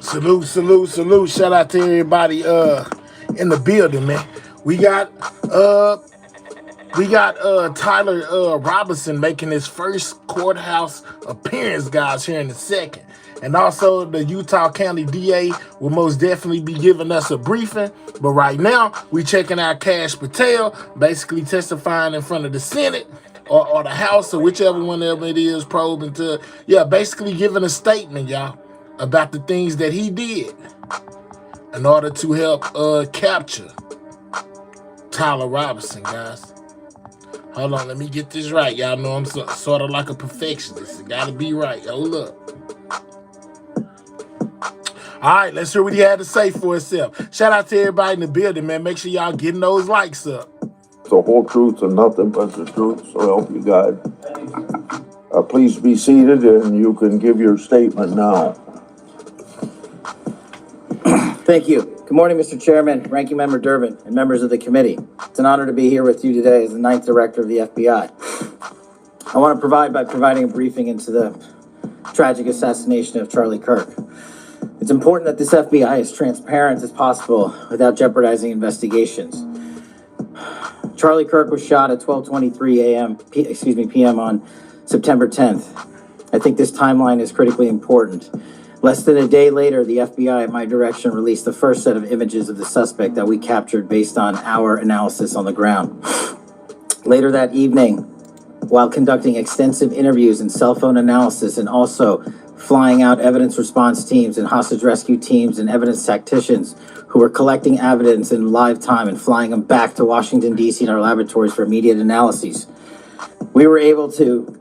Salute, salute, salute. Shout out to everybody in the building, man. We got uh Tyler Robinson making his first courthouse appearance, guys, here in a second. And also the Utah County DA will most definitely be giving us a briefing. But right now, we checking out Cash Patel, basically testifying in front of the Senate or the House or whichever one of it is, probing to, basically giving a statement, y'all, about the things that he did in order to help capture Tyler Robinson, guys. Hold on, let me get this right. Y'all know I'm sort of like a perfectionist. It gotta be right. Hold up. All right, let's hear what he had to say for himself. Shout out to everybody in the building, man. Make sure y'all getting those likes up. The whole truth and nothing but the truth, so help you God. Please be seated and you can give your statement now. Thank you. Good morning, Mr. Chairman, Ranking Member Durbin, and members of the committee. It's an honor to be here with you today as the 9th Director of the FBI. I want to provide by providing a briefing into the tragic assassination of Charlie Kirk. It's important that this FBI is transparent as possible without jeopardizing investigations. Charlie Kirk was shot at 12:23 p.m. on September 10th. I think this timeline is critically important. Less than a day later, the FBI, at my direction, released the first set of images of the suspect that we captured based on our analysis on the ground. Later that evening, while conducting extensive interviews and cell phone analysis and also flying out evidence response teams and hostage rescue teams and evidence tacticians who were collecting evidence in live time and flying them back to Washington, D.C. in our laboratories for immediate analyses, we were able to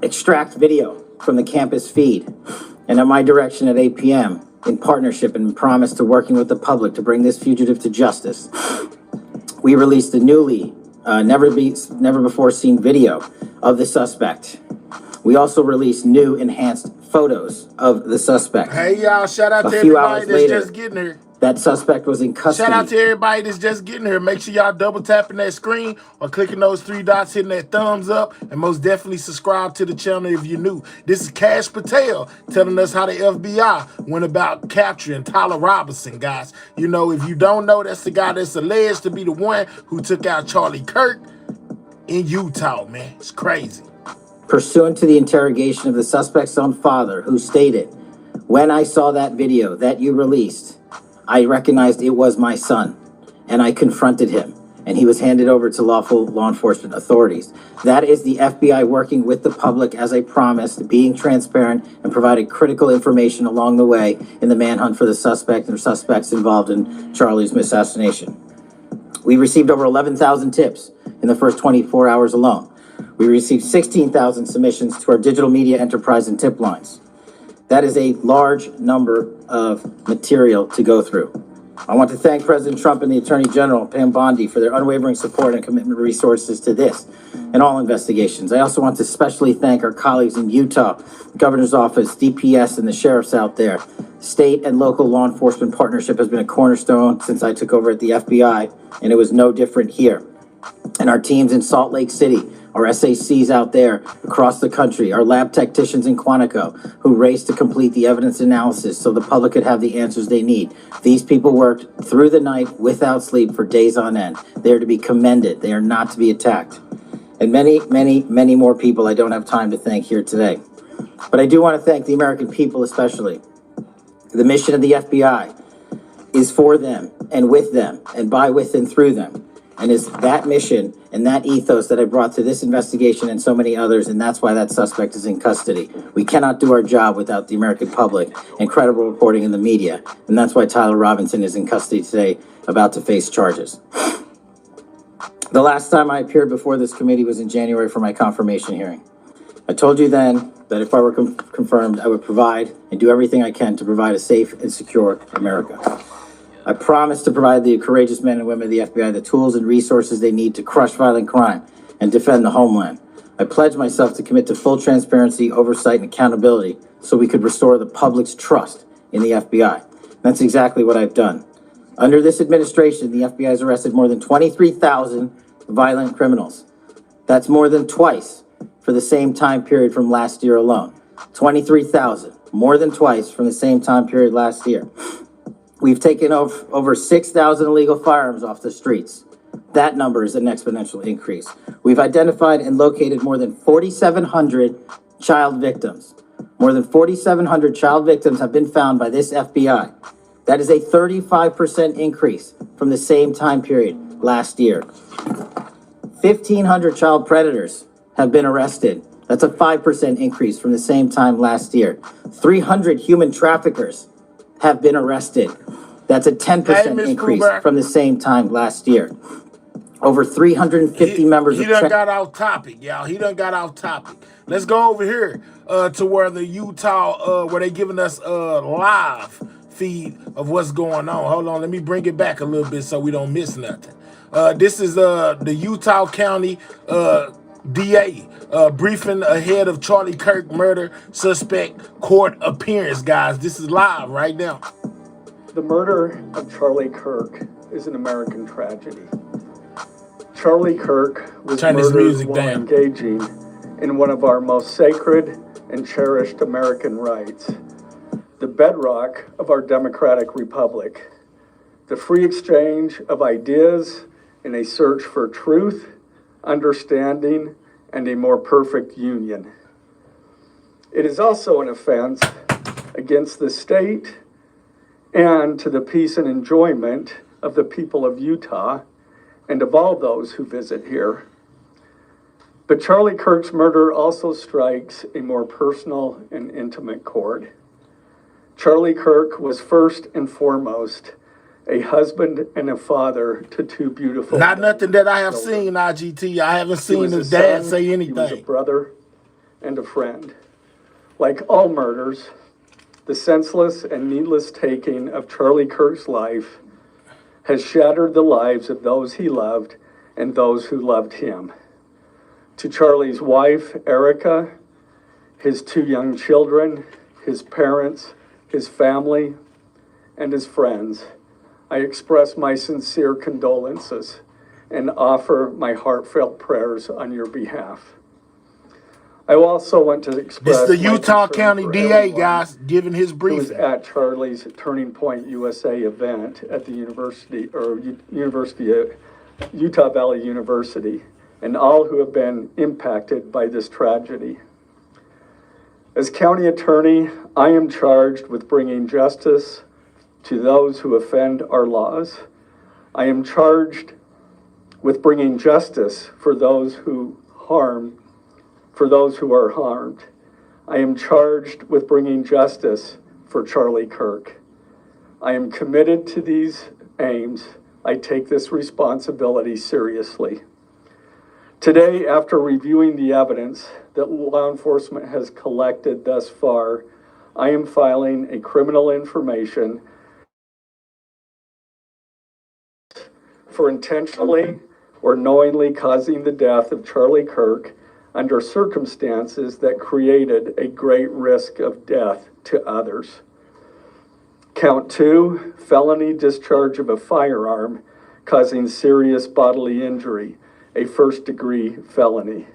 extract video from the campus feed. And at my direction at 8 p.m., in partnership and promise to working with the public to bring this fugitive to justice, we released a newly, never before seen video of the suspect. We also released new enhanced photos of the suspect. Hey, y'all, shout out to everybody that's just getting here. That suspect was in custody. Shout out to everybody that's just getting here. Make sure y'all double tapping that screen or clicking those 3 dots, hitting that thumbs up, and most definitely subscribe to the channel if you're new. This is Cash Patel telling us how the FBI went about capturing Tyler Robinson, guys. You know, if you don't know, that's the guy that's alleged to be the one who took out Charlie Kirk in Utah, man. It's crazy. Pursuant to the interrogation of the suspect's own father, who stated, "When I saw that video that you released, I recognized it was my son, and I confronted him, and he was handed over to lawful law enforcement authorities." That is the FBI working with the public, as I promised, being transparent and providing critical information along the way in the manhunt for the suspect and suspects involved in Charlie's assassination. We received over 11,000 tips in the first 24 hours alone. We received 16,000 submissions to our digital media enterprise and tip lines. That is a large number of material to go through. I want to thank President Trump and the Attorney General, Pam Bondi, for their unwavering support and commitment resources to this and all investigations. I also want to especially thank our colleagues in Utah, the Governor's Office, DPS, and the sheriffs out there. State and local law enforcement partnership has been a cornerstone since I took over at the FBI, and it was no different here. And our teams in Salt Lake City, our SACs out there across the country, our lab technicians in Quantico who raced to complete the evidence analysis so the public could have the answers they need. These people worked through the night without sleep for days on end. They are to be commended. They are not to be attacked. And many, many, many more people I don't have time to thank here today. But I do want to thank the American people especially. The mission of the FBI is for them and with them and by, with, and through them. And it's that mission and that ethos that I brought to this investigation and so many others, and that's why that suspect is in custody. We cannot do our job without the American public and credible reporting in the media, and that's why Tyler Robinson is in custody today, about to face charges. The last time I appeared before this committee was in January for my confirmation hearing. I told you then that if I were confirmed, I would provide and do everything I can to provide a safe and secure America. I promise to provide the courageous men and women of the FBI the tools and resources they need to crush violent crime and defend the homeland. I pledge myself to commit to full transparency, oversight, and accountability so we could restore the public's trust in the FBI. That's exactly what I've done. Under this administration, the FBI has arrested more than 23,000 violent criminals. That's more than twice for the same time period from last year alone. 23,000. more than twice from the same time period last year. We've taken over 6,000 illegal firearms off the streets. That number is an exponential increase. We've identified and located more than 4,700 child victims. More than 4,700 child victims have been found by this FBI. That is a 35% increase from the same time period last year. 1,500 child predators have been arrested. That's a 5% increase from the same time last year. 300 human traffickers have been arrested. That's a 10% increase from the same time last year. Over 350 members of... He done got off topic, y'all. He done got off topic. Let's go over here to where the Utah, where they giving us a live feed of what's going on. Hold on, let me bring it back a little bit so we don't miss nothing. This is the Utah County DA briefing ahead of Charlie Kirk murder suspect court appearance, guys. This is live right now. The murder of Charlie Kirk is an American tragedy. Charlie Kirk was murdered while engaging in one of our most sacred and cherished American rights, the bedrock of our democratic republic, the free exchange of ideas in a search for truth, understanding, and a more perfect union. It is also an offense against the state and to the peace and enjoyment of the people of Utah and of all those who visit here. But Charlie Kirk's murder also strikes a more personal and intimate chord. Charlie Kirk was first and foremost a husband and a father to two beautiful... Not nothing that I have seen, IGT. I haven't seen his dad say anything. He was a brother and a friend. Like all murders, the senseless and needless taking of Charlie Kirk's life has shattered the lives of those he loved and those who loved him. To Charlie's wife, Erica, his two young children, his parents, his family, and his friends, I express my sincere condolences and offer my heartfelt prayers on your behalf. I also want to express... It's the Utah County DA, guys, giving his briefing. Who was at Charlie's Turning Point USA event at the Utah Valley University, and all who have been impacted by this tragedy. As county attorney, I am charged with bringing justice to those who offend our laws. I am charged with bringing justice for those who are harmed. I am charged with bringing justice for Charlie Kirk. I am committed to these aims. I take this responsibility seriously. Today, after reviewing the evidence that law enforcement has collected thus far, I am filing a criminal information for intentionally or knowingly causing the death of Charlie Kirk under circumstances that created a great risk of death to others. Count 2, felony discharge of a firearm causing serious bodily injury, a first-degree felony.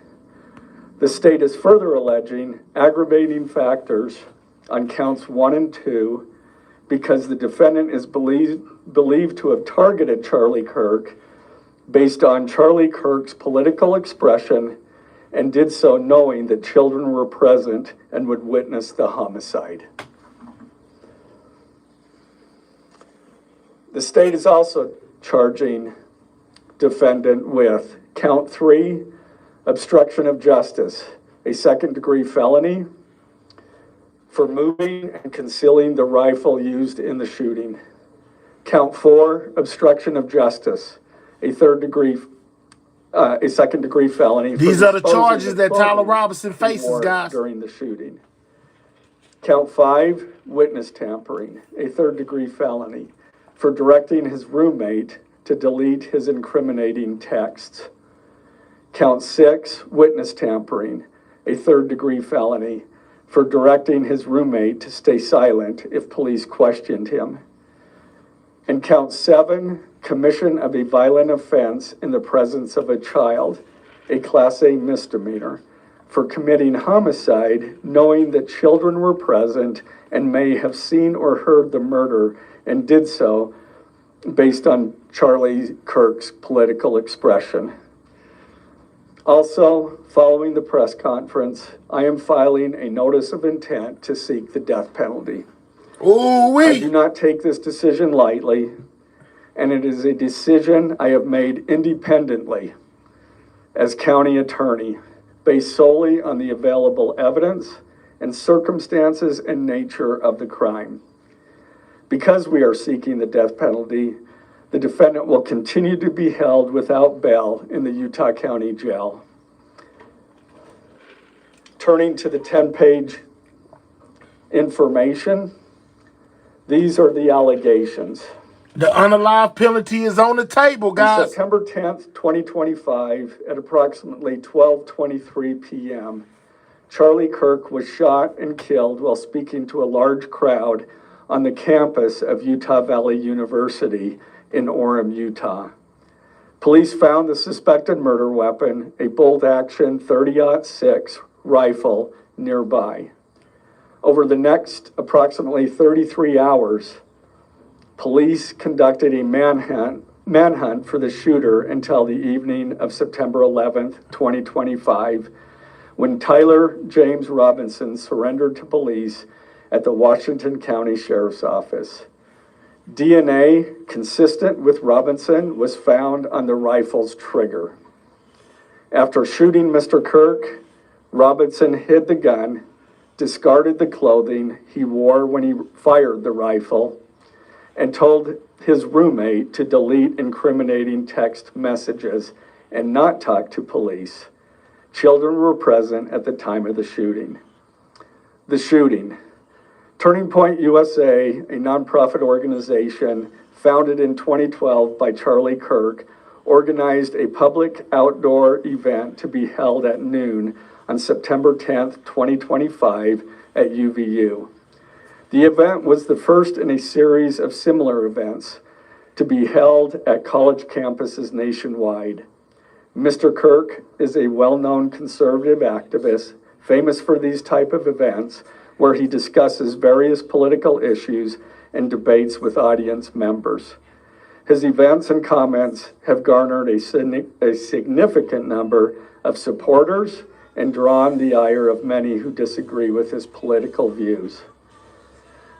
The state is further alleging aggravating factors on counts 1 and 2 because the defendant is believed to have targeted Charlie Kirk based on Charlie Kirk's political expression and did so knowing that children were present and would witness the homicide. The state is also charging defendant with count 3, obstruction of justice, a second-degree felony for moving and concealing the rifle used in the shooting. Count 4, obstruction of justice, a second-degree felony. These are the charges that Tyler Robinson faces, guys. During the shooting. Count 5, witness tampering, a third-degree felony for directing his roommate to delete his incriminating texts. Count 6, witness tampering, a third-degree felony for directing his roommate to stay silent if police questioned him. And count 7, commission of a violent offense in the presence of a child, a Class A misdemeanor, for committing homicide, knowing that children were present and may have seen or heard the murder and did so based on Charlie Kirk's political expression. Also, following the press conference, I am filing a notice of intent to seek the death penalty. I do not take this decision lightly, and it is a decision I have made independently as county attorney, based solely on the available evidence and circumstances and nature of the crime. Because we are seeking the death penalty, the defendant will continue to be held without bail in the Utah County Jail. Turning to the 10-page information, these are the allegations. The unaliving penalty is on the table, guys. On September 10th, 2025, at approximately 12:23 p.m., Charlie Kirk was shot and killed while speaking to a large crowd on the campus of Utah Valley University in Orem, Utah. Police found the suspected murder weapon, a bolt-action .30-06 rifle, nearby. Over the next approximately 33 hours, police conducted a manhunt for the shooter until the evening of September 11th, 2025, when Tyler James Robinson surrendered to police at the Washington County Sheriff's Office. DNA consistent with Robinson was found on the rifle's trigger. After shooting Mr. Kirk, Robinson hid the gun, discarded the clothing he wore when he fired the rifle, and told his roommate to delete incriminating text messages and not talk to police. Children were present at the time of the shooting. The shooting. Turning Point USA, a nonprofit organization founded in 2012 by Charlie Kirk, organized a public outdoor event to be held at noon on September 10th, 2025 at UVU. The event was the first in a series of similar events to be held at college campuses nationwide. Mr. Kirk is a well-known conservative activist, famous for these type of events, where he discusses various political issues and debates with audience members. His events and comments have garnered a significant number of supporters and drawn the ire of many who disagree with his political views.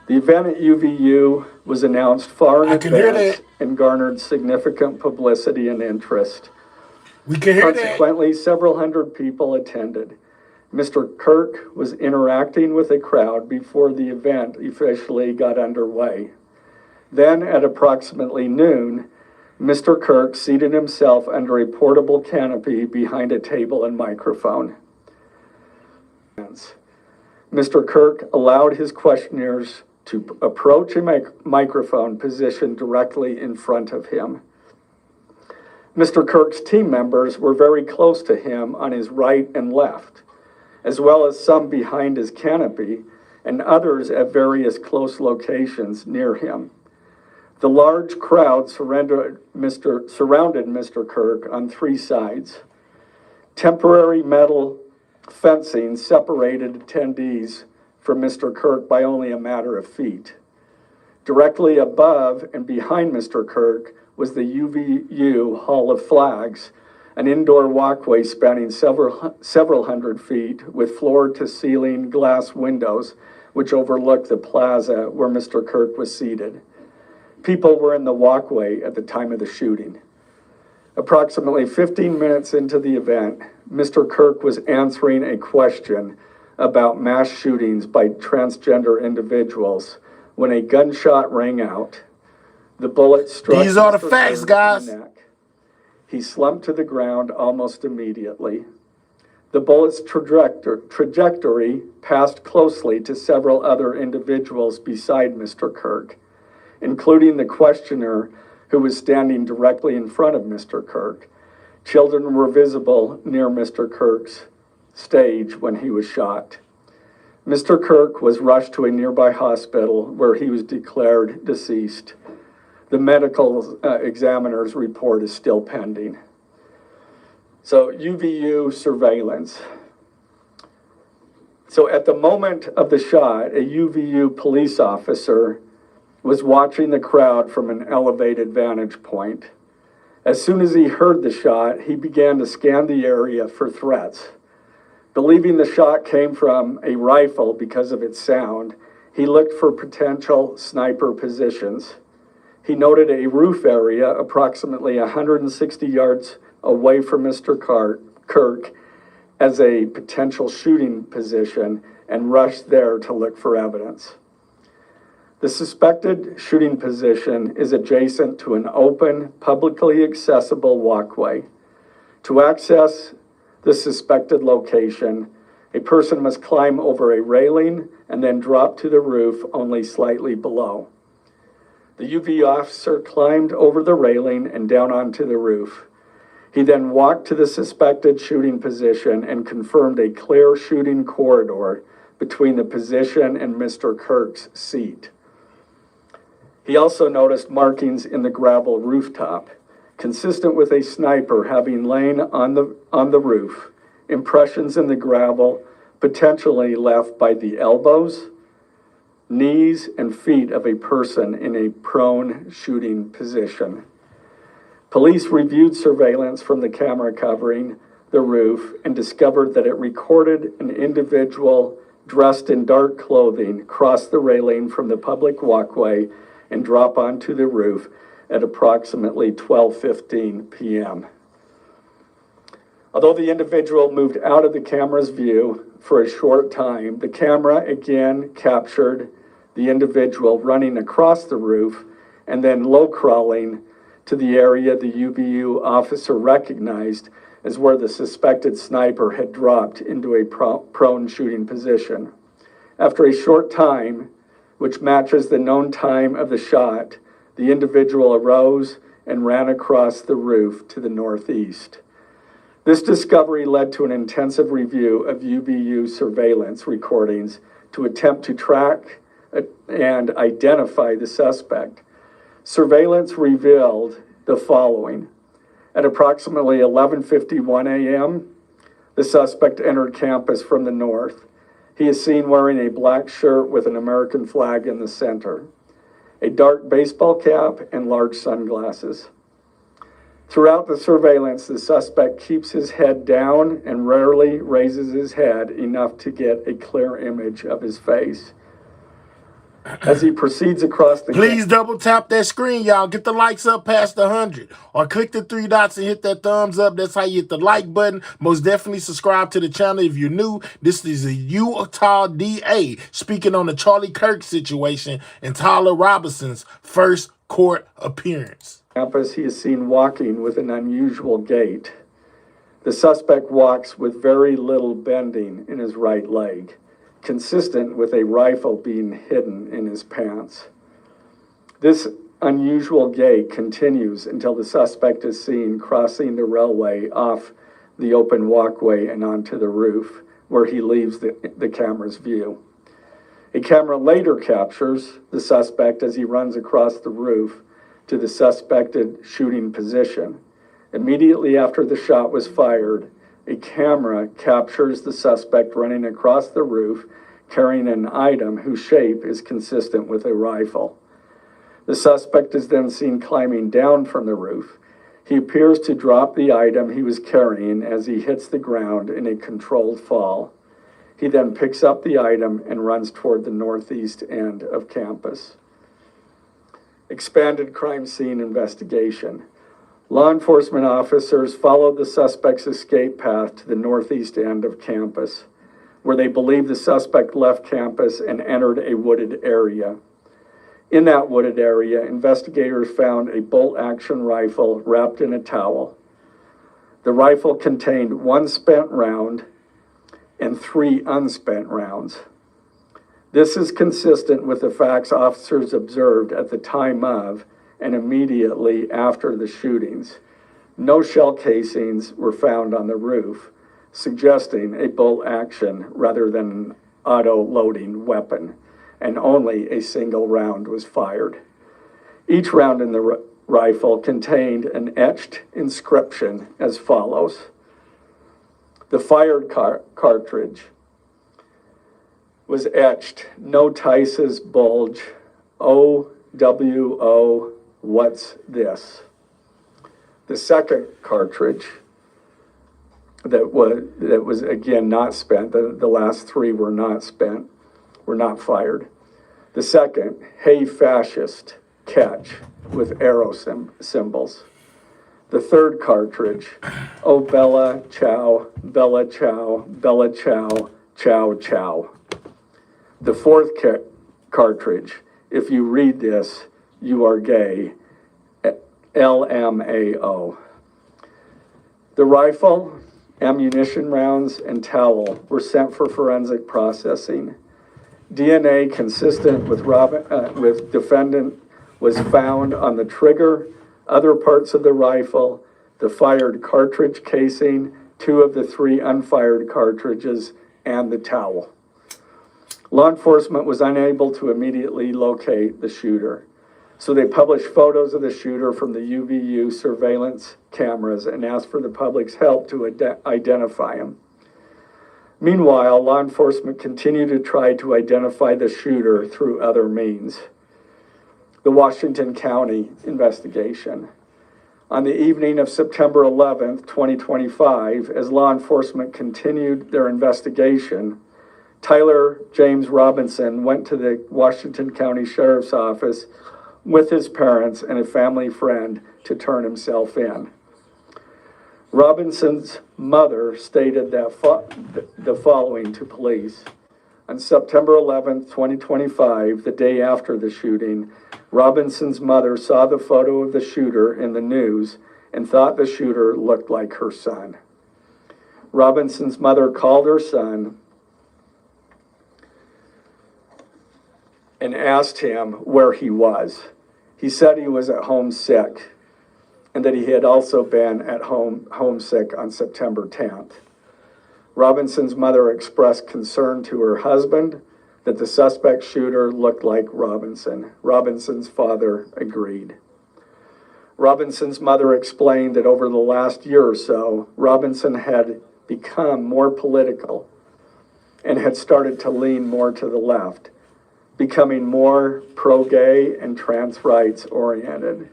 The event at UVU was announced far in advance and garnered significant publicity and interest. We can hear that. Consequently, several hundred people attended. Mr. Kirk was interacting with a crowd before the event officially got underway. Then, at approximately noon, Mr. Kirk seated himself under a portable canopy behind a table and microphone. Mr. Kirk allowed his questioners to approach a microphone positioned directly in front of him. Mr. Kirk's team members were very close to him on his right and left, as well as some behind his canopy and others at various close locations near him. The large crowd surrounded Mr. Kirk on three sides. Temporary metal fencing separated attendees from Mr. Kirk by only a matter of feet. Directly above and behind Mr. Kirk was the UVU Hall of Flags, an indoor walkway spanning several hundred feet with floor-to-ceiling glass windows which overlooked the plaza where Mr. Kirk was seated. People were in the walkway at the time of the shooting. Approximately 15 minutes into the event, Mr. Kirk was answering a question about mass shootings by transgender individuals when a gunshot rang out. The bullet struck These are the Mr. facts, Kirk guys. in the neck. He slumped to the ground almost immediately. The bullet's trajectory passed closely to several other individuals beside Mr. Kirk, including the questioner who was standing directly in front of Mr. Kirk. Children were visible near Mr. Kirk's stage when he was shot. Mr. Kirk was rushed to a nearby hospital where he was declared deceased. The medical examiner's report is still pending. So UVU surveillance. So at the moment of the shot, a UVU police officer was watching the crowd from an elevated vantage point. As soon as he heard the shot, he began to scan the area for threats. Believing the shot came from a rifle because of its sound, he looked for potential sniper positions. He noted a roof area approximately 160 yards away from Mr. Kirk as a potential shooting position and rushed there to look for evidence. The suspected shooting position is adjacent to an open, publicly accessible walkway. To access the suspected location, a person must climb over a railing and then drop to the roof only slightly below. The UV officer climbed over the railing and down onto the roof. He then walked to the suspected shooting position and confirmed a clear shooting corridor between the position and Mr. Kirk's seat. He also noticed markings in the gravel rooftop, consistent with a sniper having lain on the roof, impressions in the gravel potentially left by the elbows, knees, and feet of a person in a prone shooting position. Police reviewed surveillance from the camera covering the roof and discovered that it recorded an individual dressed in dark clothing cross the railing from the public walkway and drop onto the roof at approximately 12:15 p.m. Although the individual moved out of the camera's view for a short time, the camera again captured the individual running across the roof and then low crawling to the area the UVU officer recognized as where the suspected sniper had dropped into a prone shooting position. After a short time, which matches the known time of the shot, the individual arose and ran across the roof to the northeast. This discovery led to an intensive review of UVU surveillance recordings to attempt to track and identify the suspect. Surveillance revealed the following. At approximately 11:51 a.m., the suspect entered campus from the north. He is seen wearing a black shirt with an American flag in the center, a dark baseball cap, and large sunglasses. Throughout the surveillance, the suspect keeps his head down and rarely raises his head enough to get a clear image of his face. As he proceeds across the... Please double tap that screen, y'all. Get the likes up past 100. Or click the three dots and hit that thumbs up. That's how you hit the like button. Most definitely subscribe to the channel if you're new. This is a Utah DA speaking on the Charlie Kirk situation and Tyler Robinson's first court appearance. Campus, he is seen walking with an unusual gait. The suspect walks with very little bending in his right leg, consistent with a rifle being hidden in his pants. This unusual gait continues until the suspect is seen crossing the railway off the open walkway and onto the roof, where he leaves the camera's view. A camera later captures the suspect as he runs across the roof to the suspected shooting position. Immediately after the shot was fired, a camera captures the suspect running across the roof carrying an item whose shape is consistent with a rifle. The suspect is then seen climbing down from the roof. He appears to drop the item he was carrying as he hits the ground in a controlled fall. He then picks up the item and runs toward the northeast end of campus. Expanded crime scene investigation. Law enforcement officers followed the suspect's escape path to the northeast end of campus, where they believe the suspect left campus and entered a wooded area. In that wooded area, investigators found a bolt-action rifle wrapped in a towel. The rifle contained one spent round and 3 unspent rounds. This is consistent with the facts officers observed at the time of and immediately after the shootings. No shell casings were found on the roof, suggesting a bolt action rather than an auto-loading weapon, and only a single round was fired. Each round in the rifle contained an etched inscription as follows. The fired cartridge. was etched, "No Tice's bulge, OWO, what's this?" The second cartridge that was again not spent, the last three were not spent, were not fired. The second, "Hey Fascist, catch," with arrow symbols. The third cartridge, "Oh Bella Ciao, Bella Ciao, Bella Ciao, Ciao Ciao." The fourth cartridge, "If you read this, you are gay, LMAO." The rifle, ammunition rounds, and towel were sent for forensic processing. DNA consistent with defendant was found on the trigger, other parts of the rifle, the fired cartridge casing, 2 of the 3 unfired cartridges, and the towel. Law enforcement was unable to immediately locate the shooter, so they published photos of the shooter from the UVU surveillance cameras and asked for the public's help to identify him. Meanwhile, law enforcement continued to try to identify the shooter through other means. The Washington County investigation. On the evening of September 11th, 2025, as law enforcement continued their investigation, Tyler James Robinson went to the Washington County Sheriff's Office with his parents and a family friend to turn himself in. Robinson's mother stated that the following to police. On September 11th, 2025, the day after the shooting, Robinson's mother saw the photo of the shooter in the news and thought the shooter looked like her son. Robinson's mother called her son and asked him where he was. He said he was at home sick and that he had also been at homesick on September 10th. Robinson's mother expressed concern to her husband that the suspect shooter looked like Robinson. Robinson's father agreed. Robinson's mother explained that over the last year or so, Robinson had become more political and had started to lean more to the left, becoming more pro-gay and trans rights oriented.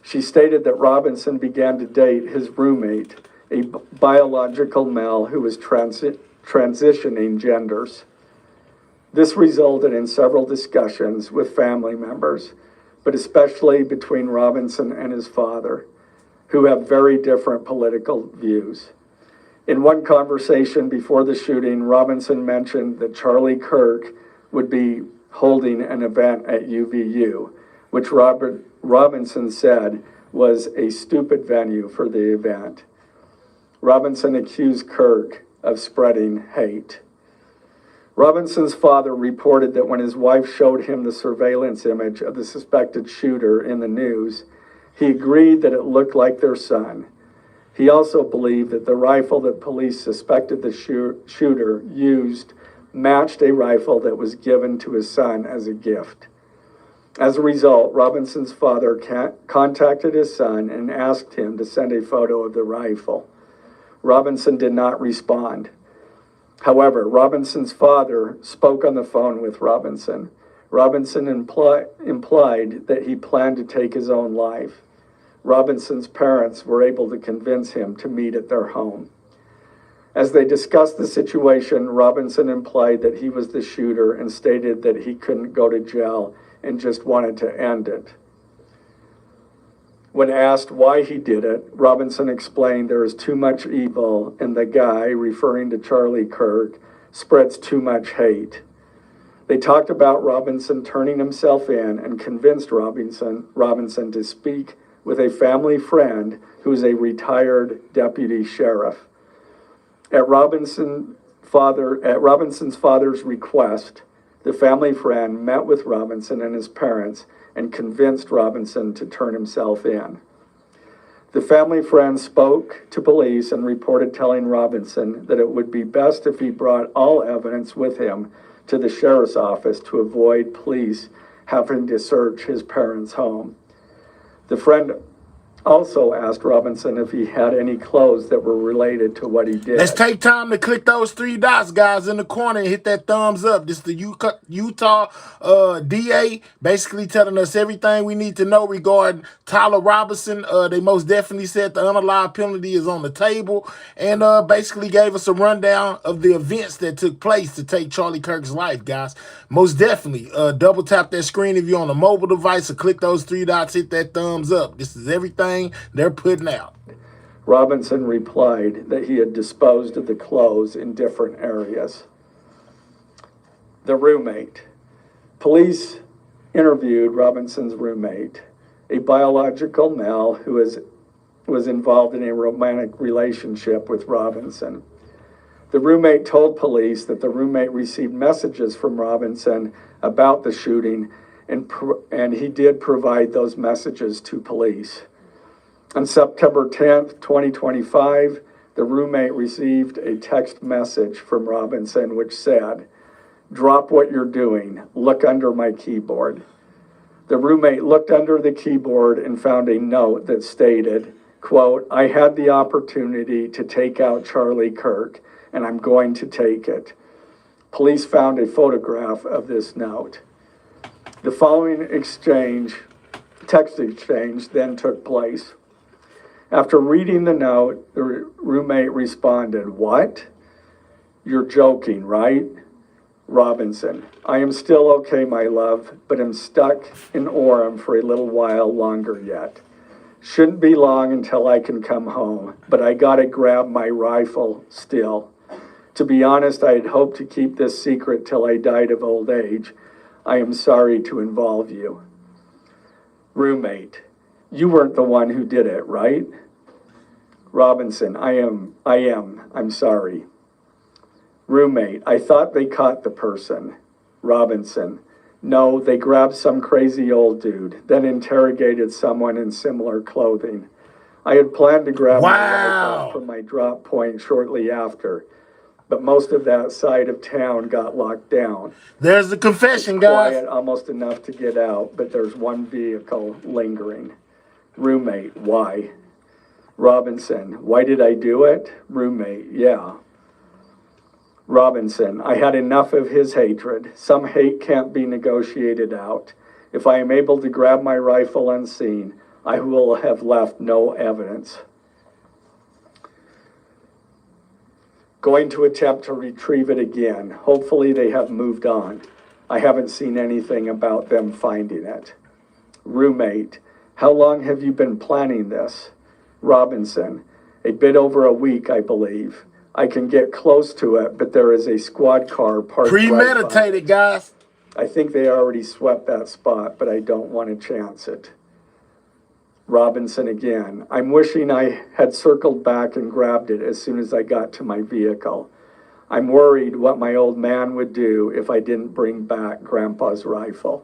She stated that Robinson began to date his roommate, a biological male who was transitioning genders. This resulted in several discussions with family members, but especially between Robinson and his father, who have very different political views. In one conversation before the shooting, Robinson mentioned that Charlie Kirk would be holding an event at UVU, which Robinson said was a stupid venue for the event. Robinson accused Kirk of spreading hate. Robinson's father reported that when his wife showed him the surveillance image of the suspected shooter in the news, he agreed that it looked like their son. He also believed that the rifle that police suspected the shooter used matched a rifle that was given to his son as a gift. As a result, Robinson's father contacted his son and asked him to send a photo of the rifle. Robinson did not respond. However, Robinson's father spoke on the phone with Robinson. Robinson implied that he planned to take his own life. Robinson's parents were able to convince him to meet at their home. As they discussed the situation, Robinson implied that he was the shooter and stated that he couldn't go to jail and just wanted to end it. When asked why he did it, Robinson explained there is too much evil and the guy, referring to Charlie Kirk, spreads too much hate. They talked about Robinson turning himself in and convinced Robinson to speak with a family friend who is a retired deputy sheriff. At Robinson's father's request, the family friend met with Robinson and his parents and convinced Robinson to turn himself in. The family friend spoke to police and reported telling Robinson that it would be best if he brought all evidence with him to the sheriff's office to avoid police having to search his parents' home. The friend also asked Robinson if he had any clothes that were related to what he did. Let's take time to click those three dots, guys, in the corner and hit that thumbs up. This is the Utah DA basically telling us everything we need to know regarding Tyler Robinson. They most definitely said the unalived penalty is on the table and basically gave us a rundown of the events that took place to take Charlie Kirk's life, guys. Most definitely. Double tap that screen if you're on a mobile device or click those three dots, hit that thumbs up. This is everything they're putting out. Robinson replied that he had disposed of the clothes in different areas. The roommate. Police interviewed Robinson's roommate, a biological male who was involved in a romantic relationship with Robinson. The roommate told police that the roommate received messages from Robinson about the shooting, and he did provide those messages to police. On September 10th, 2025, the roommate received a text message from Robinson which said, "Drop what you're doing, look under my keyboard." The roommate looked under the keyboard and found a note that stated, quote, "I had the opportunity to take out Charlie Kirk, and I'm going to take it." Police found a photograph of this note. The following text exchange then took place. After reading the note, the roommate responded, "What? You're joking, right?" Robinson, "I am still okay, my love, but I'm stuck in Orem for a little while longer yet. Shouldn't be long until I can come home, but I gotta grab my rifle still. To be honest, I had hoped to keep this secret till I died of old age. I am sorry to involve you." Roommate, "You weren't the one who did it, right?" Robinson, I am. I'm sorry." Roommate, "I thought they caught the person." Robinson, "No, they grabbed some crazy old dude, then interrogated someone in similar clothing. I had planned to grab my rifle from my drop point shortly after, but most of that side of town got locked down. There's the confession, it's guys. Quiet, almost enough to get out, but there's one vehicle lingering." Roommate, "Why?" Robinson, "Why did I do it?" Roommate, "Yeah." Robinson, "I had enough of his hatred. Some hate can't be negotiated out. If I am able to grab my rifle unseen, I will have left no evidence. Going to attempt to retrieve it again. Hopefully they have moved on. I haven't seen anything about them finding it." Roommate, "How long have you been planning this?" Robinson, "A bit over a week, I believe. I can get close to it, but there is a squad car parked premeditated, right by guys. I think they already swept that spot, but I don't want to chance it." Robinson again, "I'm wishing I had circled back and grabbed it as soon as I got to my vehicle. I'm worried what my old man would do if I didn't bring back Grandpa's rifle.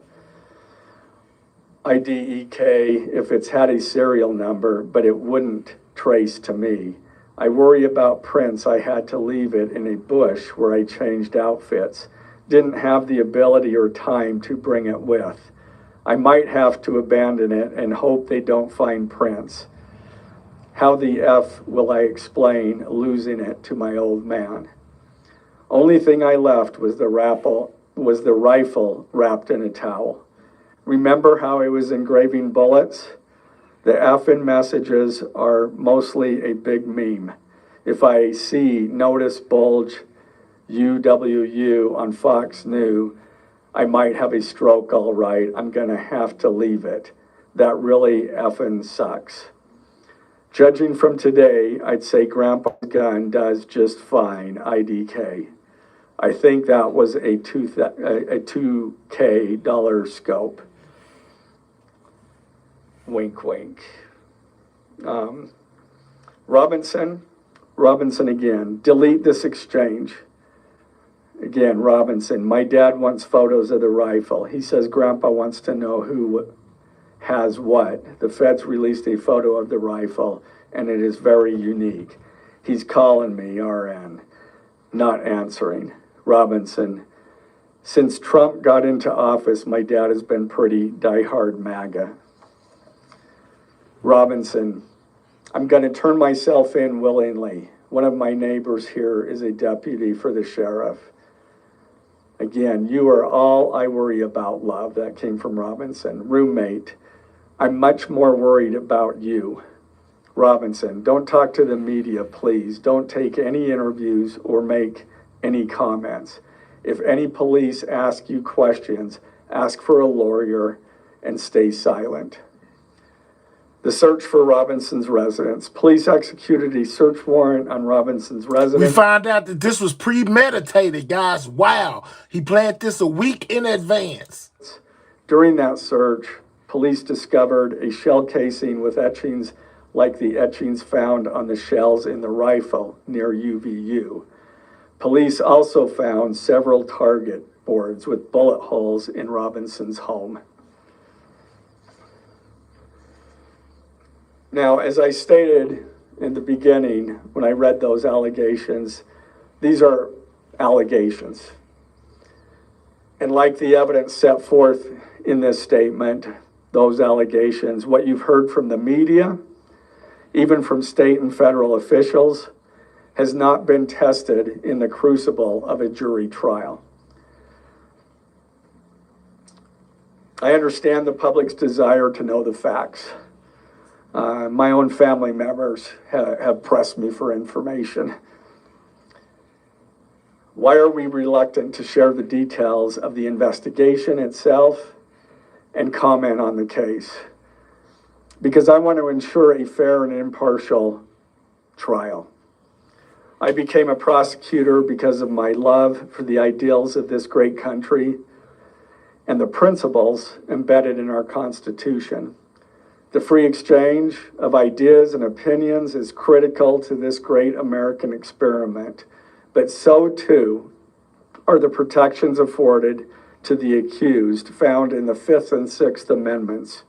IDEK if it's had a serial number, but it wouldn't trace to me. I worry about prints. I had to leave it in a bush where I changed outfits. Didn't have the ability or time to bring it with. I might have to abandon it and hope they don't find prints. How the F will I explain losing it to my old man? Only thing I left was the rifle wrapped in a towel. Remember how I was engraving bullets? The F in messages are mostly a big meme. If I see notice bulge UWU on Fox News, I might have a stroke all right. I'm gonna have to leave it. That really effing sucks. Judging from today, I'd say Grandpa's gun does just fine, IDK. I think that was a $2K scope. Wink, wink. Robinson again, delete this exchange. Again, Robinson, my dad wants photos of the rifle. He says Grandpa wants to know who has what. The feds released a photo of the rifle, and it is very unique. He's calling me, RN, not answering. Robinson, since Trump got into office, my dad has been pretty diehard MAGA. Robinson, I'm going to turn myself in willingly. One of my neighbors here is a deputy for the sheriff. Again, you are all I worry about, love. That came from Robinson. Roommate, I'm much more worried about you. Robinson, don't talk to the media, please. Don't take any interviews or make any comments. If any police ask you questions, ask for a lawyer and stay silent. The search for Robinson's residence. Police executed a search warrant on Robinson's residence. We find out that this was premeditated, guys. Wow. He planned this a week in advance. During that search, police discovered a shell casing with etchings like the etchings found on the shells in the rifle near UVU. Police also found several target boards with bullet holes in Robinson's home. Now, as I stated in the beginning, when I read those allegations, these are allegations. And like the evidence set forth in this statement, those allegations, what you've heard from the media, even from state and federal officials, has not been tested in the crucible of a jury trial. I understand the public's desire to know the facts. My own family members have pressed me for information. Why are we reluctant to share the details of the investigation itself and comment on the case? Because I want to ensure a fair and impartial trial. I became a prosecutor because of my love for the ideals of this great country and the principles embedded in our Constitution. The free exchange of ideas and opinions is critical to this great American experiment, but so too are the protections afforded to the accused found in the Fifth and Sixth Amendments.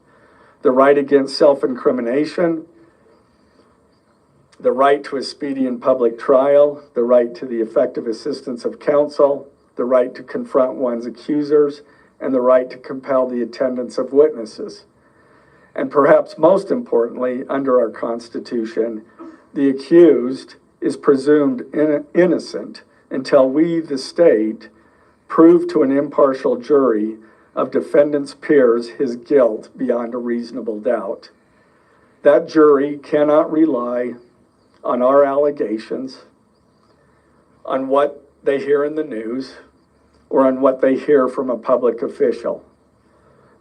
The right against self-incrimination, the right to a speedy and public trial, the right to the effective assistance of counsel, the right to confront one's accusers, and the right to compel the attendance of witnesses. And perhaps most importantly, under our Constitution, the accused is presumed innocent until we, the state, prove to an impartial jury of defendant's peers his guilt beyond a reasonable doubt. That jury cannot rely on our allegations, on what they hear in the news, or on what they hear from a public official.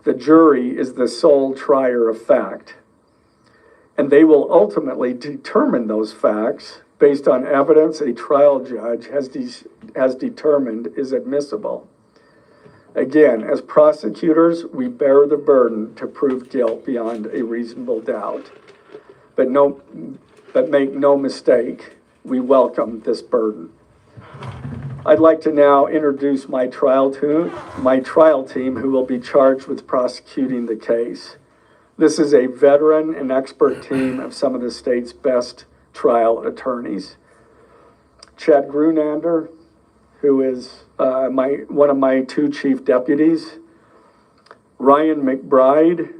The jury is the sole trier of fact, and they will ultimately determine those facts based on evidence a trial judge has determined is admissible. Again, as prosecutors, we bear the burden to prove guilt beyond a reasonable doubt. But make no mistake, we welcome this burden. I'd like to now introduce my trial team who will be charged with prosecuting the case. This is a veteran and expert team of some of the state's best trial attorneys. Chad Grunander, who is one of my two chief deputies, Ryan McBride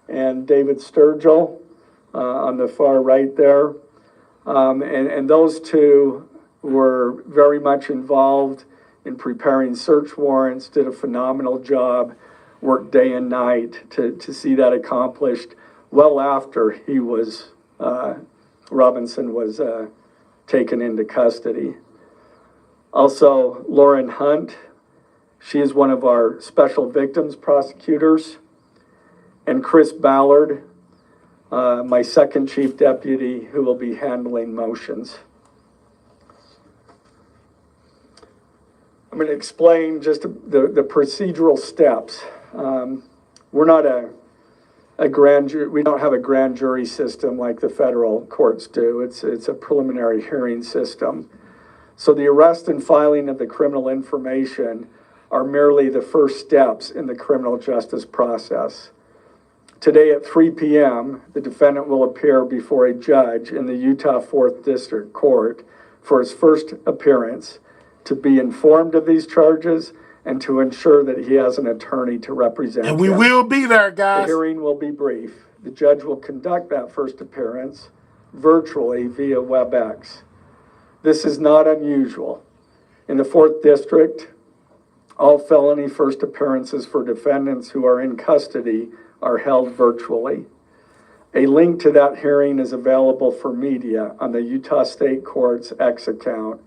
and David Sturgill on the far right there. And those two were very much involved in preparing search warrants, did a phenomenal job, worked day and night to see that accomplished well after he was, Robinson was taken into custody. Also, Lauren Hunt, she is one of our special victims prosecutors, and Chris Ballard, my second chief deputy, who will be handling motions. I'm going to explain just the procedural steps. We're not a grand jury. We don't have a grand jury system like the federal courts do. It's a preliminary hearing system. So the arrest and filing of the criminal information are merely the first steps in the criminal justice process. Today at 3 p.m., the defendant will appear before a judge in the Utah 4th District Court for his first appearance to be informed of these charges and to ensure that he has an attorney to represent him. And we will be there, guys. The hearing will be brief. the judge will conduct that first appearance virtually via WebEx. This is not unusual. In the 4th District, all felony first appearances for defendants who are in custody are held virtually. A link to that hearing is available for media on the Utah State Courts X account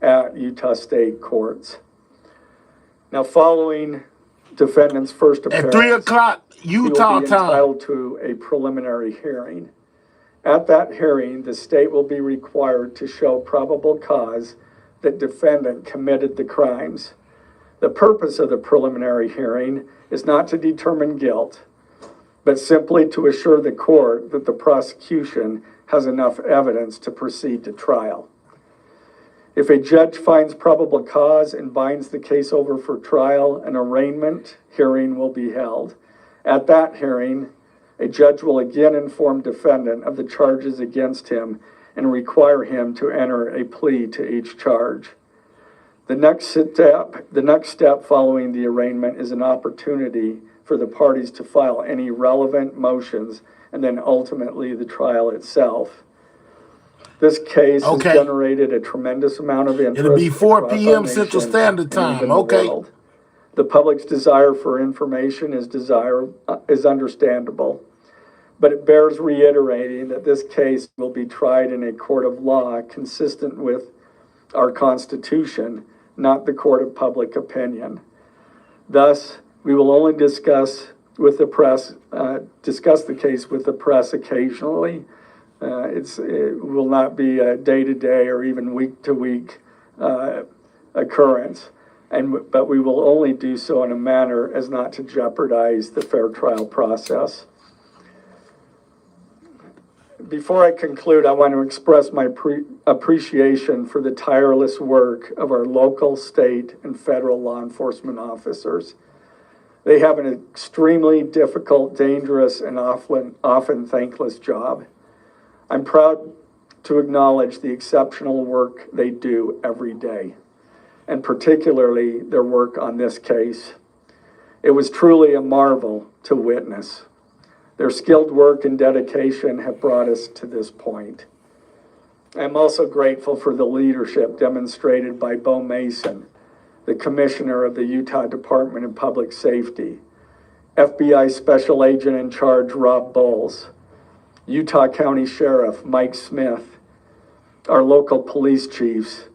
at Utah State Courts. Now, following defendant's first appearance, at 3 o'clock Utah he will be time, entitled to a preliminary hearing. At that hearing, the state will be required to show probable cause that defendant committed the crimes. The purpose of the preliminary hearing is not to determine guilt, but simply to assure the court that the prosecution has enough evidence to proceed to trial. If a judge finds probable cause and binds the case over for trial, an arraignment hearing will be held. At that hearing, a judge will again inform defendant of the charges against him and require him to enter a plea to each charge. The next step following the arraignment is an opportunity for the parties to file any relevant motions and then ultimately the trial itself. This case has generated a tremendous amount of interest. It'll be 4 p.m. Central Standard Time. The public's desire for information is understandable, but it bears reiterating that this case will be tried in a court of law consistent with our Constitution, not the court of public opinion. Thus, we will only discuss the case with the press occasionally. It will not be a day-to-day or even week-to-week occurrence, but we will only do so in a manner as not to jeopardize the fair trial process. Before I conclude, I want to express my appreciation for the tireless work of our local, state, and federal law enforcement officers. They have an extremely difficult, dangerous, and often thankless job. I'm proud to acknowledge the exceptional work they do every day, and particularly their work on this case. It was truly a marvel to witness. Their skilled work and dedication have brought us to this point. I'm also grateful for the leadership demonstrated by Bo Mason, the Commissioner of the Utah Department of Public Safety, FBI Special Agent in Charge Rob Bowles, Utah County Sheriff Mike Smith, our local police chiefs,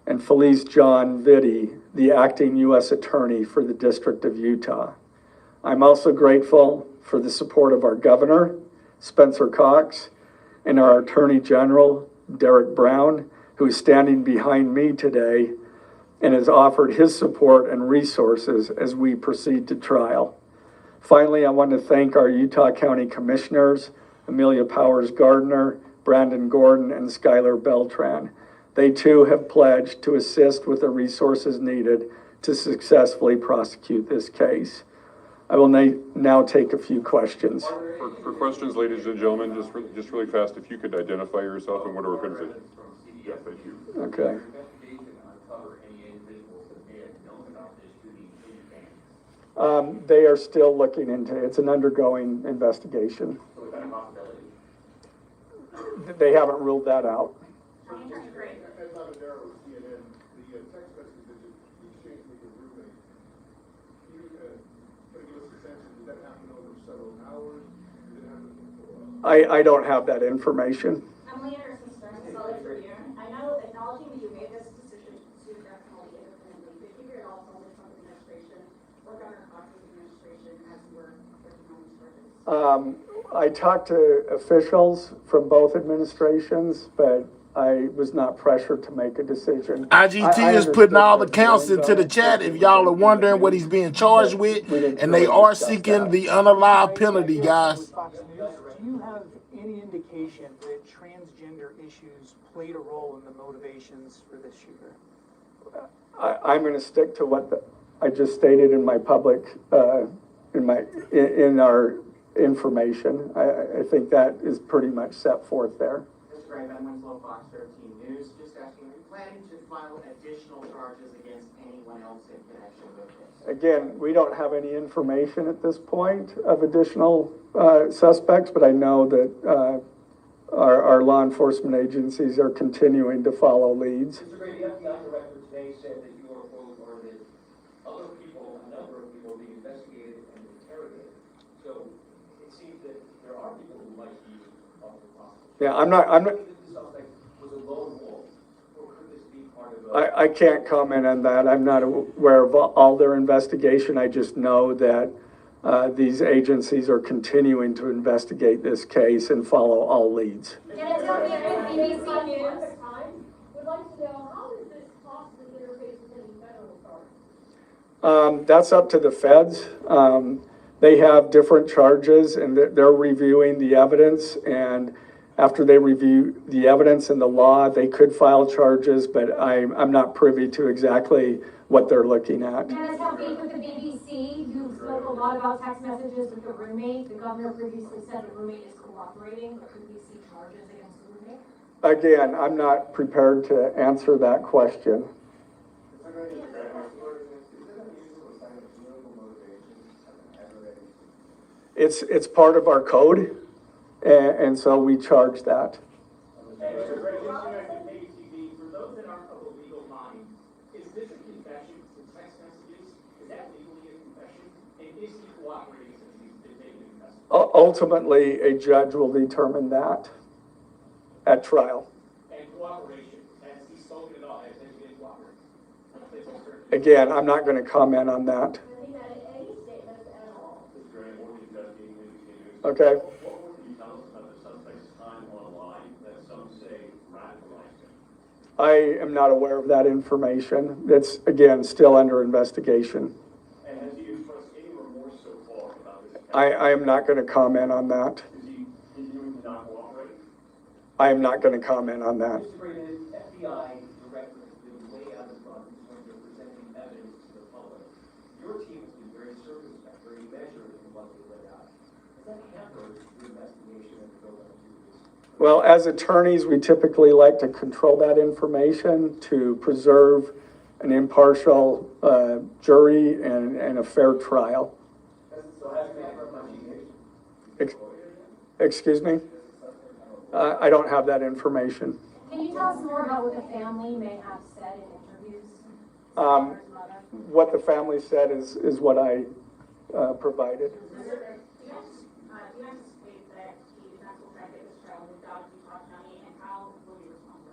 and Felice John Vitti, the acting U.S. Attorney for the District of Utah. I'm also grateful for the support of our Governor, Spencer Cox, and our Attorney General, Derek Brown, who is standing behind me today and has offered his support and resources as we proceed to trial. Finally, I want to thank our Utah County Commissioners, Amelia Powers Gardner, Brandon Gordon, and Skylar Beltran. They too have pledged to assist with the resources needed to successfully prosecute this case. I will now take a few questions. For questions, ladies and gentlemen, just really fast, if you could identify yourself and what organization. Yeah, thank you. Okay. They are still looking into it. It's an undergoing investigation. They haven't ruled that out. I don't have that information. Emily Anderson Stern, Solid Tribune. I know acknowledging that you made this decision to definitely independently, but you hear also the Trump administration or Governor Cox's administration as you were working on these charges? I talked to officials from both administrations, but I was not pressured to make a decision. IGT is putting all the counts into the chat if y'all are wondering what he's being charged with, and they are seeking the unalived penalty, guys. Do you have any indication that transgender issues played a role in the motivations for this shooter? I'm going to stick to what I just stated in my public, in our information. I think that is pretty much set forth there. Mr. Graham, I'm Winslow, Fox 13 News. Just asking, planning to file additional charges against anyone else in connection with this? Again, we don't have any information at this point of additional suspects, but I know that our law enforcement agencies are continuing to follow leads. Mr. Gray, the FBI director today said that you are, quote, or that other people, a number of people are being investigated and interrogated. So it seems that there are people who might be of the prosecution. Yeah, I'm not. The suspect was a lone wolf, or could this be part of I can't comment on that. I'm not aware of all their investigation. I just know that these agencies are continuing to investigate this case and follow all leads. Can I tell you with BBC News? Would like to know, how does this possibly interface with any federal authorities? That's up to the feds. They have different charges and they're reviewing the evidence, and after they review the evidence and the law, they could file charges, but I'm not privy to exactly what they're looking at. Can I tell you with the BBC, you spoke a lot about text messages with the roommate. The governor previously said the roommate is cooperating, but could we see charges against the roommate? Again, I'm not prepared to answer that question. It's part of our code, and so we charge that. For those that aren't of a legal mind, is this a confession to text messages? Is that legally a confession? And is he cooperating since he's been taken in custody? Ultimately, a judge will determine that at trial. And cooperation, has he spoken at all? Has he been cooperating? Again, I'm not going to comment on that. Okay. What more can you tell us about the suspect's time online that some say radicalized him? I am not aware of that information. It's, again, still under investigation. And has he expressed any remorse so far about this? I am not going to comment on that. Is he continuing to not cooperate? I am not going to comment on that. Mr. Gray, the FBI director has been way out in front in terms of presenting evidence to the public. Your team has been very circumspect, very measured in what they laid out. Has that hampered the investigation and the build-up to this? Well, as attorneys, we typically like to control that information to preserve an impartial jury and a fair trial. So has the hampered investigation? Excuse me? I don't have that information. Can you tell us more about what the family may have said in interviews? What the family said is what I provided. Do you anticipate that the defense will try to get this trial moved out of Utah County, and how will you respond to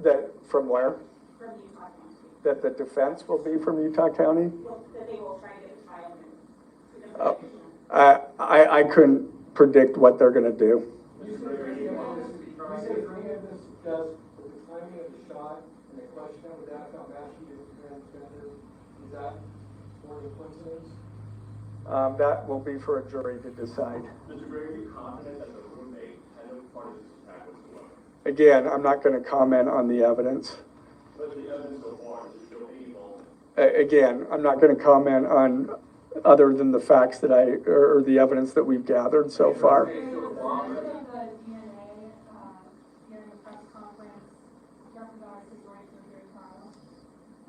that? That from where? From Utah County. That the defense will be from Utah County? Well, that they will try to get the trial moved. I couldn't predict what they're going to do. Is there any of this just with the timing of the shot and the question of that how Matthew is transgender? Is that more than coincidence? That will be for a jury to decide. Mr. Gray, are you confident that the roommate had no part of this attack whatsoever? Again, I'm not going to comment on the evidence. But the evidence so far does it show any involvement? Again, I'm not going to comment on other than the facts that or the evidence that we've gathered so far.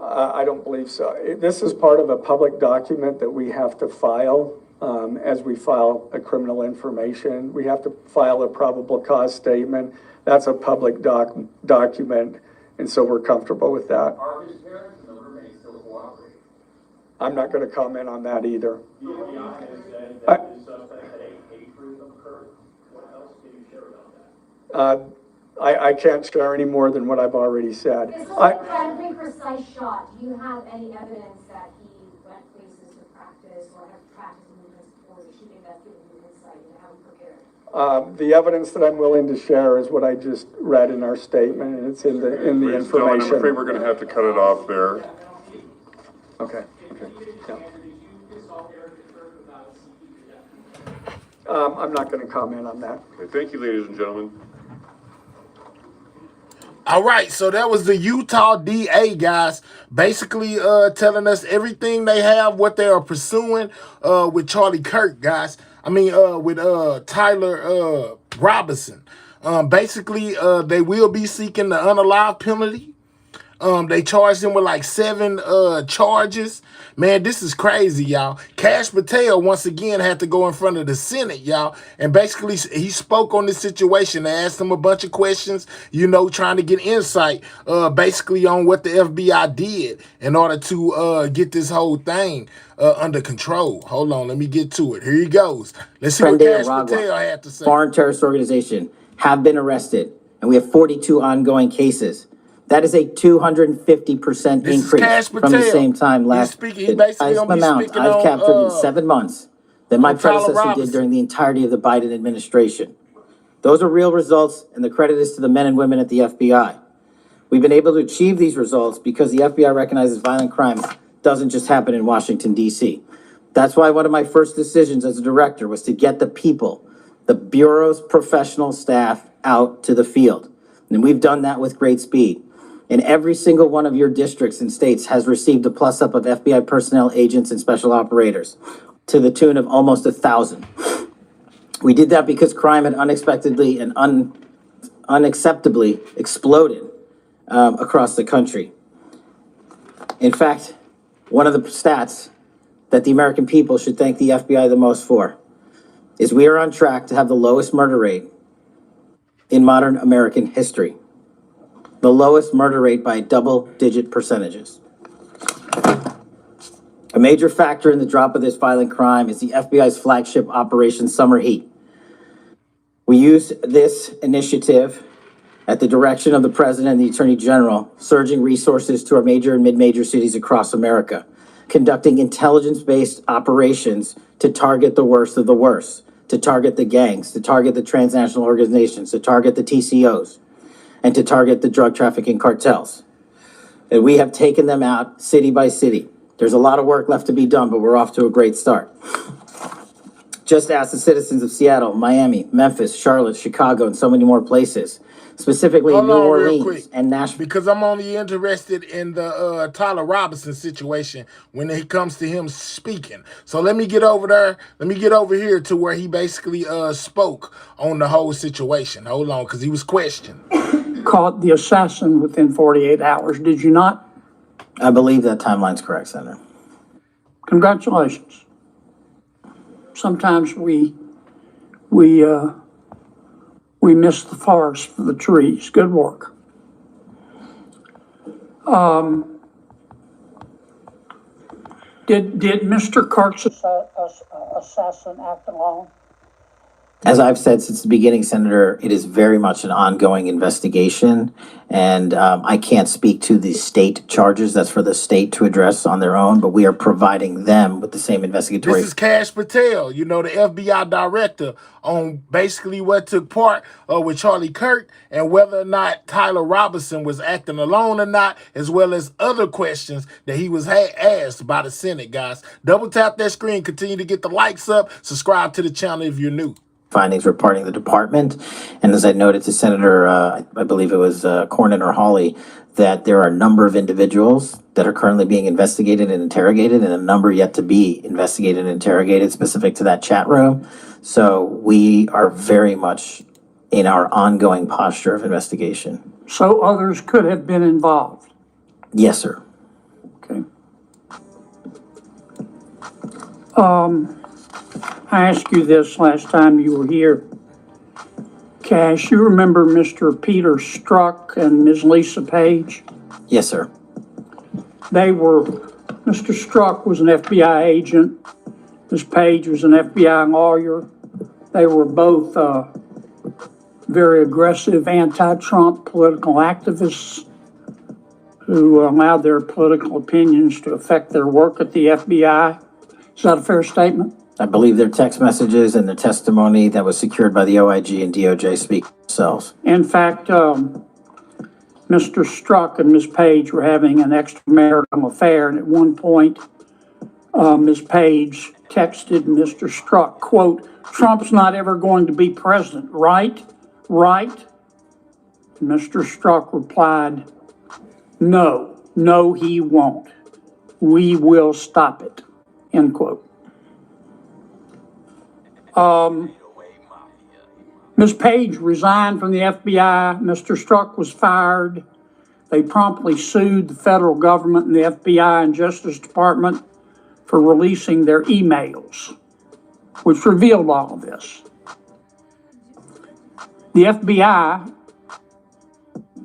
I don't believe so. This is part of a public document that we have to file as we file a criminal information. We have to file a probable cause statement. That's a public document, and so we're comfortable with that. Are his parents and the roommate still cooperating? I'm not going to comment on that either. The FBI has said that the suspect had a hatred of Kirk. What else can you share about that? I can't share any more than what I've already said. This was an incredibly precise shot. Do you have any evidence that he went places to practice or have practiced movements before the shooting that's giving you insight into how he prepared? The evidence that I'm willing to share is what I just read in our statement, and it's in the Gentlemen, information. I'm afraid we're going to have to cut it off there. Okay. Yeah. I'm not going to comment on that. Okay, thank you, ladies and gentlemen. All right, so that was the Utah DA, guys, basically telling us everything they have, what they are pursuing with Charlie Kirk, guys. I mean, with Tyler Robinson. Basically, they will be seeking the unalived penalty. They charged him with like 7 charges. Man, this is crazy, y'all. Cash Patel once again had to go in front of the Senate, y'all, and basically he spoke on this situation. They asked him a bunch of questions, trying to get insight, basically on what the FBI did in order to get this whole thing under control. Hold on, let me get to it. Here he goes. Let's see what Cash Patel had to say. Foreign terrorist organization, have been arrested, and we have 42 ongoing cases. That is a 250% increase from the same time last year. The highest amount I've captured in 7 months than my predecessor did during the entirety of the Biden administration. Those are real results, and the credit is to the men and women at the FBI. We've been able to achieve these results because the FBI recognizes violent crime doesn't just happen in Washington, D.C. That's why one of my first decisions as a director was to get the people, the Bureau's professional staff, out to the field. And we've done that with great speed. And every single one of your districts and states has received a plus-up of FBI personnel, agents, and special operators to the tune of almost 1,000. We did that because crime had unexpectedly and unacceptably exploded across the country. In fact, one of the stats that the American people should thank the FBI the most for is we are on track to have the lowest murder rate in modern American history. The lowest murder rate by double-digit percentages. A major factor in the drop of this violent crime is the FBI's flagship Operation Summer Heat. We used this initiative at the direction of the President and the Attorney General, surging resources to our major and mid-major cities across America, conducting intelligence-based operations to target the worst of the worst, to target the gangs, to target the transnational organizations, to target the TCOs, and to target the drug trafficking cartels. And we have taken them out city by city. There's a lot of work left to be done, but we're off to a great start. Just ask the citizens of Seattle, Miami, Memphis, Charlotte, Chicago, and so many more places, specifically New Orleans and Nashville. Because I'm only interested in the Tyler Robinson situation when it comes to him speaking. So let me get over there. Let me get over here to where he basically spoke on the whole situation. Hold on, because he was questioned. Caught the assassin within 48 hours, did you not? I believe that timeline's correct, Senator. Congratulations. Sometimes we miss the forest for the trees. Good work. Did Mr. Kirk's assassin act alone? As I've said since the beginning, Senator, it is very much an ongoing investigation, and I can't speak to the state charges. That's for the state to address on their own, but we are providing them with the same investigatory. This is Cash Patel, the FBI director, on basically what took part with Charlie Kirk and whether or not Tyler Robinson was acting alone or not, as well as other questions that he was asked by the Senate, guys. Double tap that screen, continue to get the likes up, subscribe to the channel if you're new. Findings reporting the department. And as I noted to Senator, I believe it was Cornyn or Hawley, that there are a number of individuals that are currently being investigated and interrogated, and a number yet to be investigated and interrogated specific to that chat room. So we are very much in our ongoing posture of investigation. So others could have been involved? Yes, sir. Okay. I asked you this last time you were here. Cash, you remember Mr. Peter Strzok and Ms. Lisa Page? Yes, sir. Mr. Strzok was an FBI agent. Ms. Page was an FBI lawyer. They were both very aggressive anti-Trump political activists who allowed their political opinions to affect their work at the FBI. Is that a fair statement? I believe their text messages and the testimony that was secured by the OIG and DOJ speak for themselves. In fact, Mr. Strzok and Ms. Page were having an extramarital affair, and at one point, Ms. Page texted Mr. Strzok, quote, "Trump's not ever going to be president, right? Right?" Mr. Strzok replied, no, he won't. We will stop it," end quote. Ms. Page resigned from the FBI. Mr. Strzok was fired. they promptly sued the federal government and the FBI and Justice Department for releasing their emails, which revealed all of this. The FBI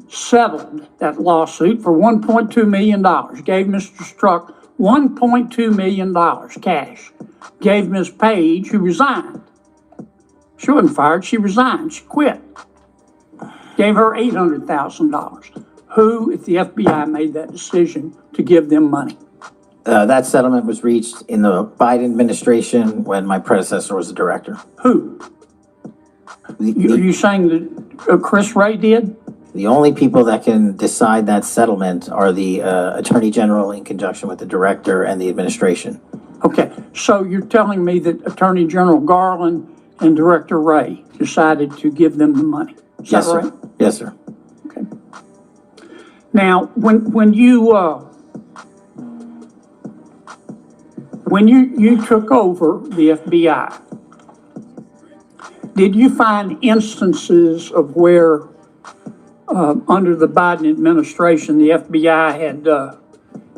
settled that lawsuit for $1.2 million, gave Mr. Strzok $1.2 million cash, gave Ms. Page, who resigned. She wasn't fired, she resigned, she quit. Gave her $800,000. Who, if the FBI made that decision to give them money? That settlement was reached in the Biden administration when my predecessor was the director. Who? Are you saying that Chris Wray did? The only people that can decide that settlement are the Attorney General in conjunction with the director and the administration. Okay, so you're telling me that Attorney General Garland and Director Wray decided to give them the money? Is Yes, that sir. right? Yes, sir. Okay. Now, when you took over the FBI, did you find instances of where under the Biden administration, the FBI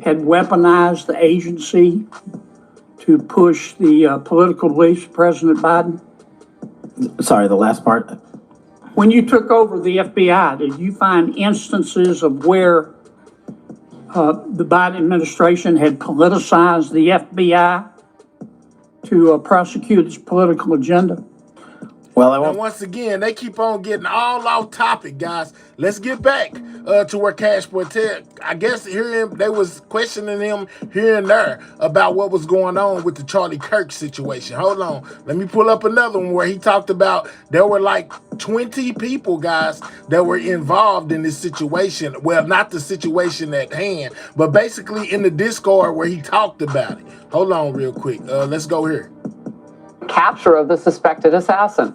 had weaponized the agency to push the political beliefs of President Biden? Sorry, the last part? When you took over the FBI, did you find instances of where the Biden administration had politicized the FBI to prosecute its political agenda? Well, And once again, they keep on getting all off topic, guys. Let's get back to where Cash Patel, I guess they was questioning him here and there about what was going on with the Charlie Kirk situation. Hold on. Let me pull up another one where he talked about there were like 20 people, guys, that were involved in this situation. Well, not the situation at hand, but basically in the Discord where he talked about it. Hold on real quick. Let's go here. Capture of the suspected assassin.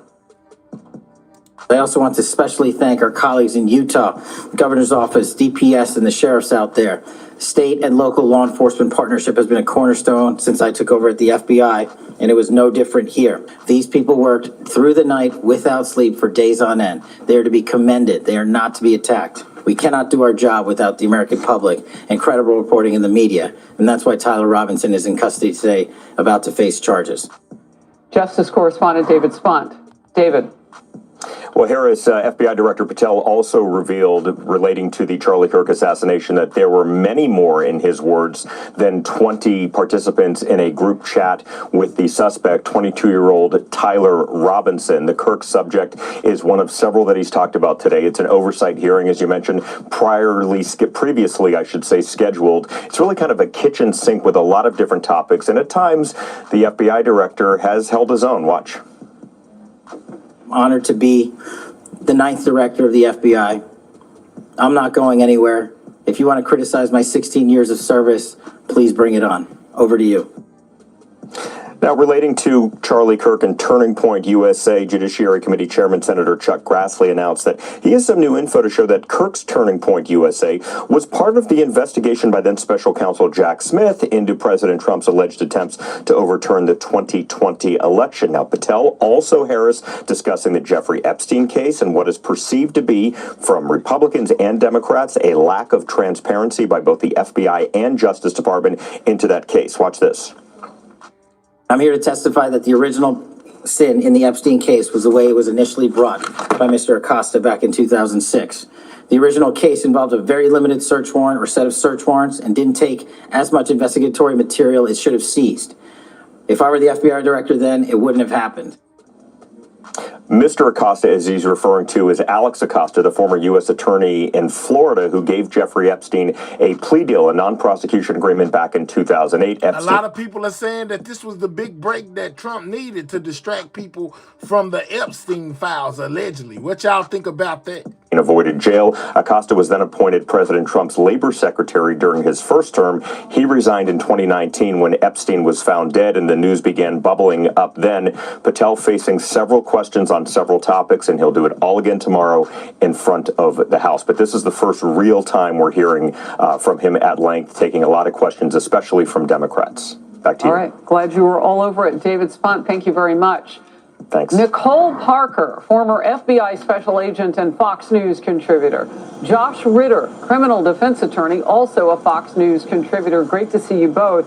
I also want to especially thank our colleagues in Utah, Governor's Office, DPS, and the sheriffs out there. State and local law enforcement partnership has been a cornerstone since I took over at the FBI, and it was no different here. These people worked through the night without sleep for days on end. They are to be commended. They are not to be attacked. We cannot do our job without the American public and credible reporting in the media, and that's why Tyler Robinson is in custody today, about to face charges. Justice Correspondent David Spunt. David. Well, Harris, FBI Director Patel also revealed, relating to the Charlie Kirk assassination, that there were many more, in his words, than 20 participants in a group chat with the suspect, 22-year-old Tyler Robinson. The Kirk subject is one of several that he's talked about today. It's an oversight hearing, as you mentioned, previously, I should say, scheduled. It's really kind of a kitchen sink with a lot of different topics, and at times, the FBI Director has held his own. Watch. Honored to be the 9th director of the FBI. I'm not going anywhere. If you want to criticize my 16 years of service, please bring it on. Over to you. Now, relating to Charlie Kirk and Turning Point USA, Judiciary Committee Chairman Senator Chuck Grassley announced that he has some new info to show that Kirk's Turning Point USA was part of the investigation by then Special Counsel Jack Smith into President Trump's alleged attempts to overturn the 2020 election. Now, Patel, also Harris, discussing the Jeffrey Epstein case and what is perceived to be, from Republicans and Democrats, a lack of transparency by both the FBI and Justice Department into that case. Watch this. I'm here to testify that the original sin in the Epstein case was the way it was initially brought by Mr. Acosta back in 2006. The original case involved a very limited search warrant or set of search warrants and didn't take as much investigatory material as it should have seized. If I were the FBI director then, it wouldn't have happened. Mr. Acosta, as he's referring to, is Alex Acosta, the former U.S. attorney in Florida who gave Jeffrey Epstein a plea deal, a non-prosecution agreement back in 2008. A lot of people are saying that this was the big break that Trump needed to distract people from the Epstein files, allegedly. What y'all think about that? Avoided jail. Acosta was then appointed President Trump's labor secretary during his first term. He resigned in 2019 when Epstein was found dead, and the news began bubbling up then. Patel facing several questions on several topics, and he'll do it all again tomorrow in front of the House. But this is the first real time we're hearing from him at length, taking a lot of questions, especially from Democrats. Back to you. All right. Glad you were all over it. David Spunt, thank you very much. Thanks. Nicole Parker, former FBI special agent and Fox News contributor. Josh Ritter, criminal defense attorney, also a Fox News contributor. Great to see you both.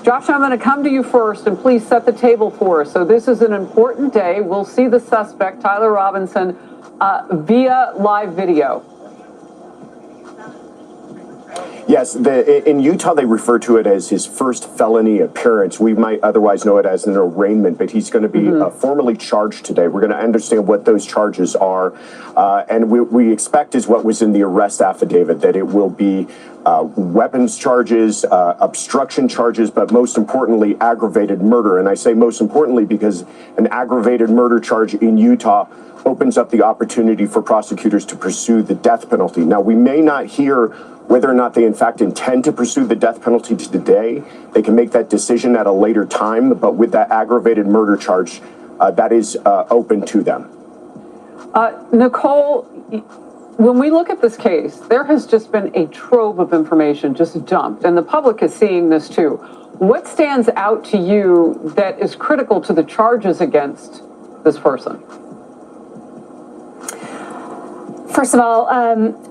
Josh, I'm going to come to you first, and please set the table for us. So this is an important day. We'll see the suspect, Tyler Robinson, via live video. Yes, in Utah, they refer to it as his first felony appearance. We might otherwise know it as an arraignment, but he's going to be formally charged today. We're going to understand what those charges are. And we expect is what was in the arrest affidavit, that it will be weapons charges, obstruction charges, but most importantly, aggravated murder. And I say most importantly because an aggravated murder charge in Utah opens up the opportunity for prosecutors to pursue the death penalty. Now, we may not hear whether or not they in fact intend to pursue the death penalty today. They can make that decision at a later time, but with that aggravated murder charge, that is open to them. Nicole, when we look at this case, there has just been a trove of information just dumped, and the public is seeing this too. What stands out to you that is critical to the charges against this person? First of all,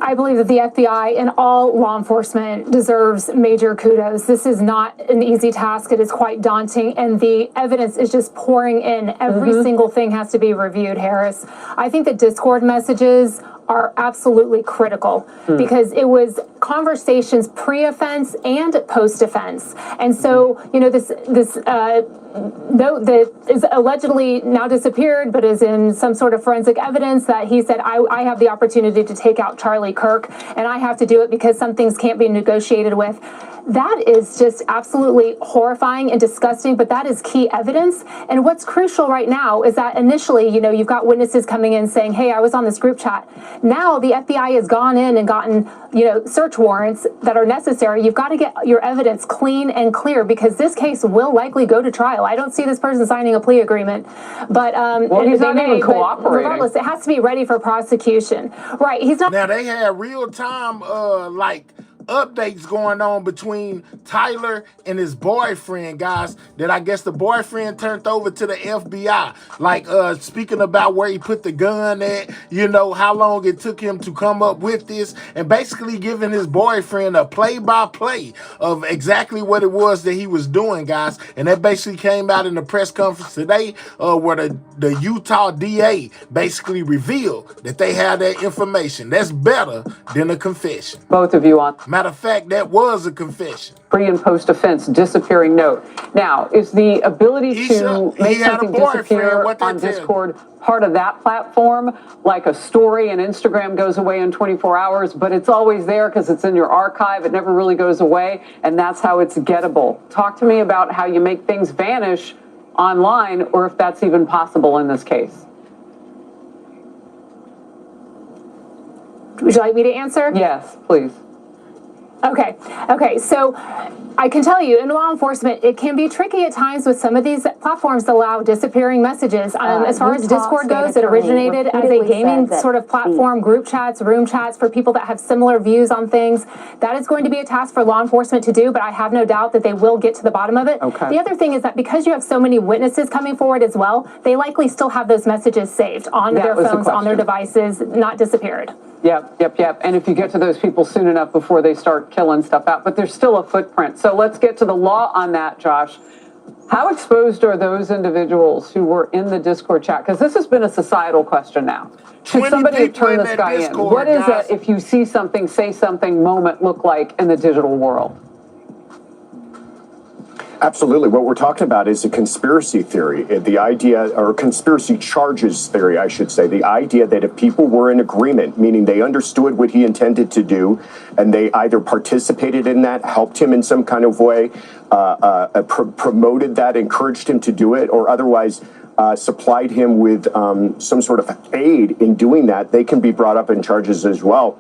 I believe that the FBI and all law enforcement deserves major kudos. This is not an easy task. It is quite daunting, and the evidence is just pouring in. Every single thing has to be reviewed, Harris. I think that Discord messages are absolutely critical because it was conversations pre-offense and post-offense. And so, you know, this note that is allegedly now disappeared, but is in some sort of forensic evidence that he said, I have the opportunity to take out Charlie Kirk, and I have to do it because some things can't be negotiated with. That is just absolutely horrifying and disgusting, but that is key evidence. And what's crucial right now is that initially, you know, you've got witnesses coming in saying, hey, I was on this group chat. Now the FBI has gone in and gotten, you know, search warrants that are necessary. You've got to get your evidence clean and clear because this case will likely go to trial. I don't see this person signing a plea agreement, but well, he's not even cooperating. Regardless, it has to be ready for prosecution. Right? He's not. Now they had real time, updates going on between Tyler and his boyfriend, guys, that I guess the boyfriend turned over to the FBI. Like, speaking about where he put the gun at, you know, how long it took him to come up with this, and basically giving his boyfriend a play-by-play of exactly what it was that he was doing, guys. And that basically came out in the press conference today, where the Utah DA basically revealed that they had that information. That's better than a confession. Both of you on. Matter of fact, that was a confession. Pre and post offense disappearing note. Now, is the ability to make something disappear on Discord part of that platform? Like a story and Instagram goes away in 24 hours, but it's always there because it's in your archive. It never really goes away, and that's how it's gettable. Talk to me about how you make things vanish online, or if that's even possible in this case. Would you like me to answer? Yes, please. Okay, so I can tell you in law enforcement, it can be tricky at times with some of these platforms that allow disappearing messages. As far as Discord goes, it originated as a gaming sort of platform, group chats, room chats for people that have similar views on things. That is going to be a task for law enforcement to do, but I have no doubt that they will get to the bottom of it. Okay. The other thing is that because you have so many witnesses coming forward as well, they likely still have those messages saved on their phones, on their devices, not disappeared. Yep. And if you get to those people soon enough before they start killing stuff out, but there's still a footprint. So let's get to the law on that, Josh. How exposed are those individuals who were in the Discord chat? Because this has been a societal question now. Should somebody turn this guy in? What is that if you see something, say something moment look like in the digital world? Absolutely. What we're talking about is a conspiracy theory, the idea, or conspiracy charges theory, I should say, the idea that if people were in agreement, meaning they understood what he intended to do, and they either participated in that, helped him in some kind of way, promoted that, encouraged him to do it, or otherwise supplied him with some sort of aid in doing that, they can be brought up in charges as well.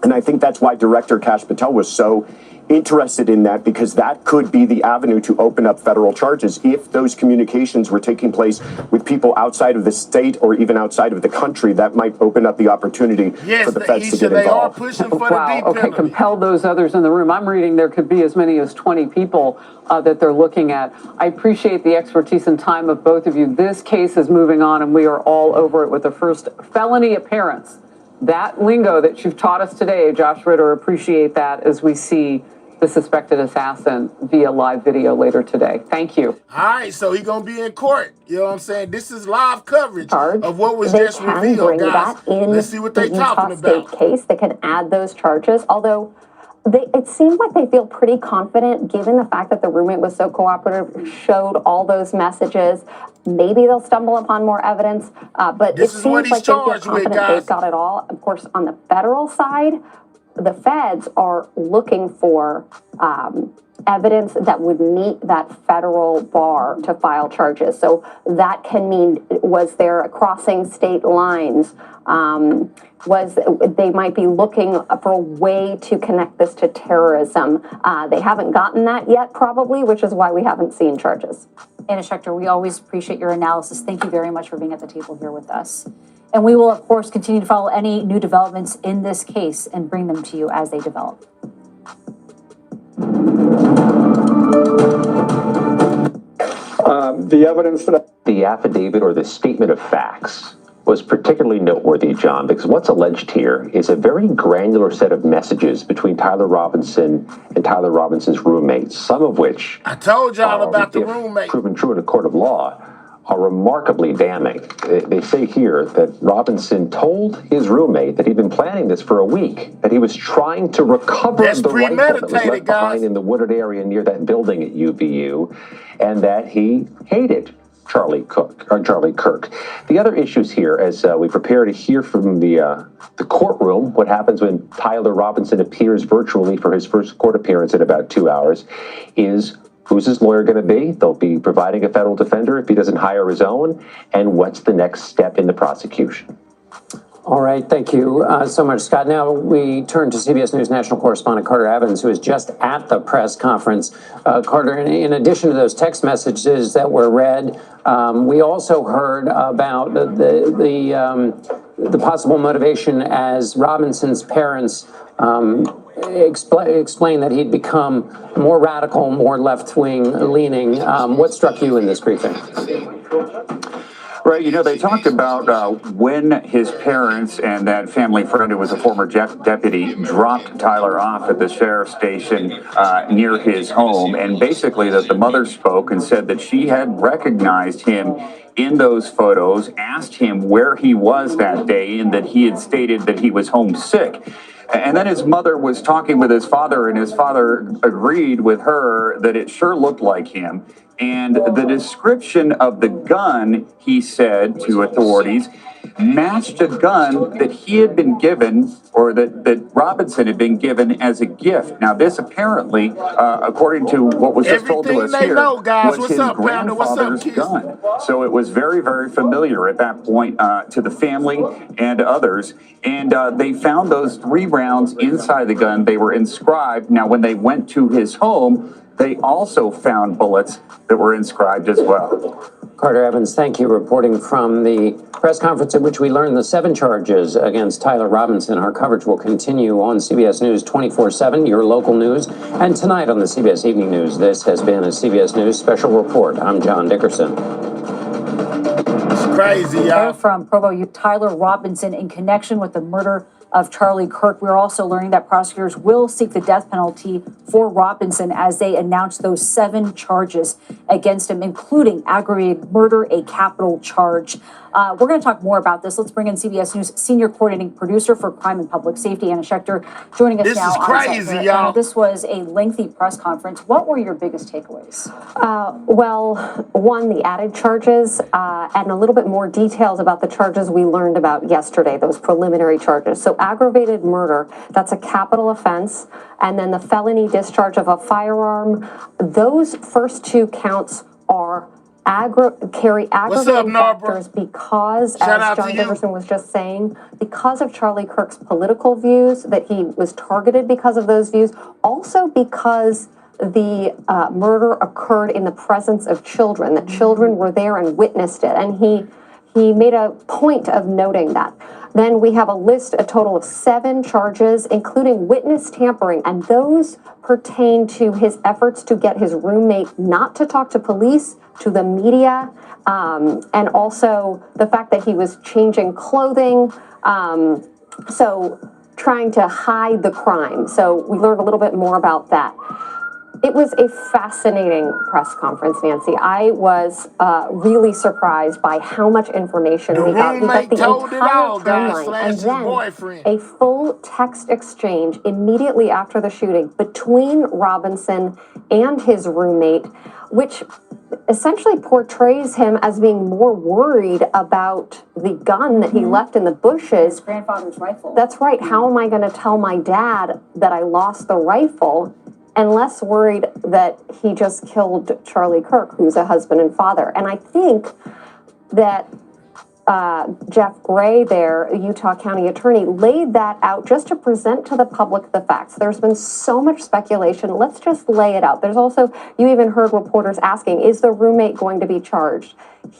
And I think that's why Director Kash Patel was so interested in that because that could be the avenue to open up federal charges if those communications were taking place with people outside of the state or even outside of the country. That might open up the opportunity for the feds to get involved. They are pushing for the deep penalty. Okay, compel those others in the room. I'm reading there could be as many as 20 people that they're looking at. I appreciate the expertise and time of both of you. This case is moving on, and we are all over it with the first felony appearance. That lingo that you've taught us today, Josh Ritter, appreciate that as we see the suspected assassin via live video later today. Thank you. All right, so he's going to be in court. You know what I'm saying? This is live coverage of what was just revealed, guys. Let's see what they're talking about. State case, they can add those charges, although it seems like they feel pretty confident given the fact that the roommate was so cooperative, showed all those messages. Maybe they'll stumble upon more evidence, but it seems like they feel confident they've got it all. Of course, on the federal side, the feds are looking for evidence that would meet that federal bar to file charges. So that can mean, was there a crossing state lines? They might be looking for a way to connect this to terrorism. They haven't gotten that yet, probably, which is why we haven't seen charges. Anna Schechter, we always appreciate your analysis. Thank you very much for being at the table here with us. And we will, of course, continue to follow any new developments in this case and bring them to you as they develop. The evidence that the affidavit or the statement of facts was particularly noteworthy, John, because what's alleged here is a very granular set of messages between Tyler Robinson and Tyler Robinson's roommates, some of which I told y'all about the roommate, proven true in a court of law, are remarkably damning. They say here that Robinson told his roommate that he'd been planning this for a week, that he was trying to recover the rifle that was left behind in the wooded area near that building at UVU, and that he hated Charlie Kirk. The other issues here, as we prepare to hear from the courtroom, what happens when Tyler Robinson appears virtually for his first court appearance in about 2 hours, is who's his lawyer going to be? They'll be providing a federal defender if he doesn't hire his own. And what's the next step in the prosecution? All right, thank you so much, Scott. Now we turn to CBS News national correspondent Carter Evans, who is just at the press conference. Carter, in addition to those text messages that were read, we also heard about the possible motivation as Robinson's parents explain that he'd become more radical, more left-wing leaning. What struck you in this briefing? Right, they talked about when his parents and that family friend who was a former deputy dropped Tyler off at the sheriff's station near his home, and basically that the mother spoke and said that she had recognized him in those photos, asked him where he was that day, and that he had stated that he was homesick. And then his mother was talking with his father, and his father agreed with her that it sure looked like him. And the description of the gun, he said to authorities, matched a gun that he had been given, or that Robinson had been given as a gift. Now, this apparently, according to what was just told to us here, was his grandfather's gun. So it was very, very familiar at that point to the family and others. And they found those 3 rounds inside the gun. They were inscribed. Now, when they went to his home, they also found bullets that were inscribed as well. Carter Evans, thank you. Reporting from the press conference at which we learned the 7 charges against Tyler Robinson. Our coverage will continue on CBS News 24/7, your local news, and tonight on the CBS Evening News. This has been a CBS News Special Report. I'm John Dickerson. It's crazy, y'all. From Provo, Tyler Robinson in connection with the murder of Charlie Kirk. We're also learning that prosecutors will seek the death penalty for Robinson as they announce those 7 charges against him, including aggravated murder, a capital charge. We're going to talk more about this. Let's bring in CBS News senior coordinating producer for crime and public safety, Anna Schechter, joining us now. This is crazy, y'all. This was a lengthy press conference. What were your biggest takeaways? Well, one, the added charges and a little bit more details about the charges we learned about yesterday, those preliminary charges. So aggravated murder, that's a capital offense. And then the felony discharge of a firearm, those first 2 counts are carry aggravating Norbert? factors because, Shout as out John to you. Dickerson was just saying, because of Charlie Kirk's political views, that he was targeted because of those views, also because the murder occurred in the presence of children, that children were there and witnessed it. And he made a point of noting that. Then we have a total of 7 charges, including witness tampering, and those pertain to his efforts to get his roommate not to talk to police, to the media, and also the fact that he was changing clothing, so trying to hide the crime. So we learned a little bit more about that. It was a fascinating press conference, Nancy. I was really surprised by how much information we got. We got the entire timeline and then a full text exchange immediately after the shooting between Robinson and his roommate, which essentially portrays him as being more worried about the gun that he left in the bushes. His grandfather's rifle. That's right. How am I going to tell my dad that I lost the rifle? And less worried that he just killed Charlie Kirk, who's a husband and father. And I think that Jeff Gray there, the Utah County attorney, laid that out just to present to the public the facts. There's been so much speculation. Let's just lay it out. There's also, you even heard reporters asking, is the roommate going to be charged?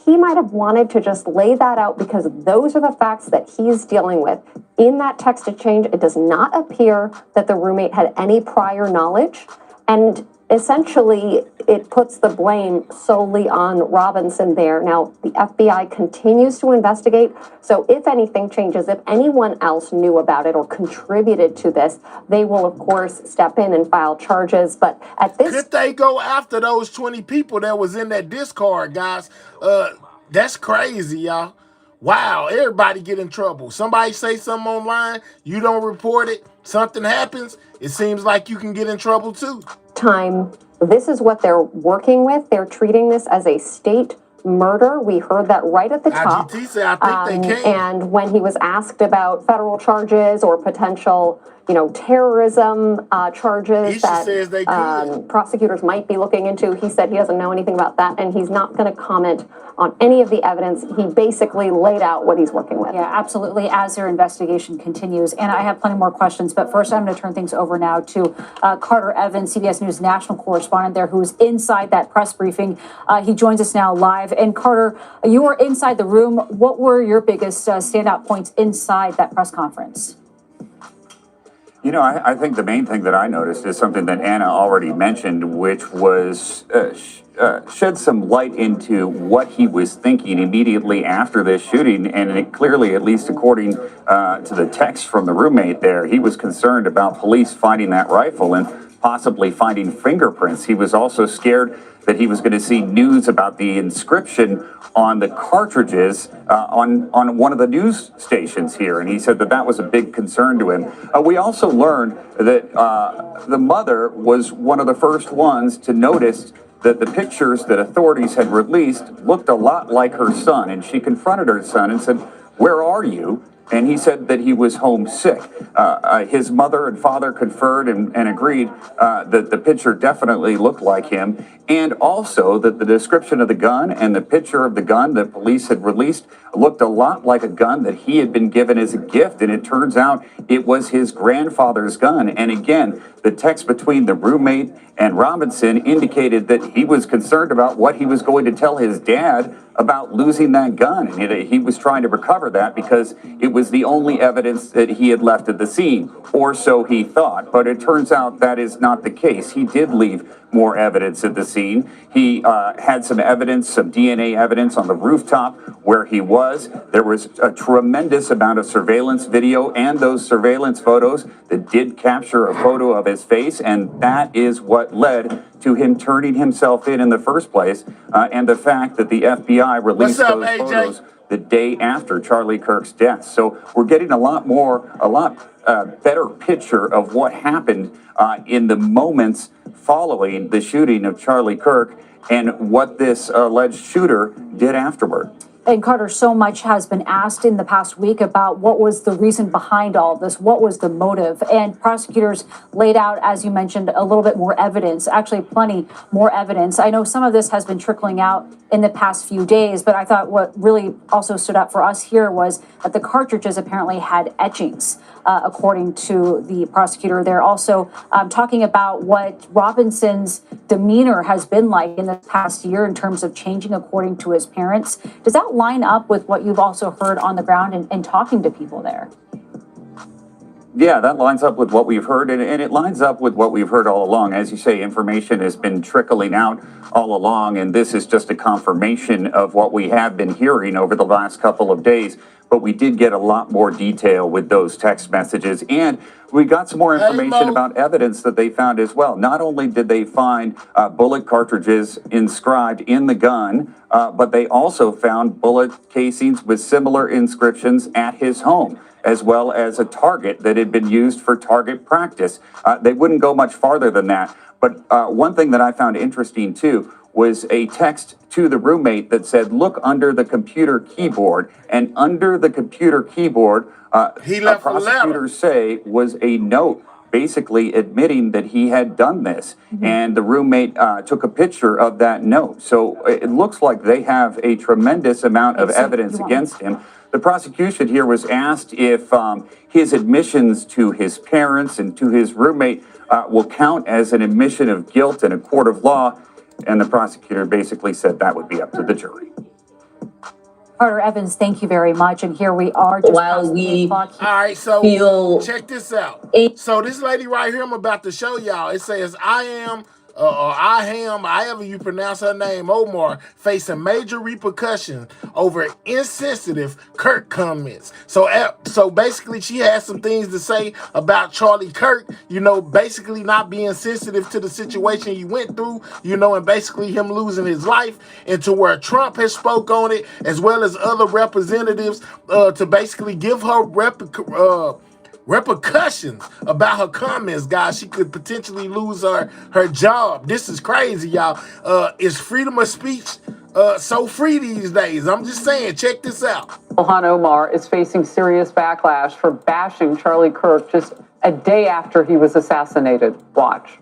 He might have wanted to just lay that out because those are the facts that he's dealing with. In that text exchange, it does not appear that the roommate had any prior knowledge. And essentially, it puts the blame solely on Robinson there. Now, the FBI continues to investigate. So if anything changes, if anyone else knew about it or contributed to this, they will, of course, step in and file charges. But at this... Could they go after those 20 people that was in that Discord, guys? That's crazy, y'all. Wow, everybody get in trouble. Somebody say something online, you don't report it, something happens, it seems like you can get in trouble too. This is what they're working with. They're treating this as a state murder. We heard that right at the top. IGT said, I think they can. And when he was asked about federal charges or potential, terrorism charges that prosecutors might be looking into, he said he doesn't know anything about that, and he's not going to comment on any of the evidence. He basically laid out what he's working with. Yeah, absolutely, as their investigation continues. And I have plenty more questions, but first I'm going to turn things over now to Carter Evans, CBS News national correspondent there, who's inside that press briefing. He joins us now live. And Carter, you were inside the room. What were your biggest standout points inside that press conference? I think the main thing that I noticed is something that Anna already mentioned, which was shed some light into what he was thinking immediately after this shooting. And it clearly, at least according to the text from the roommate there, he was concerned about police finding that rifle and possibly finding fingerprints. He was also scared that he was going to see news about the inscription on the cartridges on one of the news stations here. And he said that that was a big concern to him. We also learned that the mother was one of the first ones to notice that the pictures that authorities had released looked a lot like her son. And she confronted her son and said, "Where are you?" And he said that he was homesick. His mother and father conferred and agreed that the picture definitely looked like him, and also that the description of the gun and the picture of the gun that police had released looked a lot like a gun that he had been given as a gift, and it turns out it was his grandfather's gun. And again, the text between the roommate and Robinson indicated that he was concerned about what he was going to tell his dad about losing that gun. And he was trying to recover that because it was the only evidence that he had left at the scene, or so he thought. But it turns out that is not the case. He did leave more evidence at the scene. He had some evidence, some DNA evidence on the rooftop where he was. There was a tremendous amount of surveillance video and those surveillance photos that did capture a photo of his face, and that is what led to him turning himself in the first place, and the fact that the FBI released those photos the day after Charlie Kirk's death. So we're getting a lot better picture of what happened in the moments following the shooting of Charlie Kirk and what this alleged shooter did afterward. And Carter, so much has been asked in the past week about what was the reason behind all of this, what was the motive, and prosecutors laid out, as you mentioned, a little bit more evidence, actually plenty more evidence. I know some of this has been trickling out in the past few days, but I thought what really also stood out for us here was that the cartridges apparently had etchings, according to the prosecutor. They're also talking about what Robinson's demeanor has been like in the past year in terms of changing according to his parents. Does that line up with what you've also heard on the ground and talking to people there? Yeah, that lines up with what we've heard, and it lines up with what we've heard all along. As you say, information has been trickling out all along, and this is just a confirmation of what we have been hearing over the last couple of days. But we did get a lot more detail with those text messages, and we got some more information about evidence that they found as well. Not only did they find bullet cartridges inscribed in the gun, but they also found bullet casings with similar inscriptions at his home, as well as a target that had been used for target practice. They wouldn't go much farther than that. But one thing that I found interesting, too, was a text to the roommate that said, look under the computer keyboard. And under the computer keyboard, prosecutors say was a note basically admitting that he had done this. Mm-hmm. And the roommate took a picture of that note. So it looks like they have a tremendous amount of evidence against him. The prosecution here was asked if his admissions to his parents and to his roommate will count as an admission of guilt in a court of law. And the prosecutor basically said that would be up to the jury. Carter Evans, thank you very much. And here we are. Just While we, all right, so check this out. So this lady right here, I'm about to show y'all. It says, however you pronounce her name, Omar, facing major repercussions over insensitive Kirk comments. So basically, she has some things to say about Charlie Kirk, basically not being sensitive to the situation he went through, and basically him losing his life, and to where Trump has spoke on it, as well as other representatives, to basically give her repercussions about her comments, guys. She could potentially lose her job. This is crazy, y'all. Is freedom of speech so free these days? I'm just saying, check this out. Ilhan Omar is facing serious backlash for bashing Charlie Kirk just a day after he was assassinated. Watch.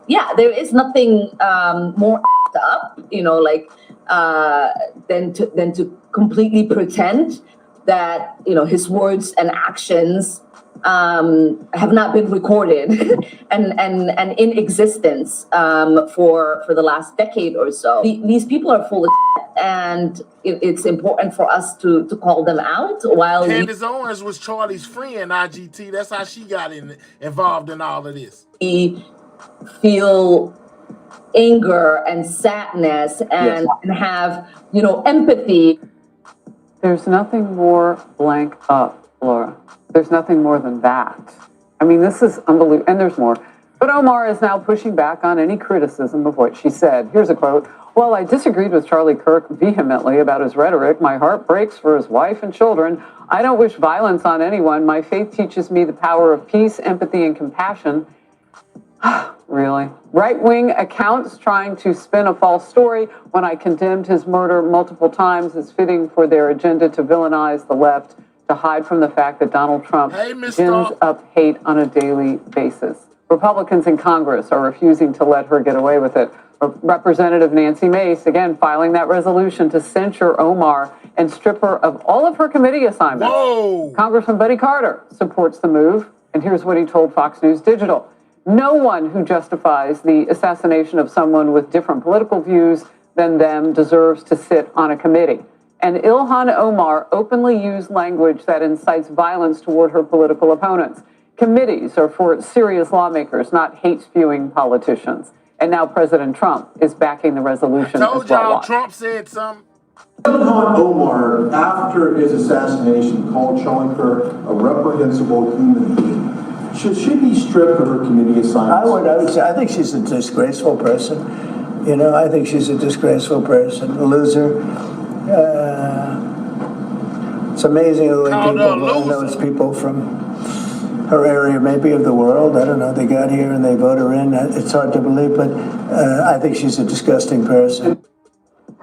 Yeah, there is nothing more up, than to completely pretend that his words and actions have not been recorded and in existence for the last decade or so. These people are full of shit, and it's important for us to call them out. While Candace Owens was Charlie's friend, IGT. That's how she got involved in all of this. We feel anger and sadness and have empathy. There's nothing more blank up, Laura. There's nothing more than that. I mean, this is unbelievable. And there's more. But Omar is now pushing back on any criticism of what she said. Here's a quote. While I disagreed with Charlie Kirk vehemently about his rhetoric, my heart breaks for his wife and children. I don't wish violence on anyone. My faith teaches me the power of peace, empathy, and compassion. Really? Right-wing accounts trying to spin a false story when I condemned his murder multiple times is fitting for their agenda to villainize the left, to hide from the fact that Donald Trump gins up hate on a daily basis. Republicans in Congress are refusing to let her get away with it. Representative Nancy Mace, again, filing that resolution to censure Omar and strip her of all of her committee assignments. Whoa. Congressman Buddy Carter supports the move, and here's what he told Fox News Digital. No one who justifies the assassination of someone with different political views than them deserves to sit on a committee. And Ilhan Omar openly used language that incites violence toward her political opponents. Committees are for serious lawmakers, not hate-spewing politicians. And now President Trump is backing the resolution. I told y'all Trump said something. Ilhan Omar, after his assassination, called Charlie Kirk a reprehensible human being. Should she be stripped of her committee assignments? I think she's a disgraceful person. I think she's a disgraceful person, a loser. It's amazing the way those people from her area, maybe of the world, I don't know, they got here and they vote her in. It's hard to believe, but I think she's a disgusting person.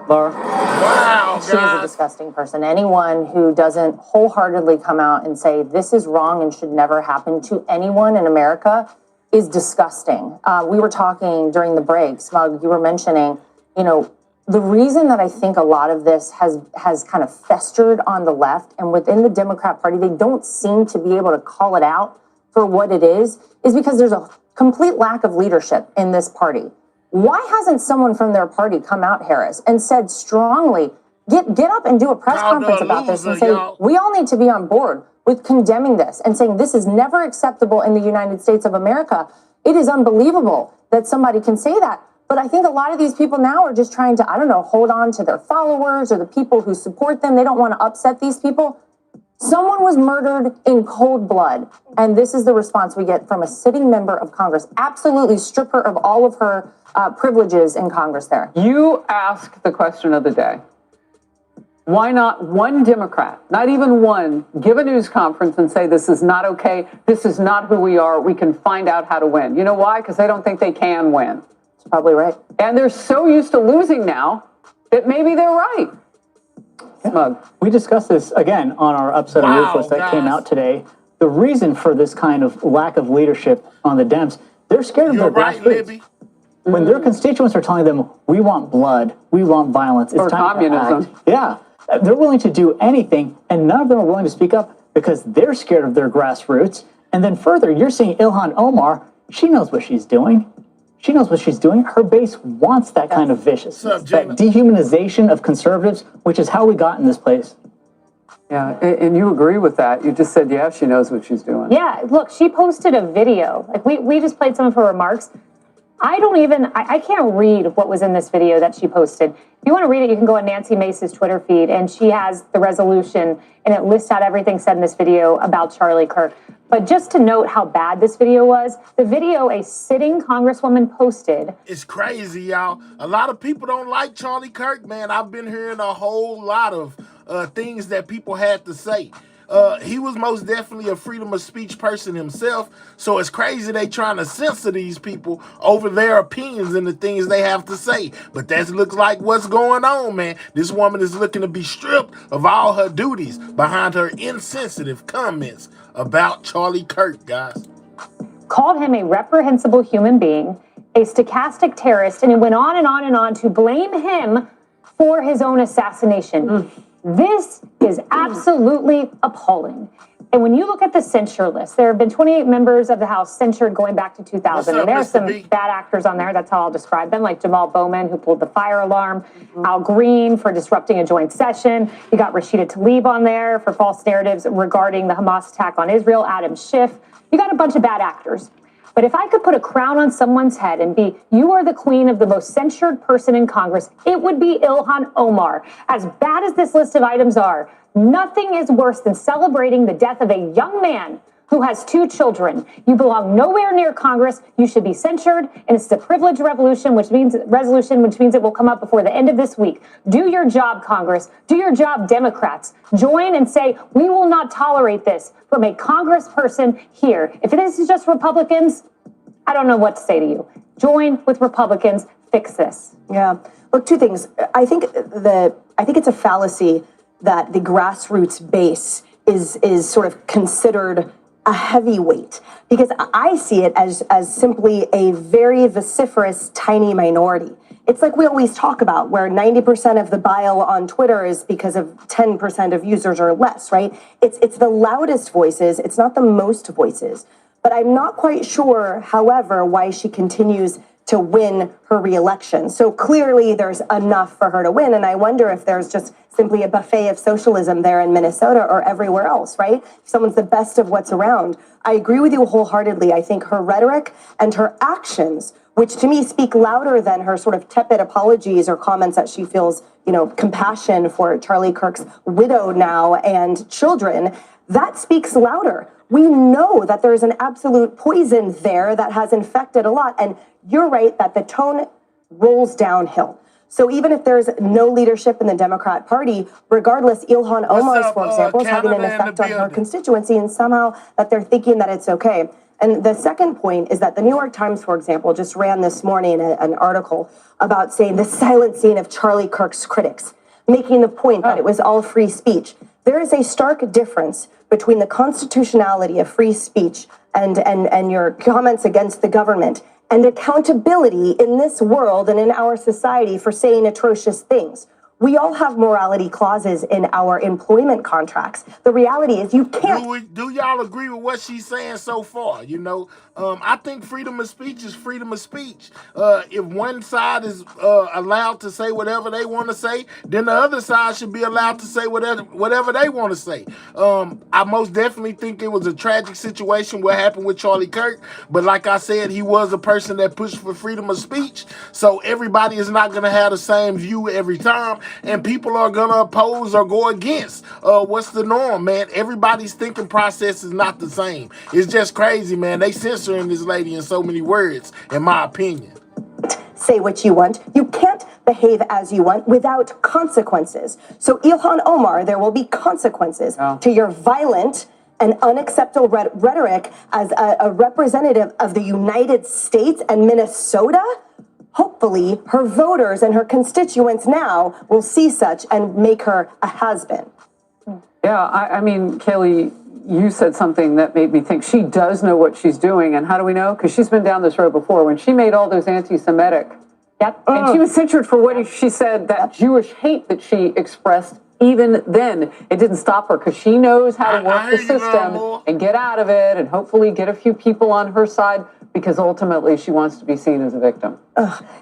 Laura? Wow, She is a disgusting person. Anyone who doesn't wholeheartedly come out and say this is wrong and should never happen to anyone in America is disgusting. We were talking during the break, Smug, you were mentioning, you know, the reason that I think a lot of this has kind of festered on the left and within the Democrat Party, they don't seem to be able to call it out for what it is because there's a complete lack of leadership in this party. Why hasn't someone from their party come out, Harris, and said strongly, get up and do a press conference about this and say, we all need to be on board with condemning this and saying this is never acceptable in the United States of America. It is unbelievable that somebody can say that. But I think a lot of these people now are just trying to, I don't know, hold on to their followers or the people who support them. They don't want to upset these people. Someone was murdered in cold blood, and this is the response we get from a sitting member of Congress. Absolutely strip her of all of her privileges in Congress there. You ask the question of the day. Why not one Democrat, not even one, give a news conference and say this is not okay, this is not who we are, we can find out how to win. You know why? Because they don't think they can win. That's probably right. And they're so used to losing now that maybe they're right. Smug. We discussed this again on our upset of ruthless that came out today. The reason for this kind of lack of leadership on the Dems, they're scared of their grassroots. When their constituents are telling them, we want blood, we want violence, it's time communism. to act. Yeah, they're willing to do anything, and none of them are willing to speak up because they're scared of their grassroots. And then further, you're seeing Ilhan Omar, she knows what she's doing. She knows what she's doing. Her base wants that kind of viciousness, that dehumanization of conservatives, which is how we got in this place. Yeah, and you agree with that. You just said, yeah, she knows what she's doing. Yeah, look, she posted a video. Like, we just played some of her remarks. I can't read what was in this video that she posted. If you want to read it, you can go on Nancy Mace's Twitter feed, and she has the resolution, and it lists out everything said in this video about Charlie Kirk. But just to note how bad this video was, the video a sitting Congresswoman posted. It's crazy, y'all. A lot of people don't like Charlie Kirk, man. I've been hearing a whole lot of things that people had to say. He was most definitely a freedom of speech person himself. So it's crazy they trying to censor these people over their opinions and the things they have to say. But that looks like what's going on, man. This woman is looking to be stripped of all her duties behind her insensitive comments about Charlie Kirk, guys. Called him a reprehensible human being, a stochastic terrorist, and it went on and on and on to blame him for his own assassination. This is absolutely appalling. And when you look at the censure list, there have been 28 members of the House censured going back to 2000. And there are some bad actors on there, that's how I'll describe them, like Jamal Bowman, who pulled the fire alarm, Al Green for disrupting a joint session. You got Rashida Tlaib on there for false narratives regarding the Hamas attack on Israel, Adam Schiff. You got a bunch of bad actors. But if I could put a crown on someone's head and be, you are the queen of the most censured person in Congress, it would be Ilhan Omar. As bad as this list of items are, nothing is worse than celebrating the death of a young man who has 2 children. You belong nowhere near Congress. You should be censured, and it's a privilege resolution, which means it will come up before the end of this week. Do your job, Congress. Do your job, Democrats. Join and say, we will not tolerate this from a congressperson here. If this is just Republicans, I don't know what to say to you. Join with Republicans. Fix this. Yeah. Look, 2 things. I think it's a fallacy that the grassroots base is sort of considered a heavyweight, because I see it as simply a very vociferous, tiny minority. It's like we always talk about, where 90% of the bile on Twitter is because of 10% of users or less, right? It's the loudest voices. It's not the most voices. But I'm not quite sure, however, why she continues to win her reelection. So clearly there's enough for her to win. And I wonder if there's just simply a buffet of socialism there in Minnesota or everywhere else, right? If someone's the best of what's around. I agree with you wholeheartedly. I think her rhetoric and her actions, which to me speak louder than her sort of tepid apologies or comments that she feels, compassion for Charlie Kirk's widow now and children, that speaks louder. We know that there's an absolute poison there that has infected a lot. And you're right that the tone rolls downhill. So even if there's no leadership in the Democrat Party, regardless, Ilhan Omar, for example, is having an effect on her constituency, and somehow that they're thinking that it's okay. And the second point is that the New York Times, for example, just ran this morning an article about saying the silencing of Charlie Kirk's critics. making the point that it was all free speech. There is a stark difference between the constitutionality of free speech and your comments against the government and accountability in this world and in our society for saying atrocious things. We all have morality clauses in our employment contracts. The reality is you can't. Do y'all agree with what she's saying so far? You know, I think freedom of speech is freedom of speech. If one side is allowed to say whatever they want to say, then the other side should be allowed to say whatever they want to say. I most definitely think it was a tragic situation what happened with Charlie Kirk. But like I said, he was a person that pushed for freedom of speech. So everybody is not going to have the same view every time. And people are going to oppose or go against what's the norm, man. Everybody's thinking process is not the same. It's just crazy, man. They censoring this lady in so many words, in my opinion. Say what you want. You can't behave as you want without consequences. So Ilhan Omar, there will be consequences to your violent and unacceptable rhetoric as a representative of the United States and Minnesota. Hopefully, her voters and her constituents now will see such and make her a has-been. Yeah, I mean, Kaylee, you said something that made me think she does know what she's doing. And how do we know? Because she's been down this road before. When she made all those anti-Semitic, and she was censured for what she said, that Jewish hate that she expressed. Even then, it didn't stop her because she knows how to work the system and get out of it and hopefully get a few people on her side because ultimately she wants to be seen as a victim.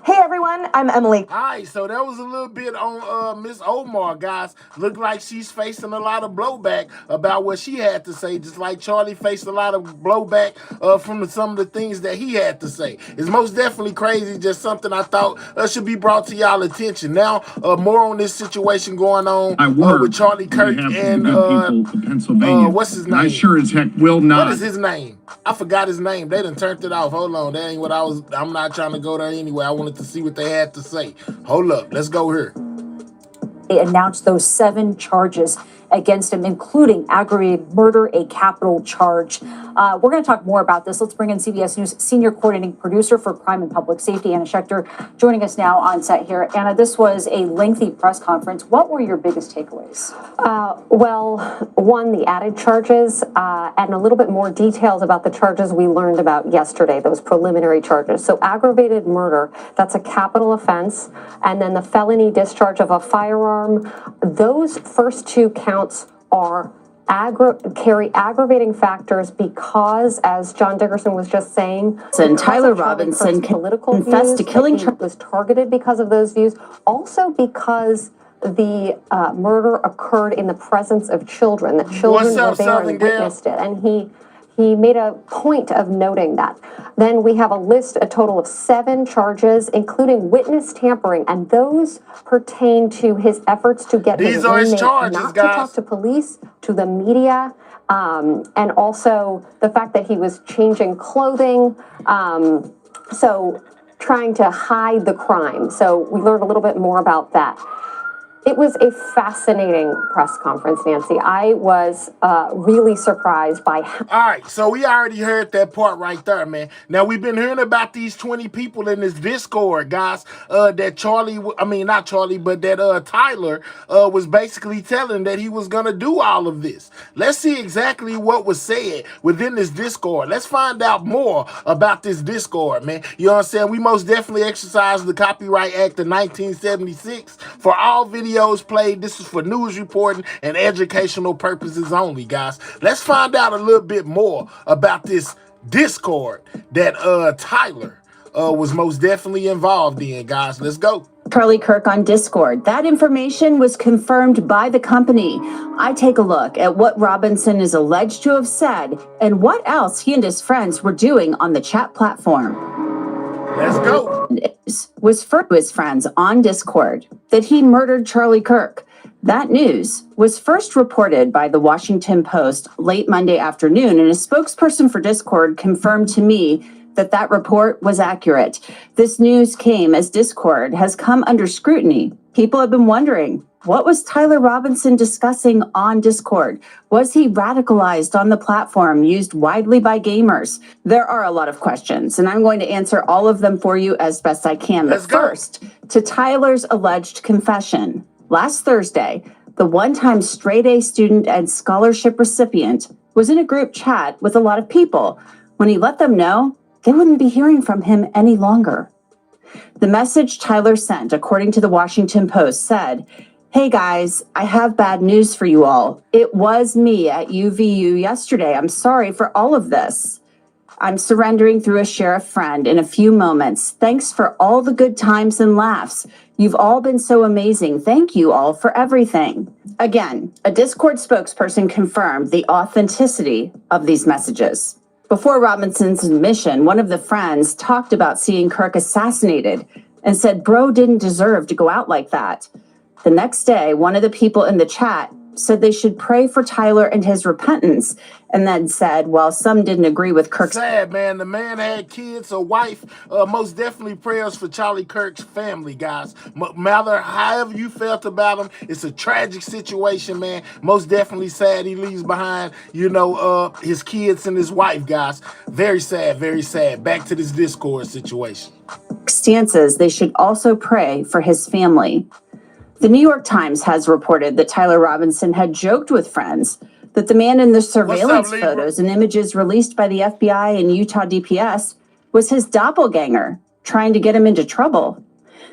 Hey everyone, I'm Emily. Hi, so that was a little bit on Miss Omar, guys. Looked like she's facing a lot of blowback about what she had to say, just like Charlie faced a lot of blowback from some of the things that he had to say. It's most definitely crazy, just something I thought should be brought to y'all attention. Now, more on this situation going on with Charlie Kirk and Pennsylvania. What's his name? I sure as heck will not. What is his name? I forgot his name. They done turned it off. Hold on, that ain't what I'm not trying to go there anyway. I wanted to see what they had to say. Hold up, let's go here. They announced those 7 charges against him, including aggravated murder, a capital charge. We're going to talk more about this. Let's bring in CBS News senior coordinating producer for crime and public safety, Anna Schechter, joining us now on set here. Anna, this was a lengthy press conference. What were your biggest takeaways? Well, one, the added charges and a little bit more details about the charges we learned about yesterday, those preliminary charges. So aggravated murder, that's a capital offense. And then the felony discharge of a firearm, those first 2 counts are carry aggravating factors because, as John Dickerson was just saying, Tyler Robinson confessed to killing was targeted because of those views. Also because the murder occurred in the presence of children, that children were there and witnessed it, and he made a point of noting that. Then we have a total of 7 charges, including witness tampering, and those pertain to his efforts to get his inmate not to talk to police, to the media, and also the fact that he was changing clothing, so trying to hide the crime. So we learned a little bit more about that. It was a fascinating press conference, Nancy. I was really surprised by how... All right, so we already heard that part right there, man. Now, we've been hearing about these 20 people in this Discord, guys, that Tyler was basically telling that he was going to do all of this. Let's see exactly what was said within this Discord. Let's find out more about this Discord, man. You know what I'm saying? We most definitely exercised the Copyright Act of 1976 for all videos played. This is for news reporting and educational purposes only, guys. Let's find out a little bit more about this Discord that Tyler was most definitely involved in, guys. Let's go. Charlie Kirk on Discord. That information was confirmed by the company. I take a look at what Robinson is alleged to have said and what else he and his friends were doing on the chat platform. Let's go. Was for his friends on Discord that he murdered Charlie Kirk. That news was first reported by the Washington Post late Monday afternoon, and a spokesperson for Discord confirmed to me that report was accurate. This news came as Discord has come under scrutiny. People have been wondering, what was Tyler Robinson discussing on Discord? Was he radicalized on the platform used widely by gamers? There are a lot of questions, and I'm going to answer all of them for you as best I can. But first, to Tyler's alleged confession. Last Thursday, the one-time straight-A student and scholarship recipient was in a group chat with a lot of people when he let them know they wouldn't be hearing from him any longer. The message Tyler sent, according to the Washington Post, said, "Hey guys, I have bad news for you all. It was me at UVU yesterday. I'm sorry for all of this. I'm surrendering through a sheriff friend in a few moments. Thanks for all the good times and laughs. You've all been so amazing. Thank you all for everything." Again, a Discord spokesperson confirmed the authenticity of these messages. Before Robinson's admission, one of the friends talked about seeing Kirk assassinated and said bro didn't deserve to go out like that. The next day, one of the people in the chat said they should pray for Tyler and his repentance, and then said, while some didn't agree with Kirk's... Sad, man. The man had kids, a wife. Most definitely prayers for Charlie Kirk's family, guys. Matter however you felt about him, it's a tragic situation, man. Most definitely sad he leaves behind, his kids and his wife, guys. Very sad, very sad. Back to this Discord situation. Stances, they should also pray for his family. The New York Times has reported that Tyler Robinson had joked with friends that the man in the surveillance photos and images released by the FBI and Utah DPS was his doppelganger, trying to get him into trouble.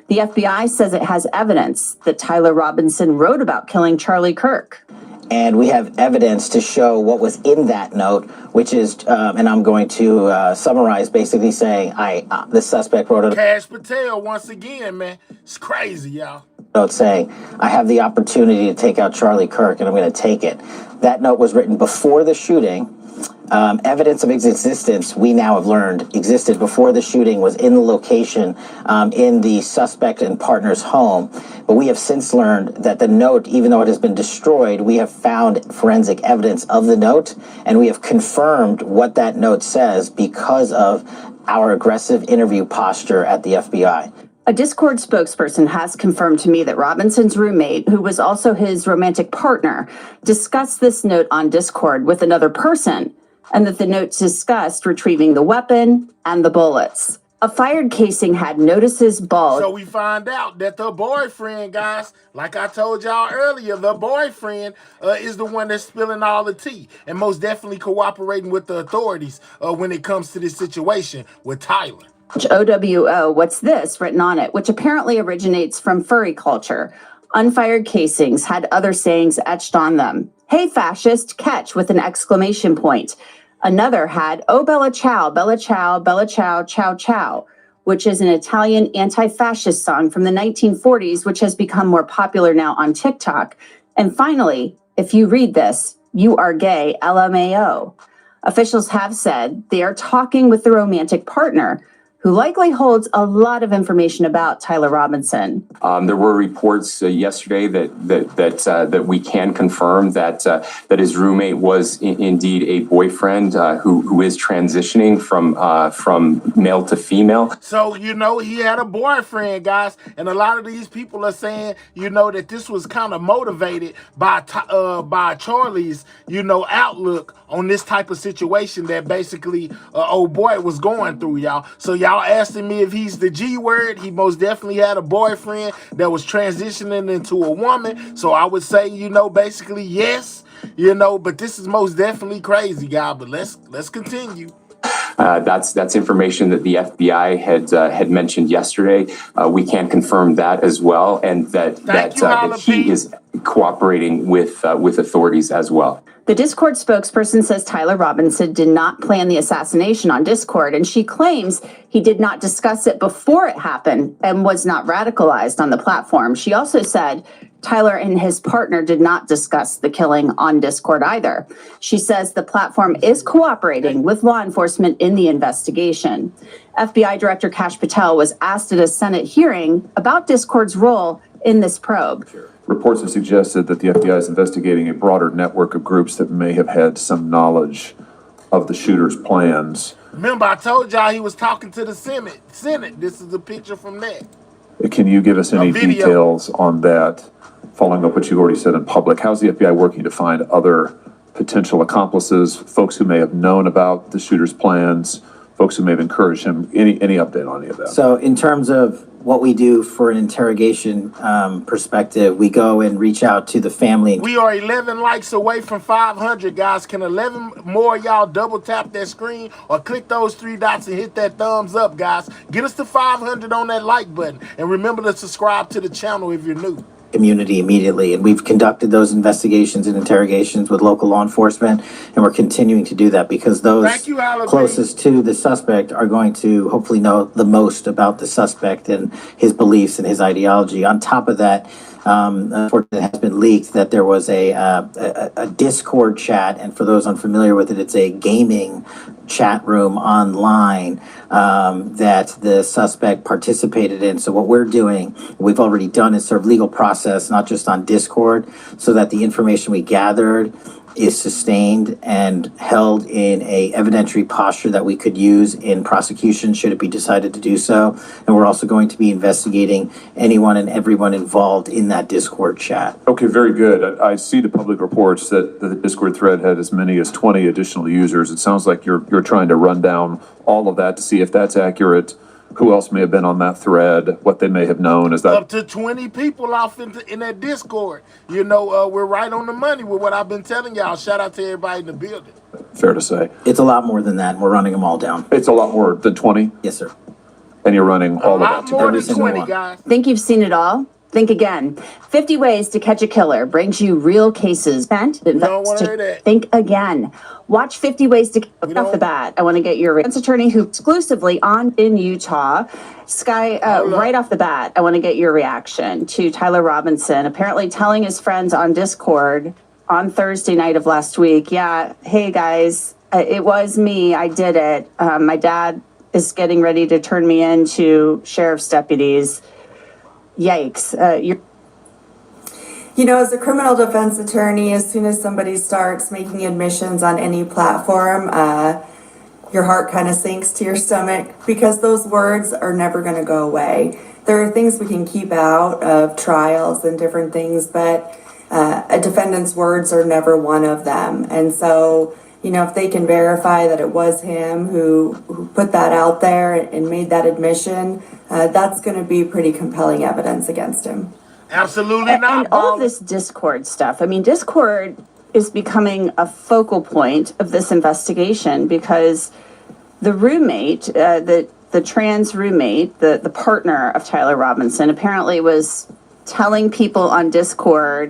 The FBI says it has evidence that Tyler Robinson wrote about killing Charlie Kirk. And we have evidence to show what was in that note, which is, and I'm going to summarize, basically saying, the suspect wrote it. Cash Patel, once again, man. It's crazy, y'all. Note saying, I have the opportunity to take out Charlie Kirk, and I'm going to take it. That note was written before the shooting. Evidence of its existence, we now have learned, existed before the shooting, was in the location in the suspect and partner's home. But we have since learned that the note, even though it has been destroyed, we have found forensic evidence of the note, and we have confirmed what that note says because of our aggressive interview posture at the FBI. A Discord spokesperson has confirmed to me that Robinson's roommate, who was also his romantic partner, discussed this note on Discord with another person, and that the note discussed retrieving the weapon and the bullets. A fired casing had notices bulge. So we find out that the boyfriend, guys, like I told y'all earlier, the boyfriend is the one that's spilling all the tea and most definitely cooperating with the authorities when it comes to this situation with Tyler. OWO, what's this written on it, which apparently originates from furry culture. Unfired casings had other sayings etched on them. Hey, fascist, catch, with an exclamation point. Another had, oh, bella ciao, ciao, ciao, which is an Italian anti-fascist song from the 1940s, which has become more popular now on TikTok. And finally, if you read this, you are gay, LMAO. Officials have said they are talking with the romantic partner, who likely holds a lot of information about Tyler Robinson. There were reports yesterday that we can confirm that his roommate was indeed a boyfriend who is transitioning from male to female. So he had a boyfriend, guys, and a lot of these people are saying that this was kind of motivated by Charlie's outlook on this type of situation that basically old boy was going through, y'all. So y'all asking me if he's the G word. He most definitely had a boyfriend that was transitioning into a woman. So I would say, basically yes, but this is most definitely crazy, guy. But let's continue. That's information that the FBI had mentioned yesterday. We can confirm that as well, and that he is cooperating with authorities as well. The Discord spokesperson says Tyler Robinson did not plan the assassination on Discord, and she claims he did not discuss it before it happened and was not radicalized on the platform. She also said Tyler and his partner did not discuss the killing on Discord either. She says the platform is cooperating with law enforcement in the investigation. FBI Director Kash Patel was asked at a Senate hearing about Discord's role in this probe. Reports have suggested that the FBI is investigating a broader network of groups that may have had some knowledge of the shooter's plans. Remember, I told y'all he was talking to the Senate. This is a picture from that. Can you give us any details on that, following up what you already said in public? How's the FBI working to find other potential accomplices, folks who may have known about the shooter's plans, folks who may have encouraged him. Any update on any of that? So in terms of what we do for an interrogation perspective, we go and reach out to the family. We are 11 likes away from 500, guys. Can 11 more of y'all double tap that screen or click those 3 dots and hit that thumbs up, guys? Get us to 500 on that like button. And remember to subscribe to the channel if you're new. Community immediately, and we've conducted those investigations and interrogations with local law enforcement, and we're continuing to do that because those closest to the suspect are going to hopefully know the most about the suspect and his beliefs and his ideology. On top of that, unfortunately, it has been leaked that there was a Discord chat, and for those unfamiliar with it, it's a gaming chat room online that the suspect participated in. So what we're doing, we've already done, is serve legal process, not just on Discord, so that the information we gathered is sustained and held in a evidentiary posture that we could use in prosecution should it be decided to do so. And we're also going to be investigating anyone and everyone involved in that Discord chat. Okay, very good. I see the public reports that the Discord thread had as many as 20 additional users. It sounds like you're trying to run down all of that to see if that's accurate. Who else may have been on that thread? What they may have known? Is that up to 20 people off in that Discord? You know, we're right on the money with what I've been telling y'all. Shout out to everybody in the building. fair to say? It's a lot more than that. We're running them all down. It's a lot more than 20? Yes, sir. And you're running all of that together? More than 20, guys. Think you've seen it all? Think again. 50 Ways to Catch a Killer brings you real cases. Don't want to hear that. Think again. Watch 50 Ways to off the bat. I want to get your defense attorney who exclusively on in Utah. Sky, right off the bat, I want to get your reaction to Tyler Robinson apparently telling his friends on Discord on Thursday night of last week, yeah, hey guys, it was me. I did it. My dad is getting ready to turn me into sheriff's deputies. Yikes. You know, as a criminal defense attorney, as soon as somebody starts making admissions on any platform, your heart kind of sinks to your stomach because those words are never going to go away. There are things we can keep out of trials and different things, but a defendant's words are never one of them. And so, you know, if they can verify that it was him who put that out there and made that admission, that's going to be pretty compelling evidence against him. Absolutely not. And all of this Discord stuff. I mean, Discord is becoming a focal point of this investigation because the roommate, the trans roommate, the partner of Tyler Robinson, apparently was telling people on Discord,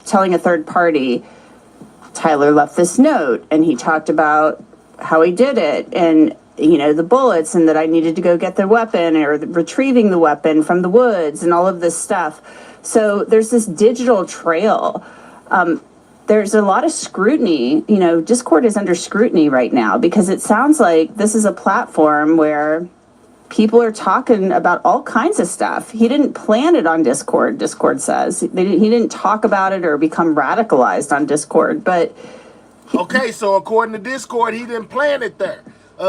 telling a third party, Tyler left this note, and he talked about how he did it, and you know, the bullets, and that I needed to go get the weapon or retrieving the weapon from the woods and all of this stuff. So there's this digital trail. There's a lot of scrutiny. You know, Discord is under scrutiny right now because it sounds like this is a platform where people are talking about all kinds of stuff. He didn't plan it on Discord, Discord says. He didn't talk about it or become radicalized on Discord, but... Okay, so according to Discord, he didn't plan it there.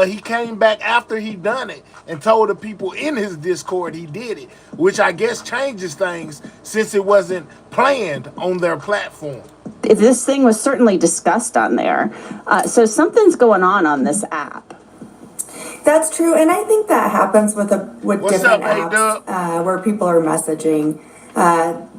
He came back after he done it and told the people in his Discord he did it, which I guess changes things since it wasn't planned on their platform. This thing was certainly discussed on there. So something's going on this app. That's true, and I think that happens with different apps where people are messaging.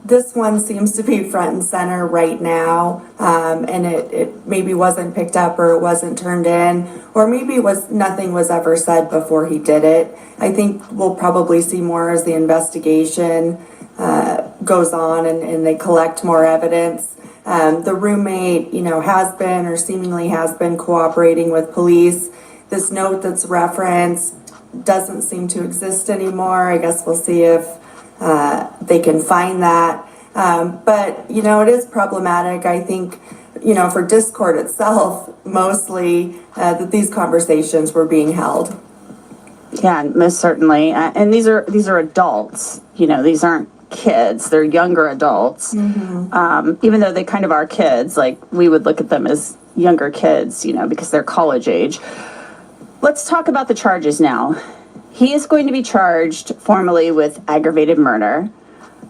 This one seems to be front and center right now, and it maybe wasn't picked up or it wasn't turned in, or maybe nothing was ever said before he did it. I think we'll probably see more as the investigation goes on and they collect more evidence. The roommate, you know, has been or seemingly has been cooperating with police. This note that's referenced doesn't seem to exist anymore. I guess we'll see if they can find that. But, you know, it is problematic. I think, you know, for Discord itself, mostly that these conversations were being held. Yeah, most certainly. And these are adults. You know, these aren't kids. They're younger adults. Mm-hmm. Even though they kind of are kids, like we would look at them as younger kids, you know, because they're college age. Let's talk about the charges now. He is going to be charged formally with aggravated murder.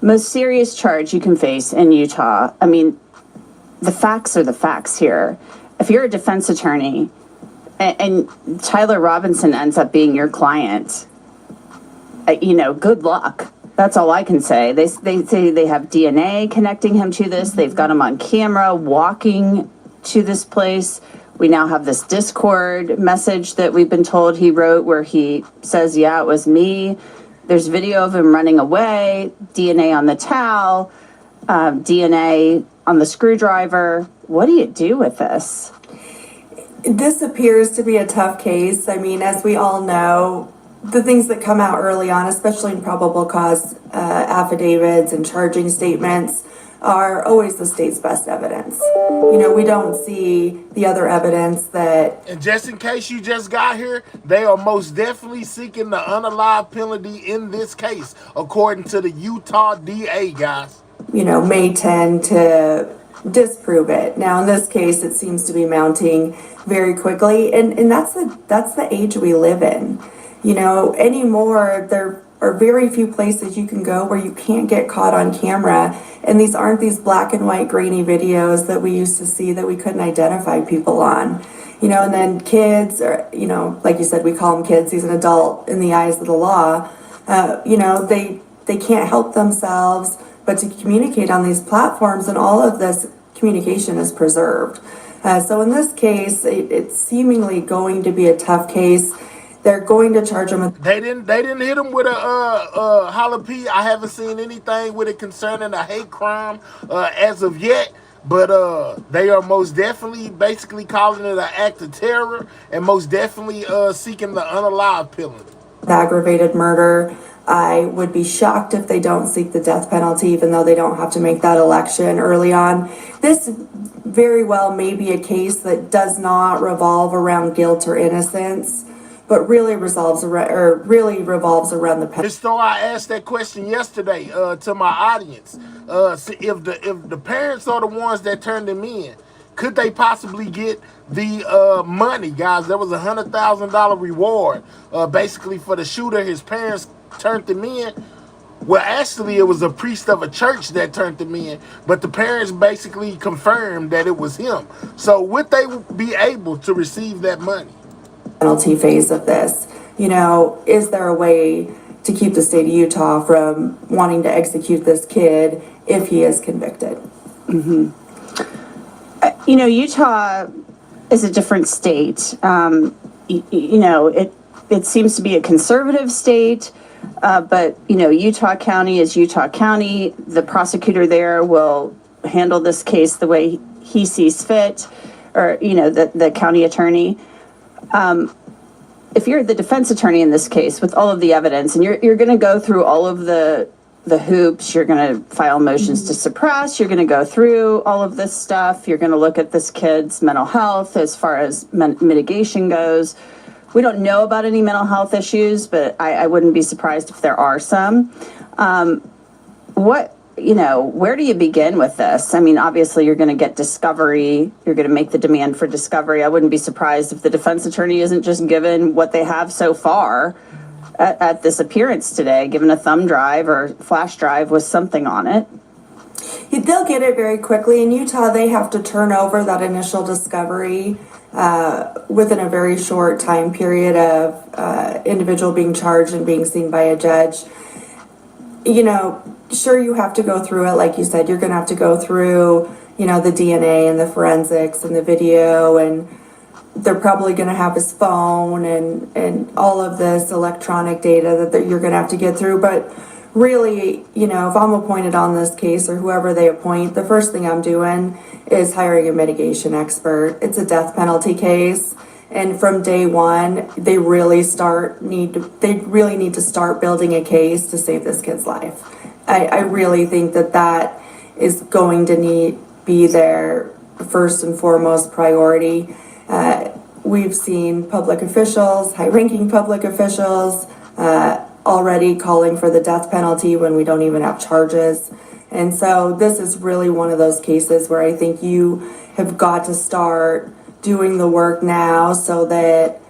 Most serious charge you can face in Utah. I mean, the facts are the facts here. If you're a defense attorney, and Tyler Robinson ends up being your client, good luck. That's all I can say. They say they have DNA connecting him to this. They've got him on camera walking to this place. We now have this Discord message that we've been told he wrote where he says, yeah, it was me. There's video of him running away, DNA on the towel, DNA on the screwdriver. What do you do with this? This appears to be a tough case. I mean, as we all know, the things that come out early on, especially in probable cause affidavits and charging statements, are always the state's best evidence. We don't see the other evidence that... And just in case you just got here, they are most definitely seeking the unalived penalty in this case, according to the Utah DA, guys. May tend to disprove it. Now, in this case, it seems to be mounting very quickly, and that's the age we live in. Anymore, there are very few places you can go where you can't get caught on camera. And these aren't these black and white grainy videos that we used to see that we couldn't identify people on. And then kids, or, like you said, we call them kids, he's an adult in the eyes of the law. They can't help themselves but to communicate on these platforms, and all of this communication is preserved. So in this case, it's seemingly going to be a tough case. They're going to charge him. They didn't hit him with a jalapeno. I haven't seen anything with it concerning a hate crime as of yet. But they are most definitely basically calling it an act of terror, and most definitely seeking the unalived penalty. Aggravated murder. I would be shocked if they don't seek the death penalty, even though they don't have to make that election early on. This very well may be a case that does not revolve around guilt or innocence, but really revolves around the penalty. Just so I asked that question yesterday to my audience. If the parents are the ones that turned him in, could they possibly get the money, guys? There was a $100,000 reward basically for the shooter. His parents turned him in. Well, actually, it was a priest of a church that turned him in, but the parents basically confirmed that it was him. So would they be able to receive that money? Penalty phase of this, is there a way to keep the state of Utah from wanting to execute this kid if he is convicted? Mm-hmm. Utah is a different state. It seems to be a conservative state, but Utah County is Utah County. The prosecutor there will handle this case the way he sees fit, or the county attorney. If you're the defense attorney in this case with all of the evidence, and you're going to go through all of the hoops, you're going to file motions to suppress, you're going to go through all of this stuff, you're going to look at this kid's mental health as far as mitigation goes. We don't know about any mental health issues, but I wouldn't be surprised if there are some. Where do you begin with this? I mean, obviously you're going to get discovery. You're going to make the demand for discovery. I wouldn't be surprised if the defense attorney isn't just given what they have so far at this appearance today, given a thumb drive or flash drive with something on it. They'll get it very quickly. In Utah, they have to turn over that initial discovery within a very short time period of individual being charged and being seen by a judge. Sure, you have to go through it. Like you said, you're going to have to go through, the DNA and the forensics and the video, and they're probably going to have his phone and all of this electronic data that you're going to have to get through. But really, if I'm appointed on this case, or whoever they appoint, the first thing I'm doing is hiring a mitigation expert. It's a death penalty case. And from day one, they really need to start building a case to save this kid's life. I really think that is going to be their first and foremost priority. We've seen public officials, high-ranking public officials, already calling for the death penalty when we don't even have charges. And so this is really one of those cases where I think you have got to start doing the work now, so that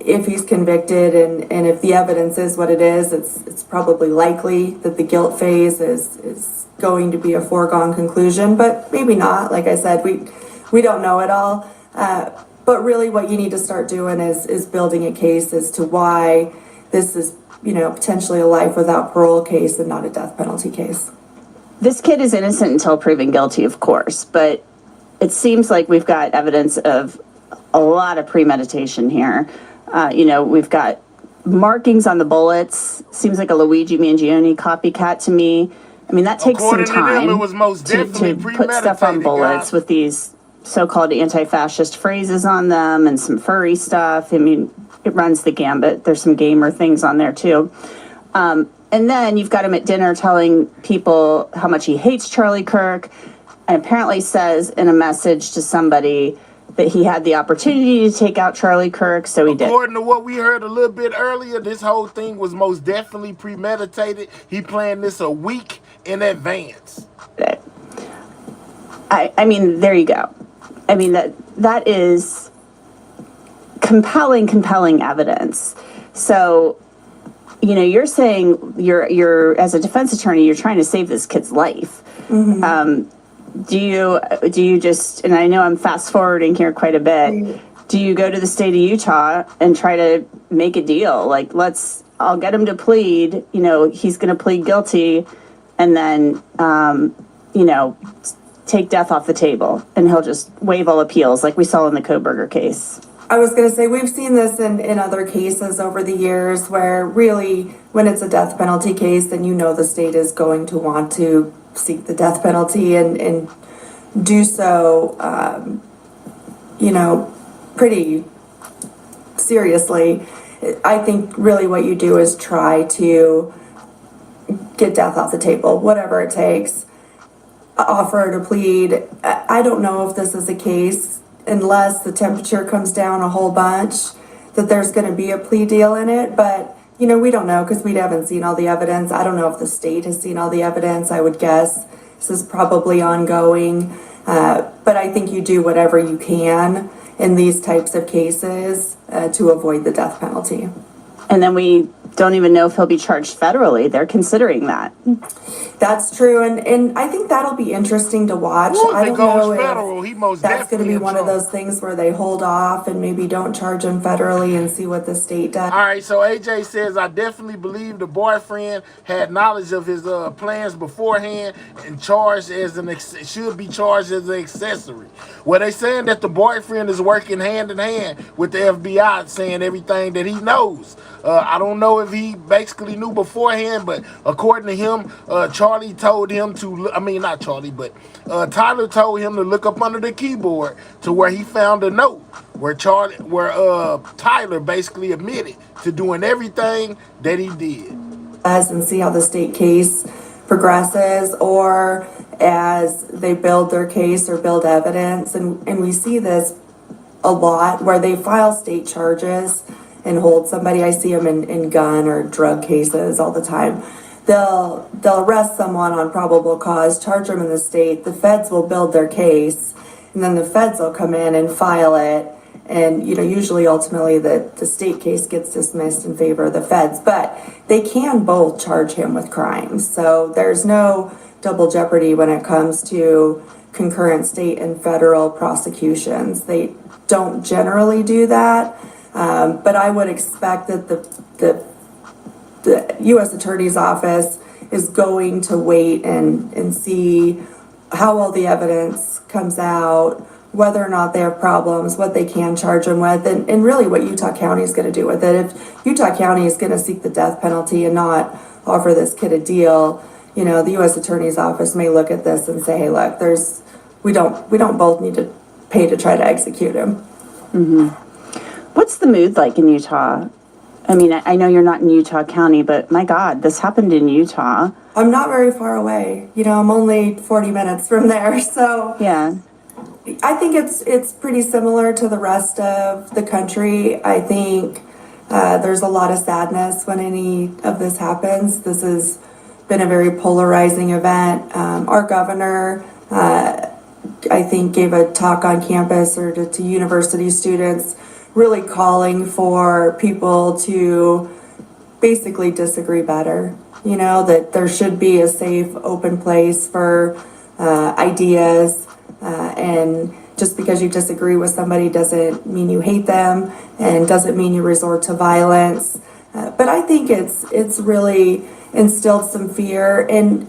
if he's convicted and if the evidence is what it is, it's probably likely that the guilt phase is going to be a foregone conclusion, but maybe not. Like I said, we don't know it all. But really what you need to start doing is building a case as to why this is, potentially a life without parole case and not a death penalty case. This kid is innocent until proven guilty, of course, but it seems like we've got evidence of a lot of premeditation here. We've got markings on the bullets. Seems like a Luigi Mangione copycat to me. I mean, that takes some time it was most definitely to put stuff on bullets guys. with these so-called anti-fascist phrases on them and some furry stuff. I mean, it runs the gambit. There's some gamer things on there too. And then you've got him at dinner telling people how much he hates Charlie Kirk, and apparently says in a message to somebody that he had the opportunity to take out Charlie Kirk, so he did. According to what we heard a little bit earlier, this whole thing was most definitely premeditated. He planned this a week in advance. I mean, there you go. I mean, that is compelling evidence. So, you're saying you're as a defense attorney, you're trying to save this kid's life. Mm-hmm. Do you just, and I know I'm fast forwarding here quite a bit, do you go to the state of Utah and try to make a deal? Like, I'll get him to plead, he's going to plead guilty, and then, take death off the table, and he'll just waive all appeals like we saw in the Kohberger case. I was going to say, we've seen this in other cases over the years where really when it's a death penalty case, then the state is going to want to seek the death penalty and do so, pretty seriously. I think really what you do is try to get death off the table, whatever it takes. Offer to plead. I don't know if this is a case, unless the temperature comes down a whole bunch, that there's going to be a plea deal in it. But, we don't know because we haven't seen all the evidence. I don't know if the state has seen all the evidence. I would guess this is probably ongoing. But I think you do whatever you can in these types of cases to avoid the death penalty. And then we don't even know if he'll be charged federally. They're considering that. That's true, and I think that'll be interesting to watch. Well, I don't know federal, he most if that's going to be one of those things where they hold off and maybe don't charge him federally and see what the state does. All right, so AJ says, I definitely believe the boyfriend had knowledge of his plans beforehand and should be charged as an accessory. Well, they saying that the boyfriend is working hand in hand with the FBI, saying everything that he knows. I don't know if he basically knew beforehand, but according to him, Charlie told him to, not Charlie, but Tyler told him to look up under the keyboard to where he found a note where Tyler basically admitted to doing everything that he did. And see how the state case progresses, or as they build their case or build evidence. And we see this a lot where they file state charges and hold somebody. I see them in gun or drug cases all the time. They'll arrest someone on probable cause, charge them in the state. The feds will build their case, and then the feds will come in and file it. And, usually ultimately the state case gets dismissed in favor of the feds, but they can both charge him with crimes. So there's no double jeopardy when it comes to concurrent state and federal prosecutions. They don't generally do that, but I would expect that the U.S. Attorney's Office is going to wait and see how all the evidence comes out, whether or not they have problems, what they can charge them with, and really what Utah County is going to do with it. If Utah County is going to seek the death penalty and not offer this kid a deal, the U.S. Attorney's Office may look at this and say, hey, look, we don't both need to pay to try to execute him. Mm-hmm. What's the mood like in Utah? I mean, I know you're not in Utah County, but my God, this happened in Utah. I'm not very far away. I'm only 40 minutes from there, so yeah. I think it's pretty similar to the rest of the country. I think there's a lot of sadness when any of this happens. This has been a very polarizing event. Our governor, I think, gave a talk on campus or to university students, really calling for people to basically disagree better. That there should be a safe, open place for ideas. And just because you disagree with somebody doesn't mean you hate them and doesn't mean you resort to violence. But I think it's really instilled some fear, and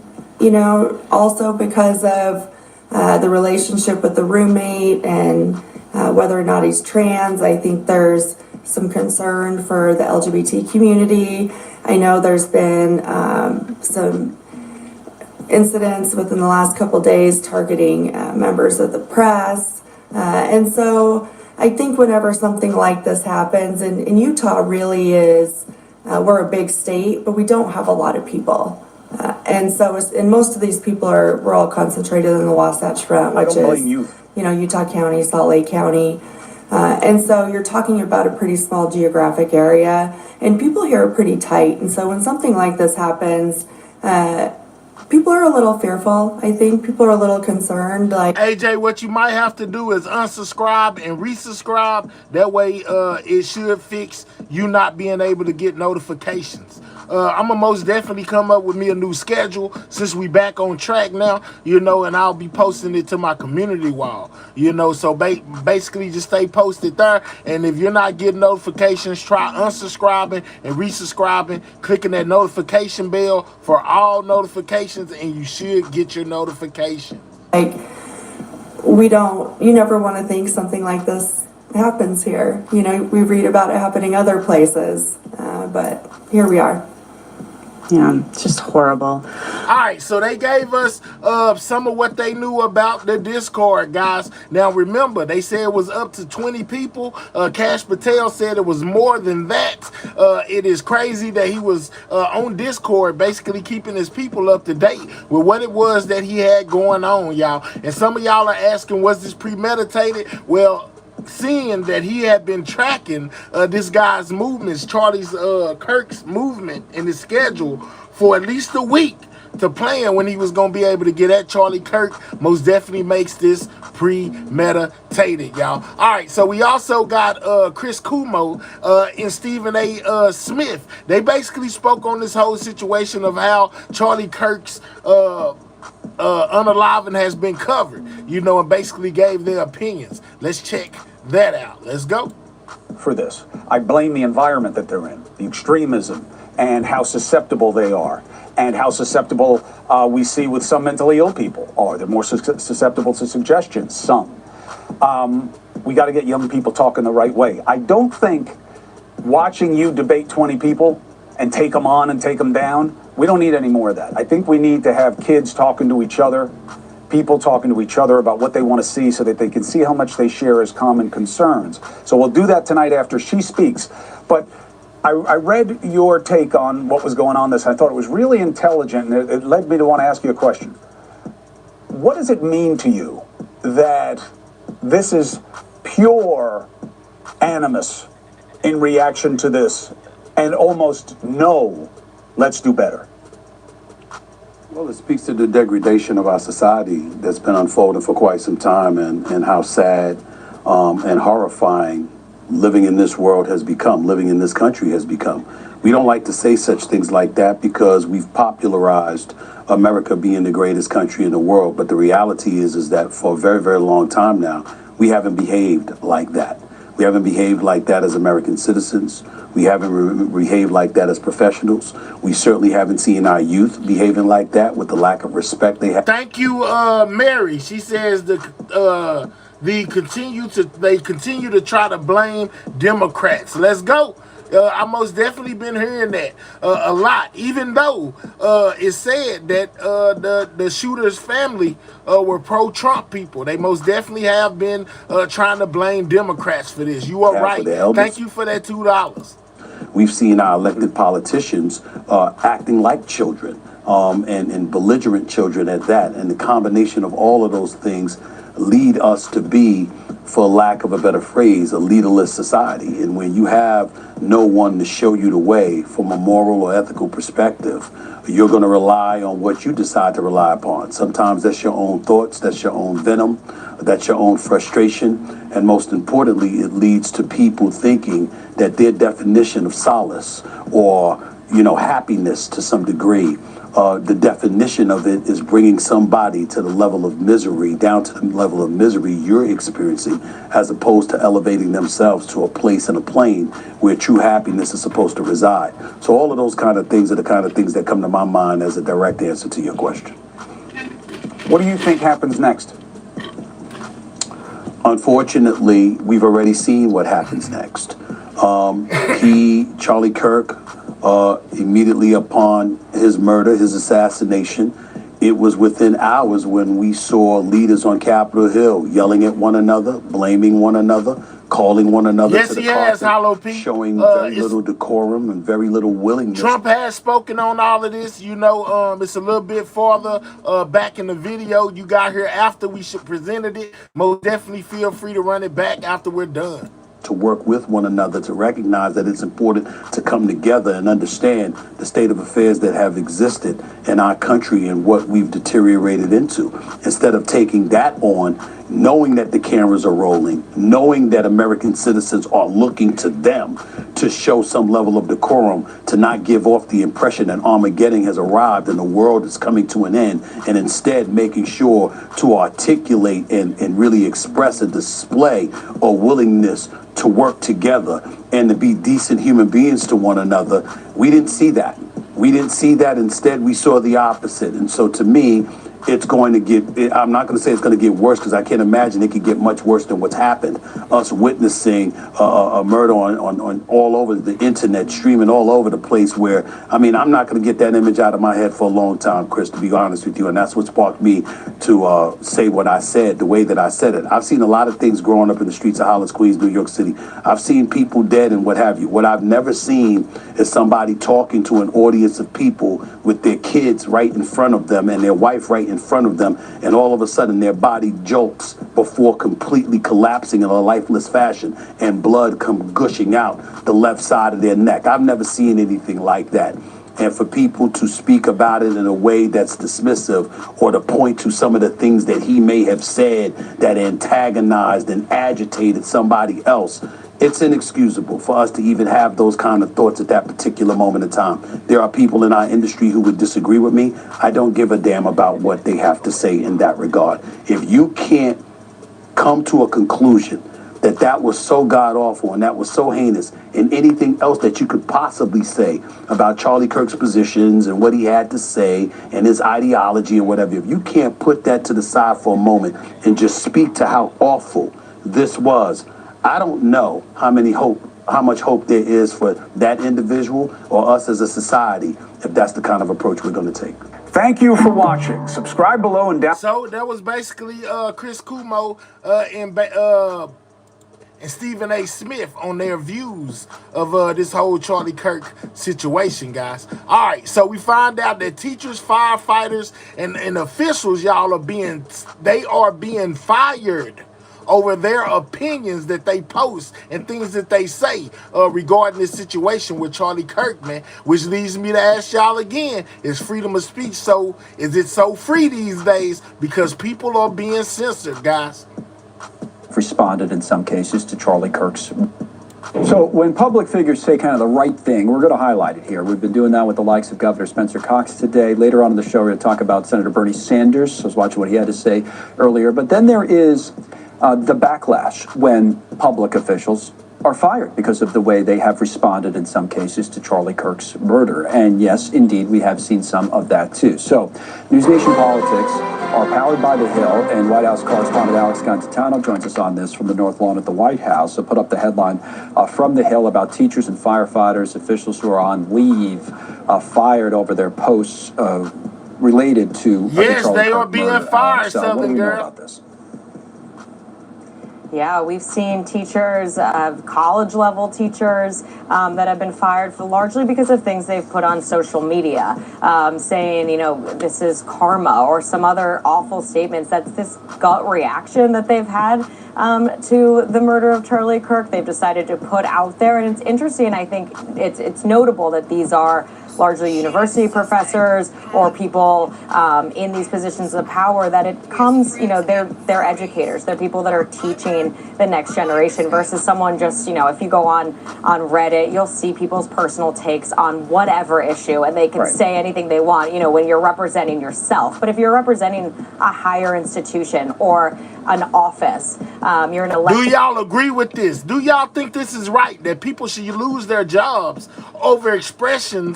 also because of the relationship with the roommate and whether or not he's trans. I think there's some concern for the LGBT community. I know there's been some incidents within the last couple days targeting members of the press. And so I think whenever something like this happens, and Utah really is, we're a big state, but we don't have a lot of people. And so, and most of these people we're all concentrated in the Wasatch Front, which is, Utah County, Salt Lake County. And so you're talking about a pretty small geographic area, and people here are pretty tight. And so when something like this happens, people are a little fearful. I think people are a little concerned. Like, AJ, what you might have to do is unsubscribe and resubscribe. That way, it should fix you not being able to get notifications. I'm gonna most definitely come up with me a new schedule since we back on track now, and I'll be posting it to my community wall, so basically just stay posted there. And if you're not getting notifications, try unsubscribing and resubscribing, clicking that notification bell for all notifications, and you should get your notification. Like, you never want to think something like this happens here. We read about it happening other places, but here we are. Yeah, it's just horrible. All right, so they gave us some of what they knew about the Discord, guys. Now, remember, they said it was up to 20 people. Cash Patel said it was more than that. It is crazy that he was on Discord, basically keeping his people up to date with what it was that he had going on, y'all. And some of y'all are asking, was this premeditated? Well, seeing that he had been tracking this guy's movements, Charlie Kirk's movement in his schedule for at least a week to plan when he was going to be able to get at Charlie Kirk, most definitely makes this premeditated, y'all. All right, so we also got Chris Cuomo and Stephen A. Smith. They basically spoke on this whole situation of how Charlie Kirk's unaliving has been covered, and basically gave their opinions. Let's check that out. Let's go. For this, I blame the environment that they're in, the extremism, and how susceptible they are, and how susceptible we see with some mentally ill people are. They're more susceptible to suggestions, some. We got to get young people talking the right way. I don't think watching you debate 20 people and take them on and take them down, we don't need any more of that. I think we need to have kids talking to each other, people talking to each other about what they want to see so that they can see how much they share as common concerns. So we'll do that tonight after she speaks. But I read your take on what was going on this. I thought it was really intelligent, and it led me to want to ask you a question. What does it mean to you that this is pure animus in reaction to this and almost no, let's do better? Well, it speaks to the degradation of our society that's been unfolding for quite some time, and how sad and horrifying living in this world has become, living in this country has become. We don't like to say such things like that because we've popularized America being the greatest country in the world. But the reality is that for a very, very long time now, we haven't behaved like that. We haven't behaved like that as American citizens. We haven't behaved like that as professionals. We certainly haven't seen our youth behaving like that with the lack of respect they have. Thank you, Mary. She says they continue to try to blame Democrats. Let's go. I most definitely been hearing that a lot, even though it's said that the shooter's family were pro-Trump people. They most definitely have been trying to blame Democrats for this. You are right. Thank you for that $2. We've seen our elected politicians acting like children and belligerent children at that. And the combination of all of those things lead us to be, for lack of a better phrase, a leaderless society. And when you have no one to show you the way from a moral or ethical perspective, you're going to rely on what you decide to rely upon. Sometimes that's your own thoughts, that's your own venom, that's your own frustration. And most importantly, it leads to people thinking that their definition of solace or, happiness to some degree the definition of it is bringing somebody to the level of misery, down to the level of misery you're experiencing, as opposed to elevating themselves to a place and a plane where true happiness is supposed to reside. So all of those kind of things are the kind of things that come to my mind as a direct answer to your question. What do you think happens next? Unfortunately, we've already seen what happens next. Charlie Kirk, immediately upon his murder, his assassination, it was within hours when we saw leaders on Capitol Hill yelling at one another, blaming one another, calling one another to the carpet, showing very little decorum and very little willingness. Trump has spoken on all of this. You know, it's a little bit farther back in the video you got here after we presented it. Most definitely feel free to run it back after we're done. To work with one another, to recognize that it's important to come together and understand the state of affairs that have existed in our country and what we've deteriorated into. Instead of taking that on, knowing that the cameras are rolling, knowing that American citizens are looking to them to show some level of decorum, to not give off the impression that Armageddon has arrived and the world is coming to an end, and instead making sure to articulate and really express and display a willingness to work together and to be decent human beings to one another. We didn't see that. We didn't see that. Instead, we saw the opposite. And so to me, it's going to get, I'm not going to say it's going to get worse, because I can't imagine it could get much worse than what's happened. Us witnessing a murder on all over the internet, streaming all over the place, where, I mean, I'm not going to get that image out of my head for a long time, Chris, to be honest with you. And that's what sparked me to say what I said, the way that I said it. I've seen a lot of things growing up in the streets of Hollis, Queens, New York City. I've seen people dead and what have you. What I've never seen is somebody talking to an audience of people with their kids right in front of them and their wife right in front of them, and all of a sudden their body jolts before completely collapsing in a lifeless fashion, and blood come gushing out the left side of their neck. I've never seen anything like that. And for people to speak about it in a way that's dismissive, or to point to some of the things that he may have said that antagonized and agitated somebody else, it's inexcusable for us to even have those kind of thoughts at that particular moment in time. There are people in our industry who would disagree with me. I don't give a damn about what they have to say in that regard. If you can't come to a conclusion that that was so god-awful and that was so heinous, and anything else that you could possibly say about Charlie Kirk's positions and what he had to say and his ideology and whatever, if you can't put that to the side for a moment and just speak to how awful this was, I don't know how much hope there is for that individual or us as a society if that's the kind of approach we're going to take. Thank you for watching. Subscribe below and down. So that was basically Chris Cuomo and Stephen A. Smith on their views of this whole Charlie Kirk situation, guys. All right, so we find out that teachers, firefighters, and officials, y'all, are being fired over their opinions that they post and things that they say regarding this situation with Charlie Kirk, man, which leads me to ask y'all again, is freedom of speech is it so free these days? Because people are being censored, guys. Responded in some cases to Charlie Kirk's. So when public figures say kind of the right thing, we're going to highlight it here. We've been doing that with the likes of Governor Spencer Cox today. Later on in the show, we're going to talk about Senator Bernie Sanders. I was watching what he had to say earlier. But then there is the backlash when public officials are fired because of the way they have responded in some cases to Charlie Kirk's murder. And yes, indeed, we have seen some of that too. So News Nation Politics are powered by The Hill, and White House correspondent Alex Cantitano joins us on this from the North Lawn at the White House. So put up the headline from The Hill about teachers and firefighters, officials who are on leave, fired over their posts related to the Charlie Kirk they are being murder. fired, So what do Southern we know girl. about this? Yeah, we've seen teachers, college-level teachers that have been fired largely because of things they've put on social media, saying, this is karma or some other awful statements. That's this gut reaction that they've had to the murder of Charlie Kirk. They've decided to put out there, and it's interesting. I think it's notable that these are largely university professors or people in these positions of power, that it comes, they're educators. They're people that are teaching the next generation versus someone just, if you go on Reddit, you'll see people's personal takes on whatever issue, and they can say anything they want, when you're representing yourself. But if you're representing a higher institution or an office, you're an elected. Do y'all agree with this? Do y'all think this is right, that people should lose their jobs over expressing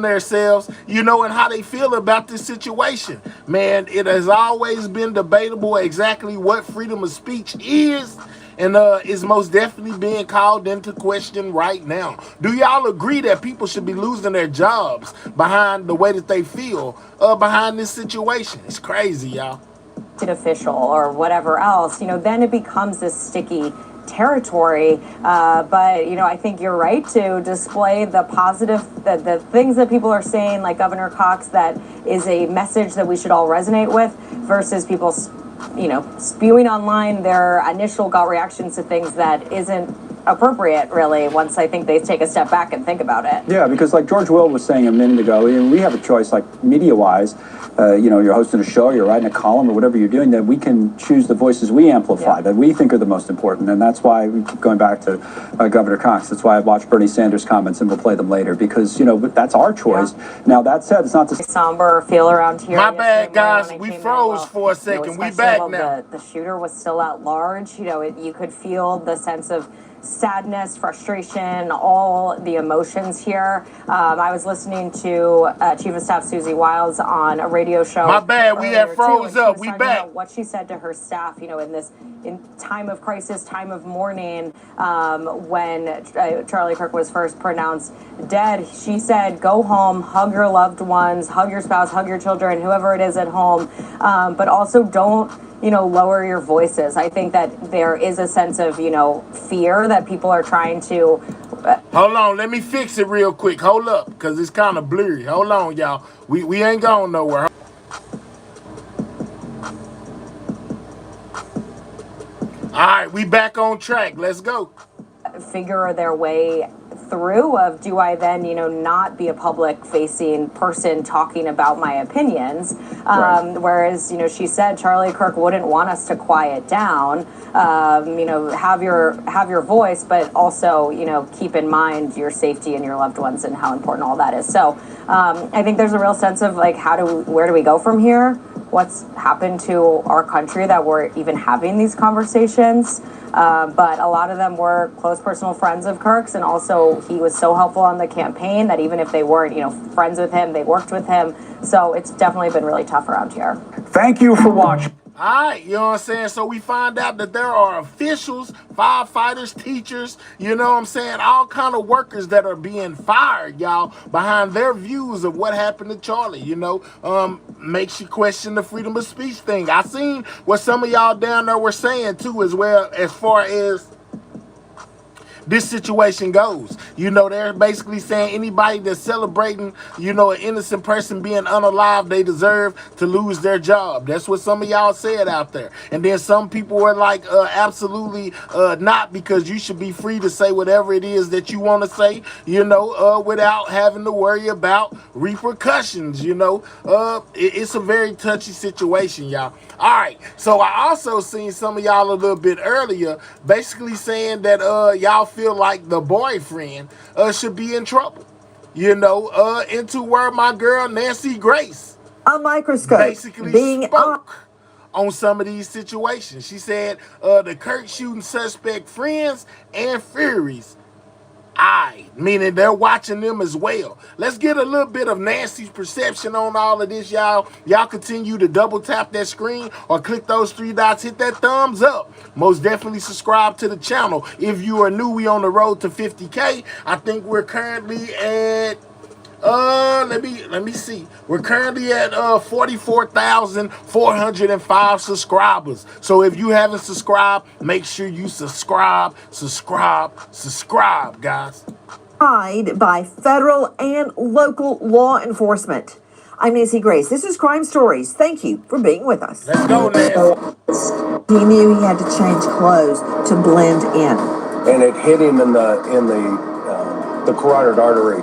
themselves, and how they feel about this situation? Man, it has always been debatable exactly what freedom of speech is, and is most definitely being called into question right now. Do y'all agree that people should be losing their jobs behind the way that they feel behind this situation? It's crazy, y'all. Official or whatever else, then it becomes this sticky territory. But I think you're right to display the positive, the things that people are saying, like Governor Cox, that is a message that we should all resonate with, versus people, spewing online their initial gut reactions to things that isn't appropriate, really, once I think they take a step back and think about it. Yeah, because like George Will was saying a minute ago, we have a choice, like media-wise, you're hosting a show, you're writing a column, or whatever you're doing, that we can choose the voices we amplify, that we think are the most important. And that's why we keep going back to Governor Cox. That's why I watched Bernie Sanders' comments, and we'll play them later, because, that's our choice. Yeah. Now, that said, it's not the somber feel around here. My bad, guys. We froze for a second. We back now. The shooter was still at large. You could feel the sense of sadness, frustration, all the emotions here. I was listening to Chief of Staff Susie Wiles on a radio show. My bad, we had froze up. We back. About what she said to her staff, in time of crisis, time of mourning, when Charlie Kirk was first pronounced dead. She said, go home, hug your loved ones, hug your spouse, hug your children, whoever it is at home, but also don't lower your voices. I think that there is a sense of, fear that people are trying to. Hold on, let me fix it real quick. Hold up, because it's kind of blurry. Hold on, y'all. We ain't going nowhere. All right, we back on track. Let's go. Figure their way through of, do I then, not be a public facing person talking about my opinions? Whereas, she said Charlie Kirk wouldn't want us to quiet down, have your voice, but also, keep in mind your safety and your loved ones and how important all that is. So I think there's a real sense of like, where do we go from here? What's happened to our country that we're even having these conversations? But a lot of them were close personal friends of Kirk's, and also he was so helpful on the campaign that even if they weren't, friends with him, they worked with him. So it's definitely been really tough around here. Thank you for watching. All right, you know what I'm saying? So we find out that there are officials, firefighters, teachers, all kind of workers that are being fired, y'all, behind their views of what happened to Charlie, makes you question the freedom of speech thing. I seen what some of y'all down there were saying too, as well, as far as this situation goes. They're basically saying anybody that's celebrating, an innocent person being unalive, they deserve to lose their job. That's what some of y'all said out there. And then some people were like, absolutely not, because you should be free to say whatever it is that you want to say, without having to worry about repercussions, it's a very touchy situation, y'all. All right, so I also seen some of y'all a little bit earlier basically saying that y'all feel like the boyfriend should be in trouble, into where my girl Nancy Grace a microscope basically spoke on some of these situations. She said the Kirk shooting suspect friends and Furies, meaning they're watching them as well. Let's get a little bit of Nancy's perception on all of this, y'all. Y'all continue to double tap that screen or click those three dots, hit that thumbs up. Most definitely subscribe to the channel. If you are new, we on the road to 50K. I think we're currently at let me see. We're currently at 44,405 subscribers. So if you haven't subscribed, make sure you subscribe, guys. By federal and local law enforcement. I'm Nancy Grace. This is Crime Stories. Thank you for being with us. Let's go, Nancy. He knew he had to change clothes to blend in. And it hit him in the carotid artery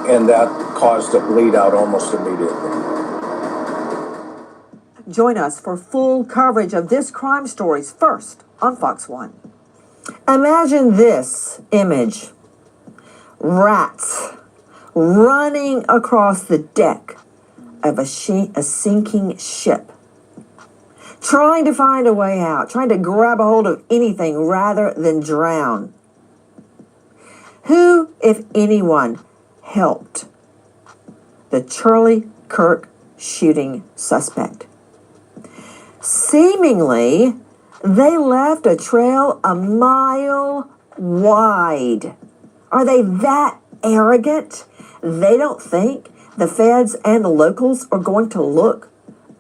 and that caused a bleed out almost immediately. Join us for full coverage of this crime stories first on Fox 1. Imagine this image. Rats running across the deck of a sinking ship, trying to find a way out, trying to grab a hold of anything rather than drown. Who, if anyone, helped the Charlie Kirk shooting suspect? Seemingly, they left a trail a mile wide. Are they that arrogant? They don't think the feds and the locals are going to look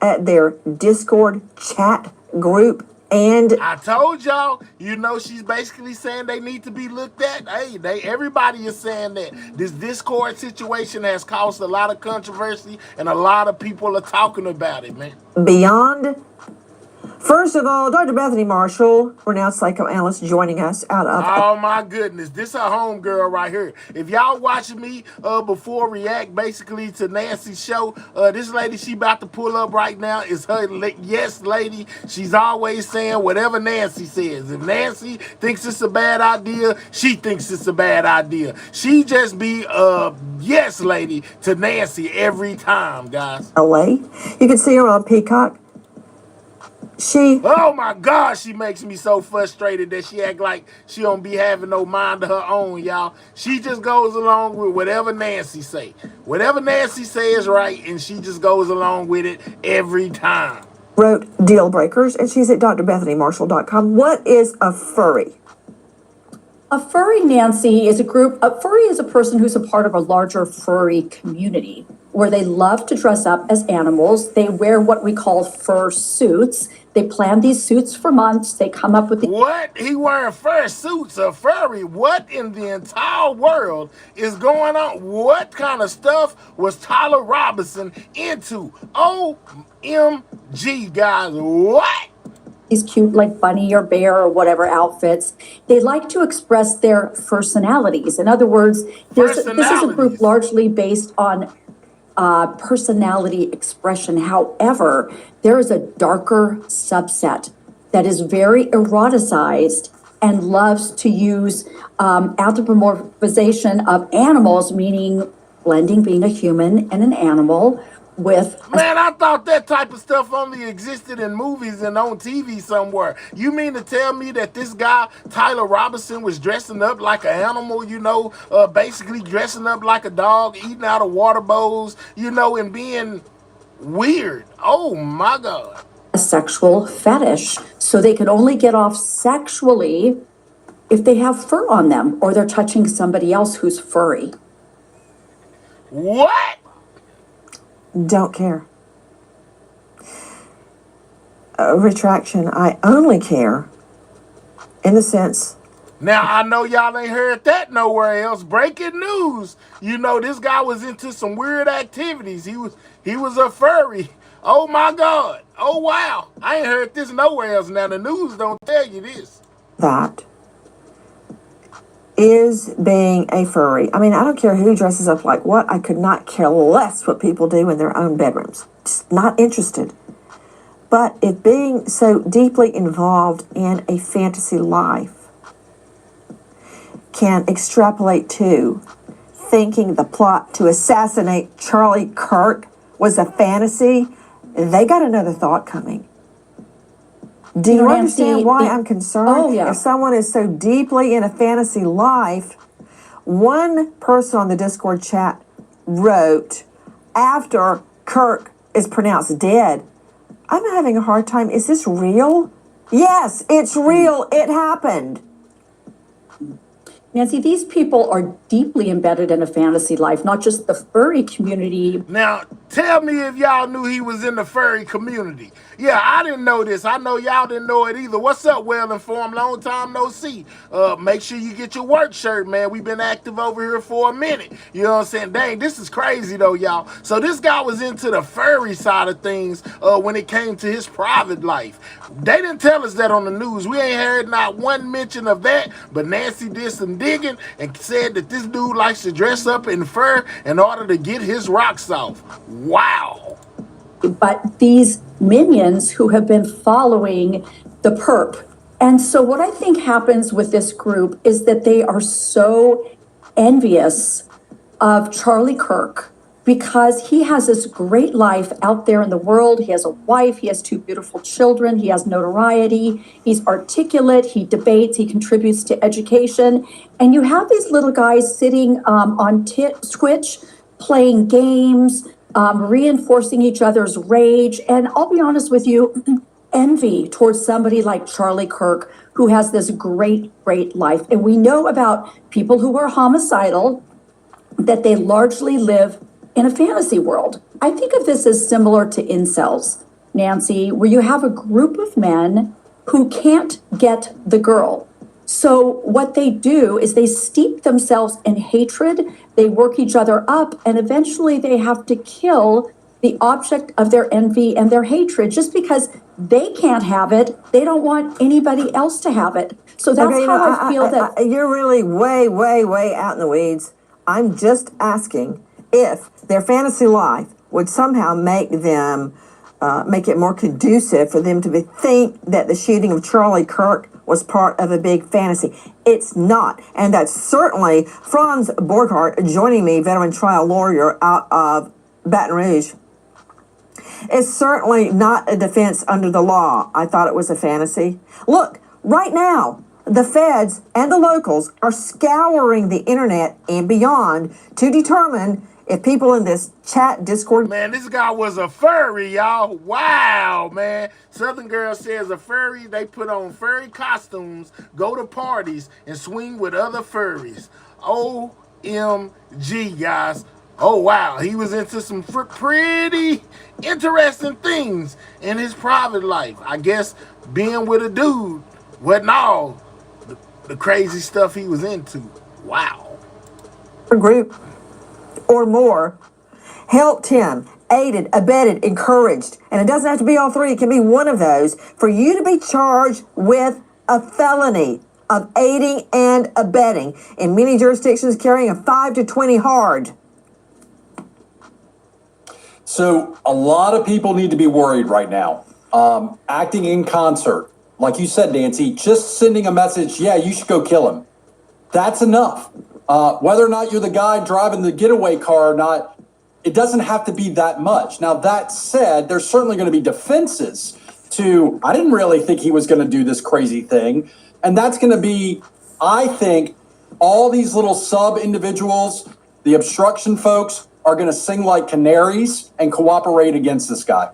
at their Discord chat group and... I told y'all, you know, she's basically saying they need to be looked at. Hey, everybody is saying that this Discord situation has caused a lot of controversy and a lot of people are talking about it, man. Beyond. First of all, Dr. Bethany Marshall, renowned psychoanalyst, joining us out of... Oh, my goodness. This a homegirl right here. If y'all watching me before react basically to Nancy's show, this lady she about to pull up right now is her yes lady. She's always saying whatever Nancy says. If Nancy thinks it's a bad idea, she thinks it's a bad idea. She just be yes lady to Nancy every time, guys. LA. You can see her on Peacock. Oh my God, she makes me so frustrated that she act like she don't be having no mind of her own, y'all. She just goes along with whatever Nancy say. Whatever Nancy say is right, and she just goes along with it every time. Wrote Deal Breakers, and she's at drbethanymarshall.com. What is a furry? A furry, Nancy, is a group. A furry is a person who's a part of a larger furry community where they love to dress up as animals. They wear what we call fur suits. They plan these suits for months. They come up with the... What? He wearing fur suits, a furry? What in the entire world is going on? What kind of stuff was Tyler Robinson into? OMG, guys, what? These cute, like bunny or bear or whatever outfits. They like to express their personalities. In other words, this is a group largely based on personality expression. However, there is a darker subset that is very eroticized and loves to use anthropomorphization of animals, meaning blending being a human and an animal with... Man, I thought that type of stuff only existed in movies and on TV somewhere. You mean to tell me that this guy, Tyler Robinson, was dressing up like an animal, you know, basically dressing up like a dog, eating out of water bowls, you know, and being weird? Oh, my God. A sexual fetish. So they can only get off sexually if they have fur on them or they're touching somebody else who's furry. What? Don't care. Retraction, I only care in the sense... Now, I know y'all ain't heard that nowhere else. Breaking news. You know, this guy was into some weird activities. He was a furry. Oh, my God. Oh, wow. I ain't heard this nowhere else. Now, the news don't tell you this. That is being a furry. I mean, I don't care who dresses up like what. I could not care less what people do in their own bedrooms. Just not interested. But if being so deeply involved in a fantasy life can extrapolate to thinking the plot to assassinate Charlie Kirk was a fantasy, they got another thought coming. Do you understand why I'm concerned? Oh, yeah. If someone is so deeply in a fantasy life, one person on the Discord chat wrote, after Kirk is pronounced dead, I'm having a hard time. Is this real? Yes, it's real. It happened. Nancy, these people are deeply embedded in a fantasy life, not just the furry community. Now, tell me if y'all knew he was in the furry community. Yeah, I didn't know this. I know y'all didn't know it either. What's up, well-informed? Long time no see. Make sure you get your work shirt, man. We've been active over here for a minute. You know what I'm saying? Dang, this is crazy, though, y'all. So this guy was into the furry side of things when it came to his private life. They didn't tell us that on the news. We ain't heard not one mention of that, but Nancy did some digging. digging and said that this dude likes to dress up in fur in order to get his rocks off. Wow. But these minions who have been following the perp. And so what I think happens with this group is that they are so envious of Charlie Kirk because he has this great life out there in the world. He has a wife, he has 2 beautiful children, he has notoriety, he's articulate, he debates, he contributes to education. And you have these little guys sitting on Twitch playing games, reinforcing each other's rage. And I'll be honest with you, envy towards somebody like Charlie Kirk, who has this great, great life. And we know about people who are homicidal, that they largely live in a fantasy world. I think of this as similar to incels, Nancy, where you have a group of men who can't get the girl. So what they do is they steep themselves in hatred, they work each other up, and eventually they have to kill the object of their envy and their hatred. Just because they can't have it, they don't want anybody else to have it. So that's how I feel that... You're really way, way, way out in the weeds. I'm just asking if their fantasy life would somehow make them, make it more conducive for them to think that the shooting of Charlie Kirk was part of a big fantasy. It's not. And that's certainly Franz Borghardt, joining me, veteran trial lawyer out of Baton Rouge. It's certainly not a defense under the law. I thought it was a fantasy. Look, right now, the feds and the locals are scouring the internet and beyond to determine if people in this chat Discord... Man, this guy was a furry, y'all. Wow, man. Southern Girl says a furry, they put on furry costumes, go to parties, and swing with other furries. OMG, guys. Oh, wow. He was into some pretty interesting things in his private life. I guess being with a dude wasn't all the crazy stuff he was into. Wow. A group or more helped him, aided, abetted, encouraged, and it doesn't have to be all 3, it can be one of those, for you to be charged with a felony of aiding and abetting. In many jurisdictions, carrying a 5 to 20 hard. So a lot of people need to be worried right now. Acting in concert, like you said, Nancy, just sending a message, yeah, you should go kill him. That's enough. Whether or not you're the guy driving the getaway car or not, it doesn't have to be that much. Now, that said, there's certainly going to be defenses to, I didn't really think he was going to do this crazy thing. And that's going to be, I think, all these little sub-individuals, the obstruction folks, are going to sing like canaries and cooperate against this guy.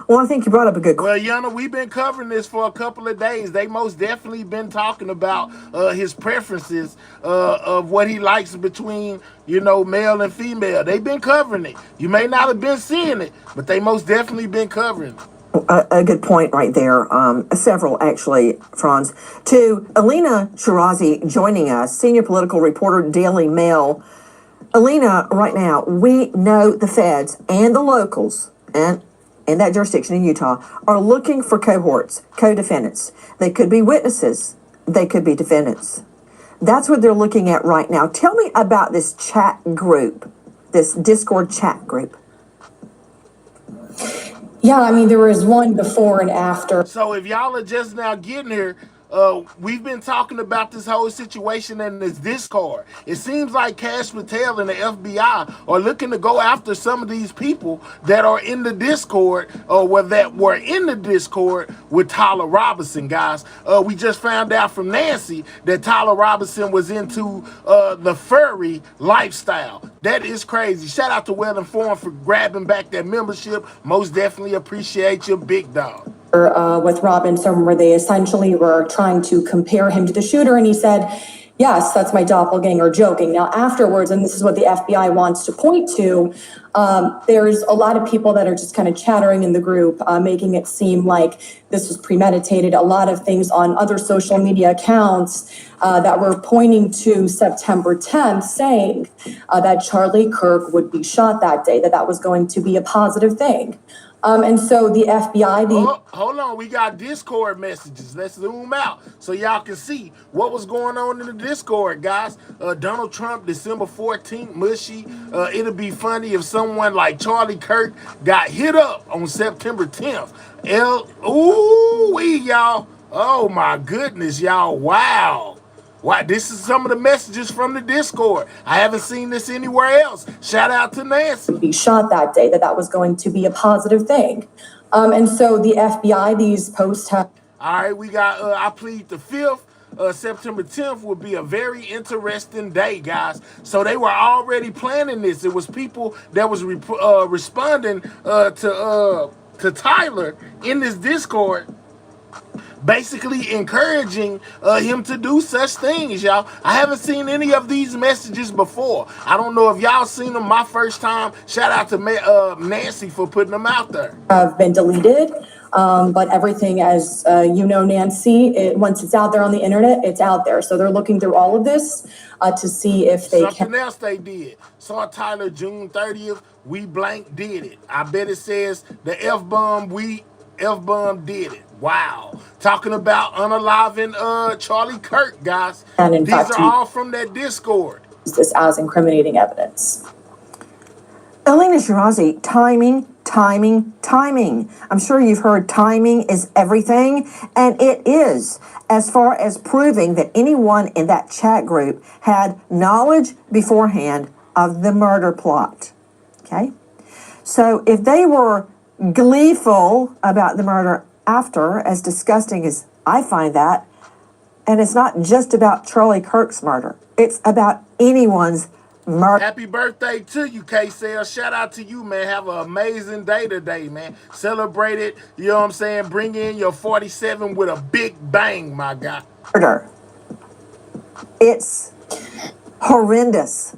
Well, I think you brought up a good question. Well, Yana, we've been covering this for a couple of days. They most definitely been talking about his preferences of what he likes between, male and female. They've been covering it. You may not have been seeing it, but they most definitely been covering it. A good point right there. Several, actually, Franz. To Alina Shirazi joining us, senior political reporter, Daily Mail. Alina, right now, we know the feds and the locals and in that jurisdiction in Utah are looking for cohorts, co-defendants. They could be witnesses. They could be defendants. That's what they're looking at right now. Tell me about this chat group, this Discord chat group. Yeah, I mean, there was one before and after. So if y'all are just now getting here, we've been talking about this whole situation in this Discord. It seems like Cash Patel and the FBI are looking to go after some of these people that are in the Discord or that were in the Discord with Tyler Robinson, guys. We just found out from Nancy that Tyler Robinson was into the furry lifestyle. That is crazy. Shout out to Well Informed for grabbing back that membership. Most definitely appreciate you, big dog. With Robinson, where they essentially were trying to compare him to the shooter, and he said, yes, that's my doppelganger, joking. Now afterwards, and this is what the FBI wants to point to, there's a lot of people that are just kind of chattering in the group, making it seem like this was premeditated. A lot of things on other social media accounts that were pointing to September 10th, saying that Charlie Kirk would be shot that day, that was going to be a positive thing. And so the FBI, hold on, we got Discord messages. Let's zoom out so y'all can see what was going on in the Discord, guys. Donald Trump, December 14th, mushy. It'll be funny if someone like Charlie Kirk got hit up on September 10th. Y'all. Oh my goodness, y'all. Wow. Wow, this is some of the messages from the Discord. I haven't seen this anywhere else. Shout out to Nancy. Be shot that day, that was going to be a positive thing. And so the FBI, these posts have. All right, we got, I plead the 5th. September 10th will be a very interesting day, guys. So they were already planning this. It was people that was responding to Tyler in this Discord, basically encouraging him to do such things, y'all. I haven't seen any of these messages before. I don't know if y'all seen them. My first time. Shout out to Nancy for putting them out there. Have been deleted. But everything, as you know, Nancy, once it's out there on the internet, it's out there. So they're looking through all of this to see if they Something else they did. Saw Tyler June 30th. We blank did it. I bet it says the F-bomb, we F-bomb did it. Wow. Talking about unaliving Charlie Kirk, guys. And in These fact, are all from that Discord. This as incriminating evidence. Alina Shirazi, timing. I'm sure you've heard timing is everything, and it is, as far as proving that anyone in that chat group had knowledge beforehand of the murder plot. Okay? So if they were gleeful about the murder after, as disgusting as I find that, and it's not just about Charlie Kirk's murder, it's about anyone's murder. Happy birthday to you, K-Cell. Shout out to you, man. Have an amazing day today, man. Celebrate it. You know what I'm saying? Bring in your 47 with a big bang, my guy. Murder. It's horrendous.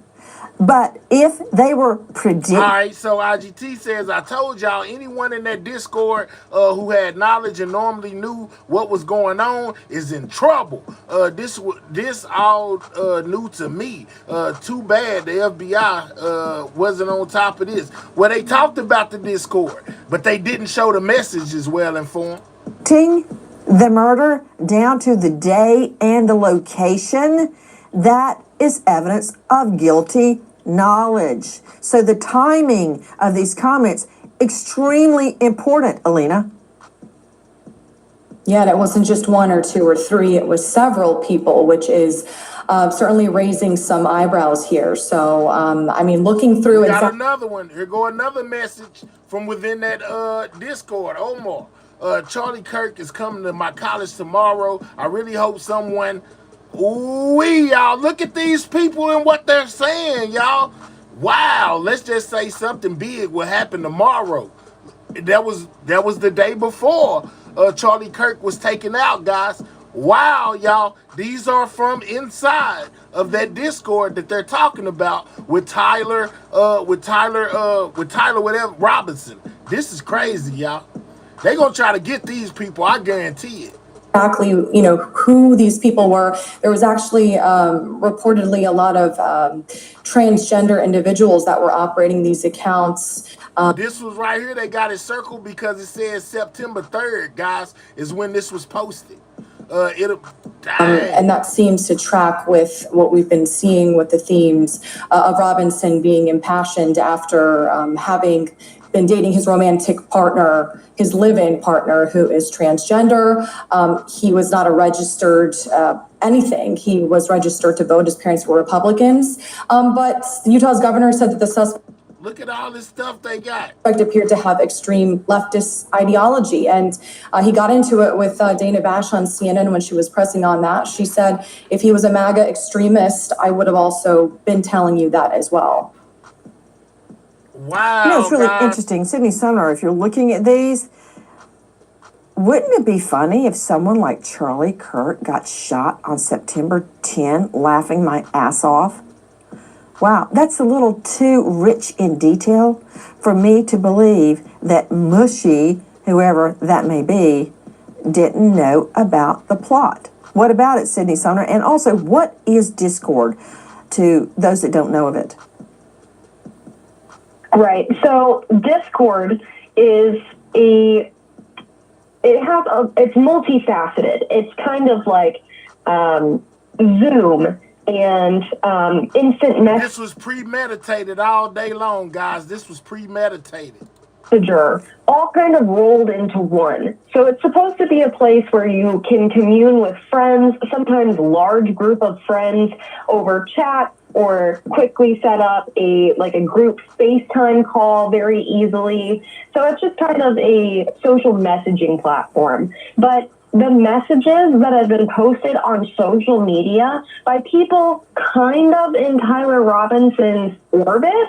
But if they were predicting... All right, so IGT says, I told y'all, anyone in that Discord who had knowledge and normally knew what was going on is in trouble. This all new to me. Too bad the FBI wasn't on top of this. Well, they talked about the Discord, but they didn't show the messages well informed. The murder down to the day and the location, that is evidence of guilty knowledge. So the timing of these comments, extremely important, Alina. Yeah, and it wasn't just one or two or three, it was several people, which is certainly raising some eyebrows here. So, I mean, looking through... We got another one. Here go another message from within that Discord. Omar, Charlie Kirk is coming to my college tomorrow. I really hope someone... y'all, look at these people and what they're saying, y'all. Wow, let's just say something big will happen tomorrow. That was the day before Charlie Kirk was taken out, guys. Wow, y'all, these are from inside of that Discord that they're talking about with Tyler whatever Robinson. This is crazy, y'all. They're gonna try to get these people, I guarantee it. Exactly, you know, who these people were. There was actually reportedly a lot of transgender individuals that were operating these accounts. This was right here. They got it circled because it says September 3rd, guys, is when this was posted. And that seems to track with what we've been seeing with the themes of Robinson being impassioned after having been dating his romantic partner, his live-in partner, who is transgender. He was not a registered anything. He was registered to vote. His parents were Republicans. But Utah's governor said that the suspect... Look at all this stuff they got. ...appeared to have extreme leftist ideology. And he got into it with Dana Bash on CNN when she was pressing on that. She said, if he was a MAGA extremist, I would have also been telling you that as well. Wow, you know, it's really interesting. Sydney Sumner, if you're looking at these, wouldn't it be funny if someone like Charlie Kirk got shot on September 10, laughing my ass off? Wow, that's a little too rich in detail for me to believe that Mushy, whoever that may be, didn't know about the plot. What about it, Sydney Sumner? And also, what is Discord to those that don't know of it? Right. So Discord is it's multifaceted. It's kind of like Zoom and instant message. This was premeditated all day long, guys. This was premeditated. All kind of rolled into one. So it's supposed to be a place where you can commune with friends, sometimes large group of friends over chat, or quickly set up a group FaceTime call very easily. So it's just kind of a social messaging platform. But the messages that have been posted on social media by people kind of in Tyler Robinson's orbit,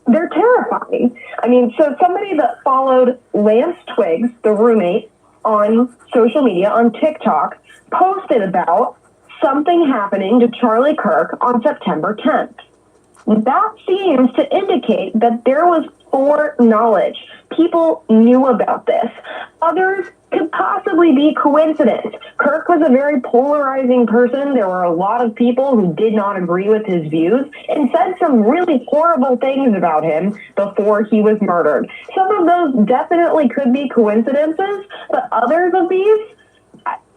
they're terrifying. I mean, so somebody that followed Lance Twiggs, the roommate, on social media, on TikTok, posted about something happening to Charlie Kirk on September 10th. That seems to indicate that there was foreknowledge. People knew about this. Others could possibly be coincidence. Kirk was a very polarizing person. There were a lot of people who did not agree with his views and said some really horrible things about him before he was murdered. Some of those definitely could be coincidences, but others of these,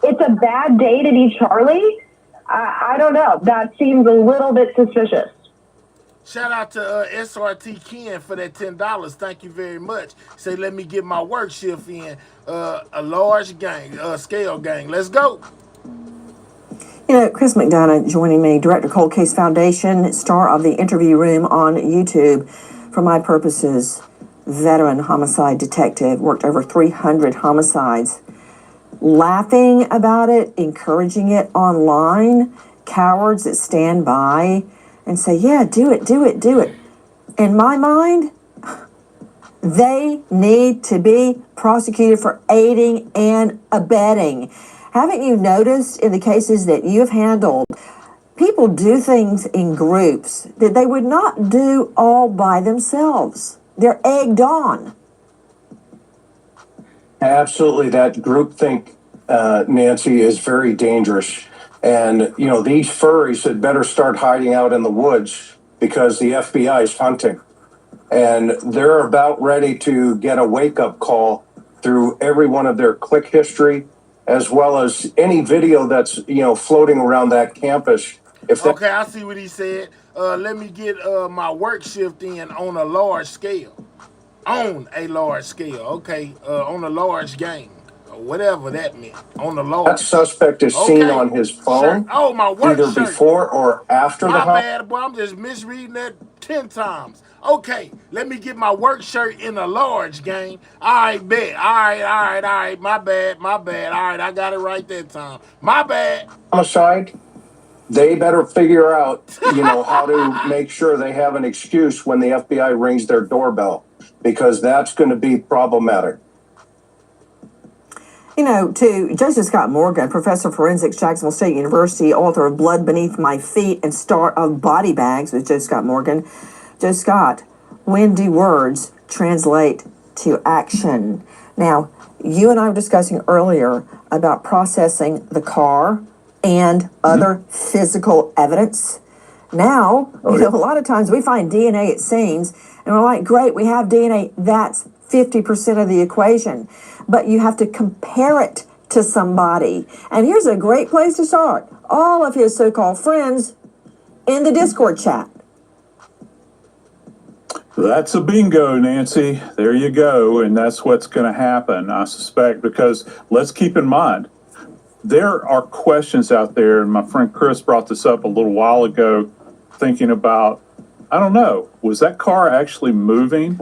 it's a bad day to be Charlie. I don't know. That seems a little bit suspicious. Shout out to SRT Ken for that $10. Thank you very much. Say, let me get my work shift in. A large gang, scale gang. Let's go. You know, Chris McDonough joining me, Director Cold Case Foundation, star of the Interview Room on YouTube. For my purposes, veteran homicide detective, worked over 300 homicides. Laughing about it, encouraging it online, cowards that stand by and say, yeah, do it, do it, do it. In my mind, they need to be prosecuted for aiding and abetting. Haven't you noticed in the cases that you've handled, people do things in groups that they would not do all by themselves? They're egged on. Absolutely, that groupthink, Nancy, is very dangerous. And, you know, these furries had better start hiding out in the woods because the FBI is hunting. And they're about ready to get a wake-up call through every one of their click history, as well as any video that's, you know, floating around that campus. Okay, I see what he said. Let me get my work shift in on a large scale. On a large scale, okay, on a large game, or whatever that meant, on a large. That suspect is seen on his phone, oh, my work either shirt. before or after my the bad, boy, I'm just misreading that 10 times. Okay, let me get my work shirt in a large game. All right, bet. All right, my bad. All right, I got it right that time. My bad. Homicide. They better figure out, you know, how to make sure they have an excuse when the FBI rings their doorbell, because that's going to be problematic. You know, to Joseph Scott Morgan, professor of forensics, Jacksonville State University, author of Blood Beneath My Feet and star of Body Bags with Joe Scott Morgan. Joe Scott, when do words translate to action? Now, you and I were discussing earlier about processing the car and other physical evidence. Now, you know, a lot of times we find DNA at scenes and we're like, great, we have DNA. That's 50% of the equation. But you have to compare it to somebody. And here's a great place to start. All of his so-called friends in the Discord chat. That's a bingo, Nancy. There you go. And that's what's going to happen, I suspect, because let's keep in mind, there are questions out there, and my friend Chris brought this up a little while ago, thinking about, I don't know, was that car actually moving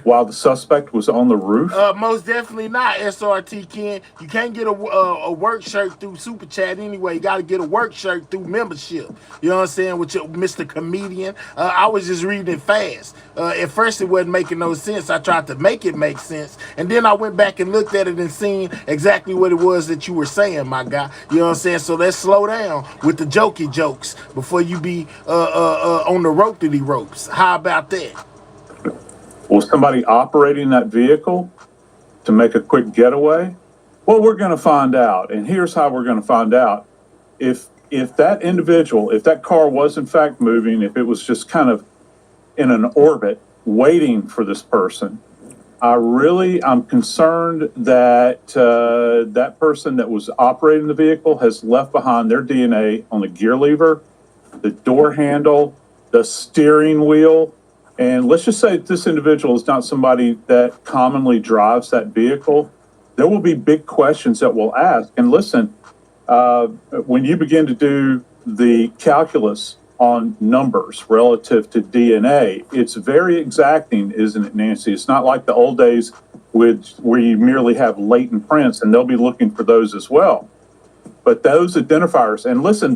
while the suspect was on the roof? Most definitely not, SRT Ken. You can't get a work shirt through Super Chat anyway. You got to get a work shirt through membership. You know what I'm saying? With your Mr. Comedian. I was just reading it fast. At first, it wasn't making no sense. I tried to make it make sense. And then I went back and looked at it and seen exactly what it was that you were saying, my guy. You know what I'm saying? So let's slow down with the jokey jokes before you be on the rope-to-the ropes. How about that? Was somebody operating that vehicle to make a quick getaway? Well, we're going to find out. And here's how we're going to find out. If that individual, if that car was in fact moving, if it was just kind of in an orbit waiting for this person, I'm concerned that that person that was operating the vehicle has left behind their DNA on the gear lever, the door handle, the steering wheel. And let's just say this individual is not somebody that commonly drives that vehicle. There will be big questions that we'll ask. And listen, when you begin to do the calculus on numbers relative to DNA, it's very exacting, isn't it, Nancy? It's not like the old days where you merely have latent prints, and they'll be looking for those as well. But those identifiers, and listen,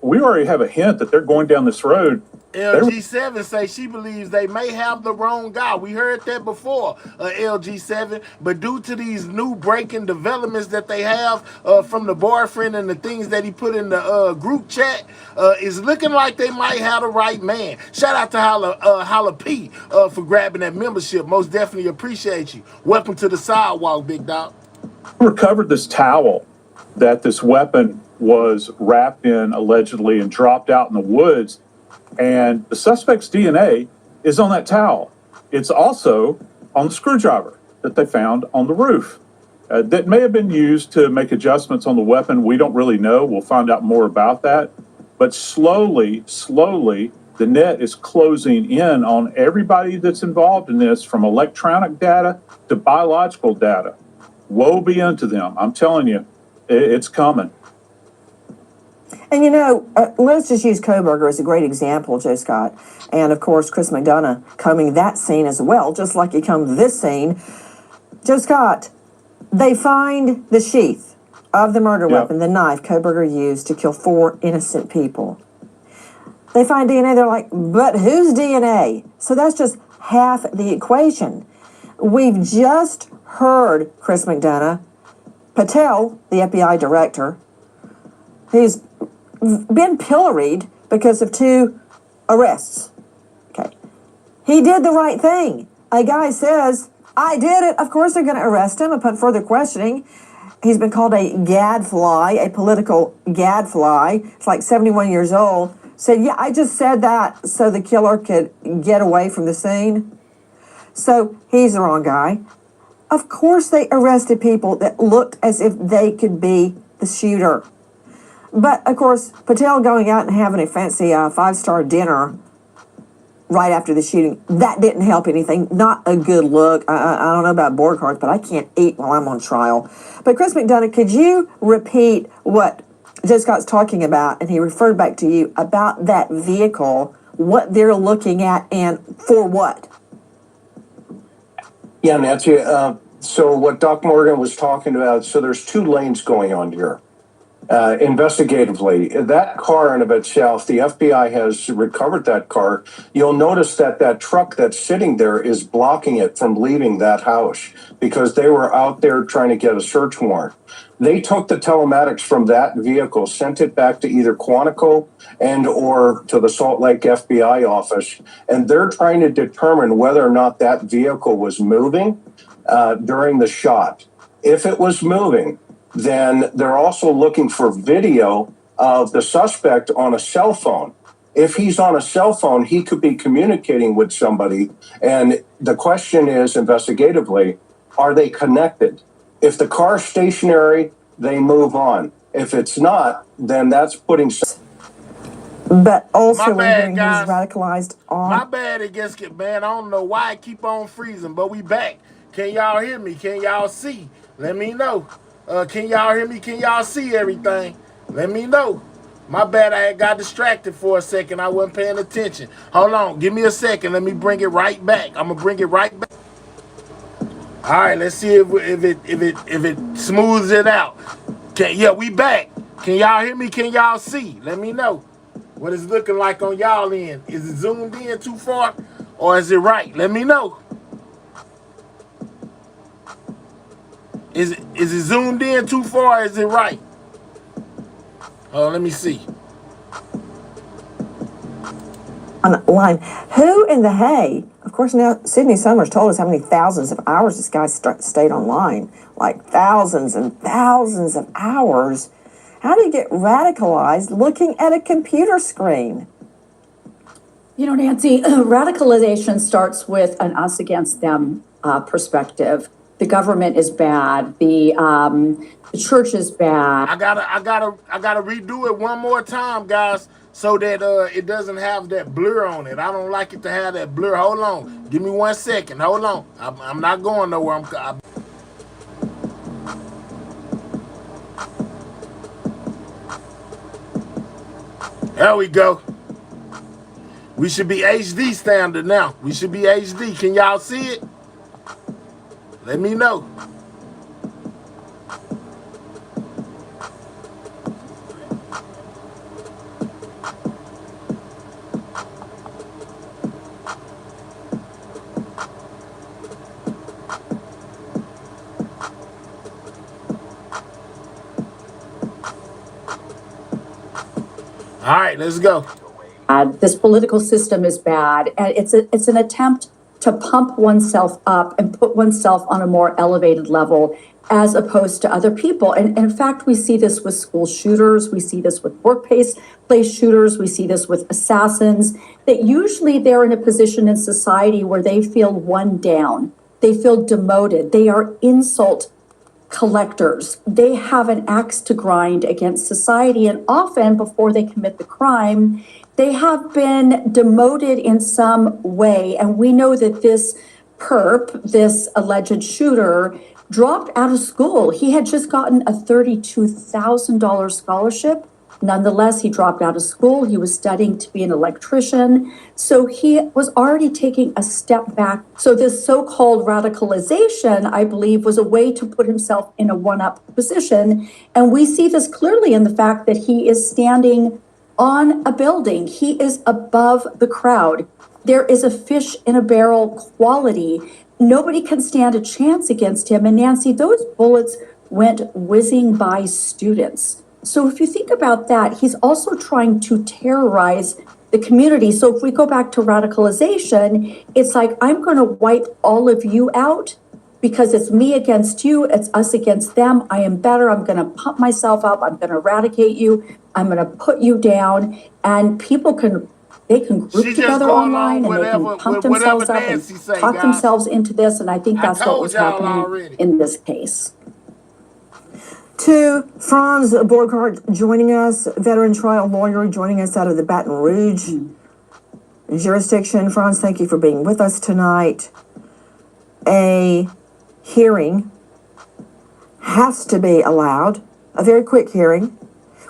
we already have a hint that they're going down this road. LG7 say she believes they may have the wrong guy. We heard that before, LG7. But due to these new breaking developments that they have from the boyfriend and the things that he put in the group chat, it's looking like they might have the right man. Shout out to Holla P for grabbing that membership. Most definitely appreciate you. Welcome to the sidewalk, big dog. We recovered this towel that this weapon was wrapped in allegedly and dropped out in the woods. And the suspect's DNA is on that towel. It's also on the screwdriver that they found on the roof. That may have been used to make adjustments on the weapon. We don't really know. We'll find out more about that. But slowly, the net is closing in on everybody that's involved in this, from electronic data to biological data. Woe be unto them. I'm telling you, it's coming. And let's just use Kohberger as a great example, Joe Scott. And of course, Chris McDonough combing that scene as well, just like he combed this scene. Joe Scott, they find the sheath of the murder weapon, the knife Kohberger used to kill 4 innocent people. They find DNA, they're like, but whose DNA? So that's just half the equation. We've just heard Chris McDonough, Patel, the FBI director, who's been pilloried because of 2 arrests. Okay. He did the right thing. A guy says, I did it. Of course they're going to arrest him upon further questioning. He's been called a gadfly, a political gadfly. It's like 71 years old. Said, yeah, I just said that so the killer could get away from the scene. So he's the wrong guy. Of course they arrested people that looked as if they could be the shooter. But, of course, Patel going out and having a fancy 5-star dinner right after the shooting, that didn't help anything. Not a good look. I don't know about board cards, but I can't eat while I'm on trial. But, Chris McDonough, could you repeat what Joe Scott's talking about, and he referred back to you, about that vehicle, what they're looking at, and for what? Yeah, Nancy. So what Doc Morgan was talking about, so there's 2 lanes going on here. Investigatively, that car in of itself, the FBI has recovered that car. You'll notice that that truck that's sitting there is blocking it from leaving that house because they were out there trying to get a search warrant. They took the telematics from that vehicle, sent it back to either Quantico and or to the Salt Lake FBI office, and they're trying to determine whether or not that vehicle was moving during the shot. If it was moving, then they're also looking for video of the suspect on a cell phone. If he's on a cell phone, he could be communicating with somebody. And the question is, investigatively, are they connected? If the car's stationary, they move on. If it's not, then that's putting... But also, My bad, when he's guys. radicalized on... My bad, it gets man. I don't know why I keep on freezing, but we back. Can y'all hear me? Can y'all see? Let me know. Can y'all hear me? Can y'all see everything? Let me know. My bad, I had got distracted for a second. I wasn't paying attention. Hold on, give me a second. Let me bring it right back. I'm gonna bring it right back. All right, let's see if it smooths it out. Yeah, we back. Can y'all hear me? Can y'all see? Let me know what it's looking like on y'all end. Is it zoomed in too far, or is it right? Let me know. Is it zoomed in too far? Or is it right? Oh, let me see. On the line, who in the hay? Of course, now Sydney Summers told us how many thousands of hours this guy stayed online. Like thousands and thousands of hours. How do you get radicalized looking at a computer screen? You know, Nancy, radicalization starts with an us against them perspective. The government is bad. The church is bad. I gotta redo it one more time, guys, so that it doesn't have that blur on it. I don't like it to have that blur. Hold on, give me 1 second. Hold on, I'm not going nowhere. There we go. We should be HD standard now. We should be HD. Can y'all see it? Let me know. All right, let's go. This political system is bad, and it's an attempt to pump oneself up and put oneself on a more elevated level as opposed to other people. And in fact, we see this with school shooters, we see this with workplace shooters, we see this with assassins, that usually they're in a position in society where they feel one down, they feel demoted, they are insult collectors. They have an axe to grind against society, and often before they commit the crime, they have been demoted in some way. And we know that this perp, this alleged shooter, dropped out of school. He had just gotten a $32,000 scholarship. Nonetheless, he dropped out of school. He was studying to be an electrician. So he was already taking a step back. So this so-called radicalization, I believe, was a way to put himself in a one-up position. And we see this clearly in the fact that he is standing on a building. He is above the crowd. There is a fish in a barrel quality. Nobody can stand a chance against him. And Nancy, those bullets went whizzing by students. So if you think about that, he's also trying to terrorize the community. So if we go back to radicalization, it's like, I'm going to wipe all of you out because it's me against you. It's us against them. I am better. I'm going to pump myself up. I'm going to eradicate you. I'm going to put you down. And people can group together online and they can pump themselves up and talk themselves into this. And I think that's what was happening in this case. To Franz Borghardt joining us, veteran trial lawyer joining us out of the Baton Rouge jurisdiction. Franz, thank you for being with us tonight. A hearing has to be allowed, a very quick hearing,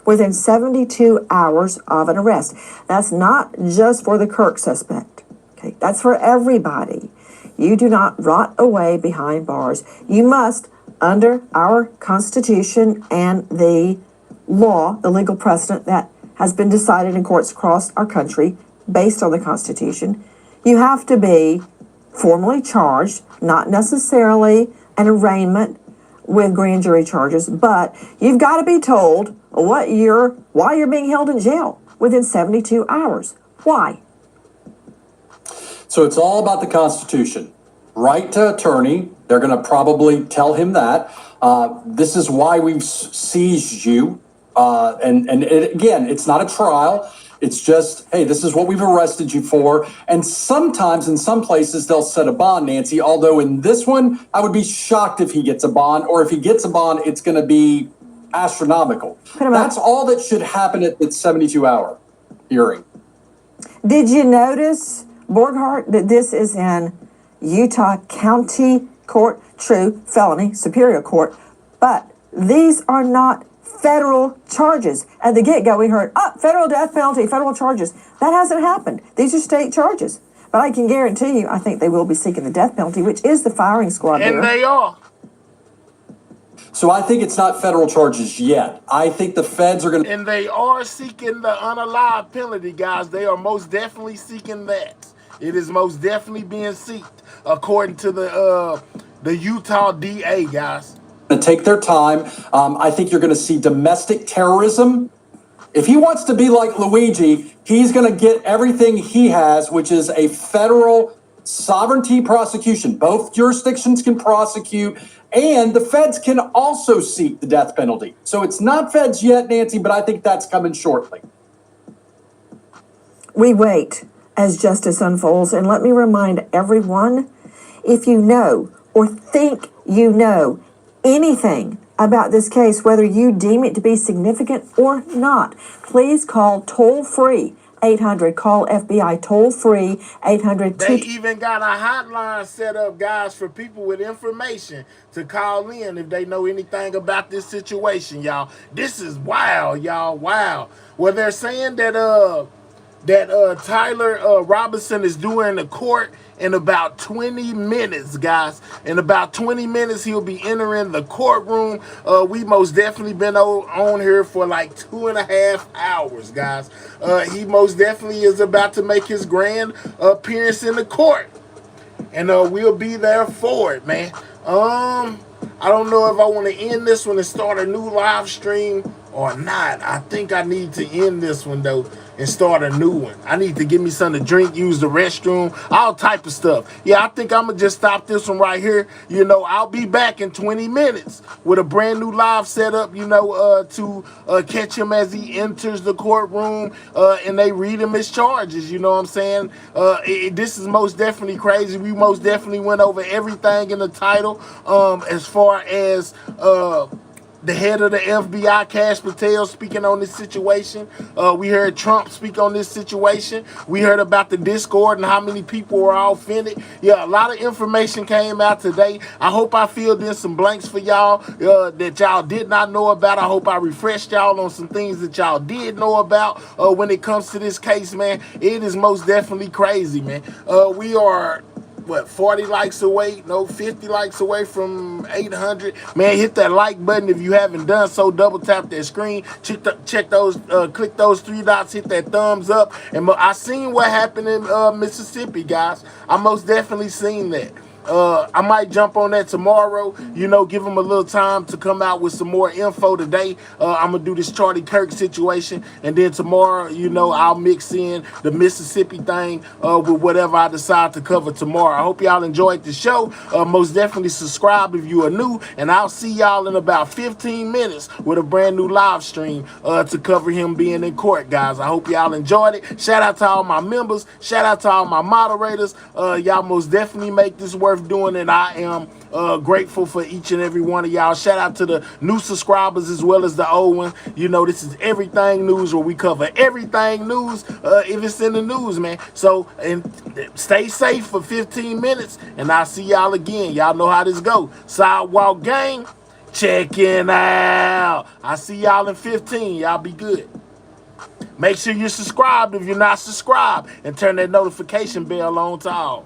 within 72 hours of an arrest. That's not just for the Kirk suspect, okay? That's for everybody. You do not rot away behind bars. You must, under our Constitution and the law, the legal precedent that has been decided in courts across our country based on the Constitution, you have to be formally charged, not necessarily an arraignment with grand jury charges, but you've got to be told why you're being held in jail within 72 hours. Why? So it's all about the Constitution. Right to attorney, they're going to probably tell him that. This is why we've seized you. Again, it's not a trial. It's just, hey, this is what we've arrested you for. And sometimes in some places they'll set a bond, Nancy, although in this one, I would be shocked if he gets a bond, or if he gets a bond, it's going to be astronomical. That's all that should happen at the 72-hour hearing. Did you notice, Borghardt, that this is in Utah County Court, true, felony, Superior Court, but these are not federal charges. At the get-go, we heard, federal death penalty, federal charges. That hasn't happened. These are state charges. But I can guarantee you, I think they will be seeking the death penalty, which is the firing squad. And they are. So I think it's not federal charges yet. I think the feds are going to... And they are seeking the unalived penalty, guys. They are most definitely seeking that. It is most definitely being sought, according to the Utah DA, guys. To take their time. I think you're going to see domestic terrorism. If he wants to be like Luigi, he's going to get everything he has, which is a federal sovereignty prosecution. Both jurisdictions can prosecute, and the feds can also seek the death penalty. So it's not feds yet, Nancy, but I think that's coming shortly. We wait as justice unfolds. And let me remind everyone, if you know or think you know anything about this case, whether you deem it to be significant or not, please call toll-free 800, call FBI toll-free 800. They even got a hotline set up, guys, for people with information to call in if they know anything about this situation, y'all. This is wild, y'all. Wow. Well, they're saying that Tyler Robinson is due in the court in about 20 minutes, guys. In about 20 minutes, he'll be entering the courtroom. We most definitely been on here for like 2.5 hours, guys. He most definitely is about to make his grand appearance in the court. And we'll be there for it, man. I don't know if I want to end this one and start a new live stream or not. I think I need to end this one, though, and start a new one. I need to get me something to drink, use the restroom, all type of stuff. Yeah, I think I'm going to just stop this one right here. You know, I'll be back in 20 minutes with a brand new live setup, you know, to catch him as he enters the courtroom and they read him his charges, you know what I'm saying? This is most definitely crazy. We most definitely went over everything in the title as far as the head of the FBI, Cash Patel, speaking on this situation. We heard Trump speak on this situation. We heard about the Discord and how many people were all offended. Yeah, a lot of information came out today. I hope I filled in some blanks for y'all that y'all did not know about. I hope I refreshed y'all on some things that y'all did know about when it comes to this case, man. It is most definitely crazy, man. We are... 40 likes away, 50 likes away from 800. Man, hit that like button if you haven't done so. Double tap that screen, check those, click those 3 dots, hit that thumbs up. And I seen what happened in Mississippi, guys. I most definitely seen that. I might jump on that tomorrow, you know, give them a little time to come out with some more info today. I'm going to do this Charlie Kirk situation, and then tomorrow, you know, I'll mix in the Mississippi thing with whatever I decide to cover tomorrow. I hope y'all enjoyed the show. Most definitely subscribe if you are new, and I'll see y'all in about 15 minutes with a brand new live stream to cover him being in court, guys. I hope y'all enjoyed it. Shout out to all my members. Shout out to all my moderators. Y'all most definitely make this worth doing, and I am grateful for each and every one of y'all. Shout out to the new subscribers as well as the old one. You know, this is Everything News, where we cover everything news if it's in the news, man. So, and stay safe for 15 minutes, and I'll see y'all again. Y'all know how this go. Sidewalk Gang, checking out. I'll see y'all in 15. Y'all be good. Make sure you're subscribed if you're not subscribed, and turn that notification bell on to all.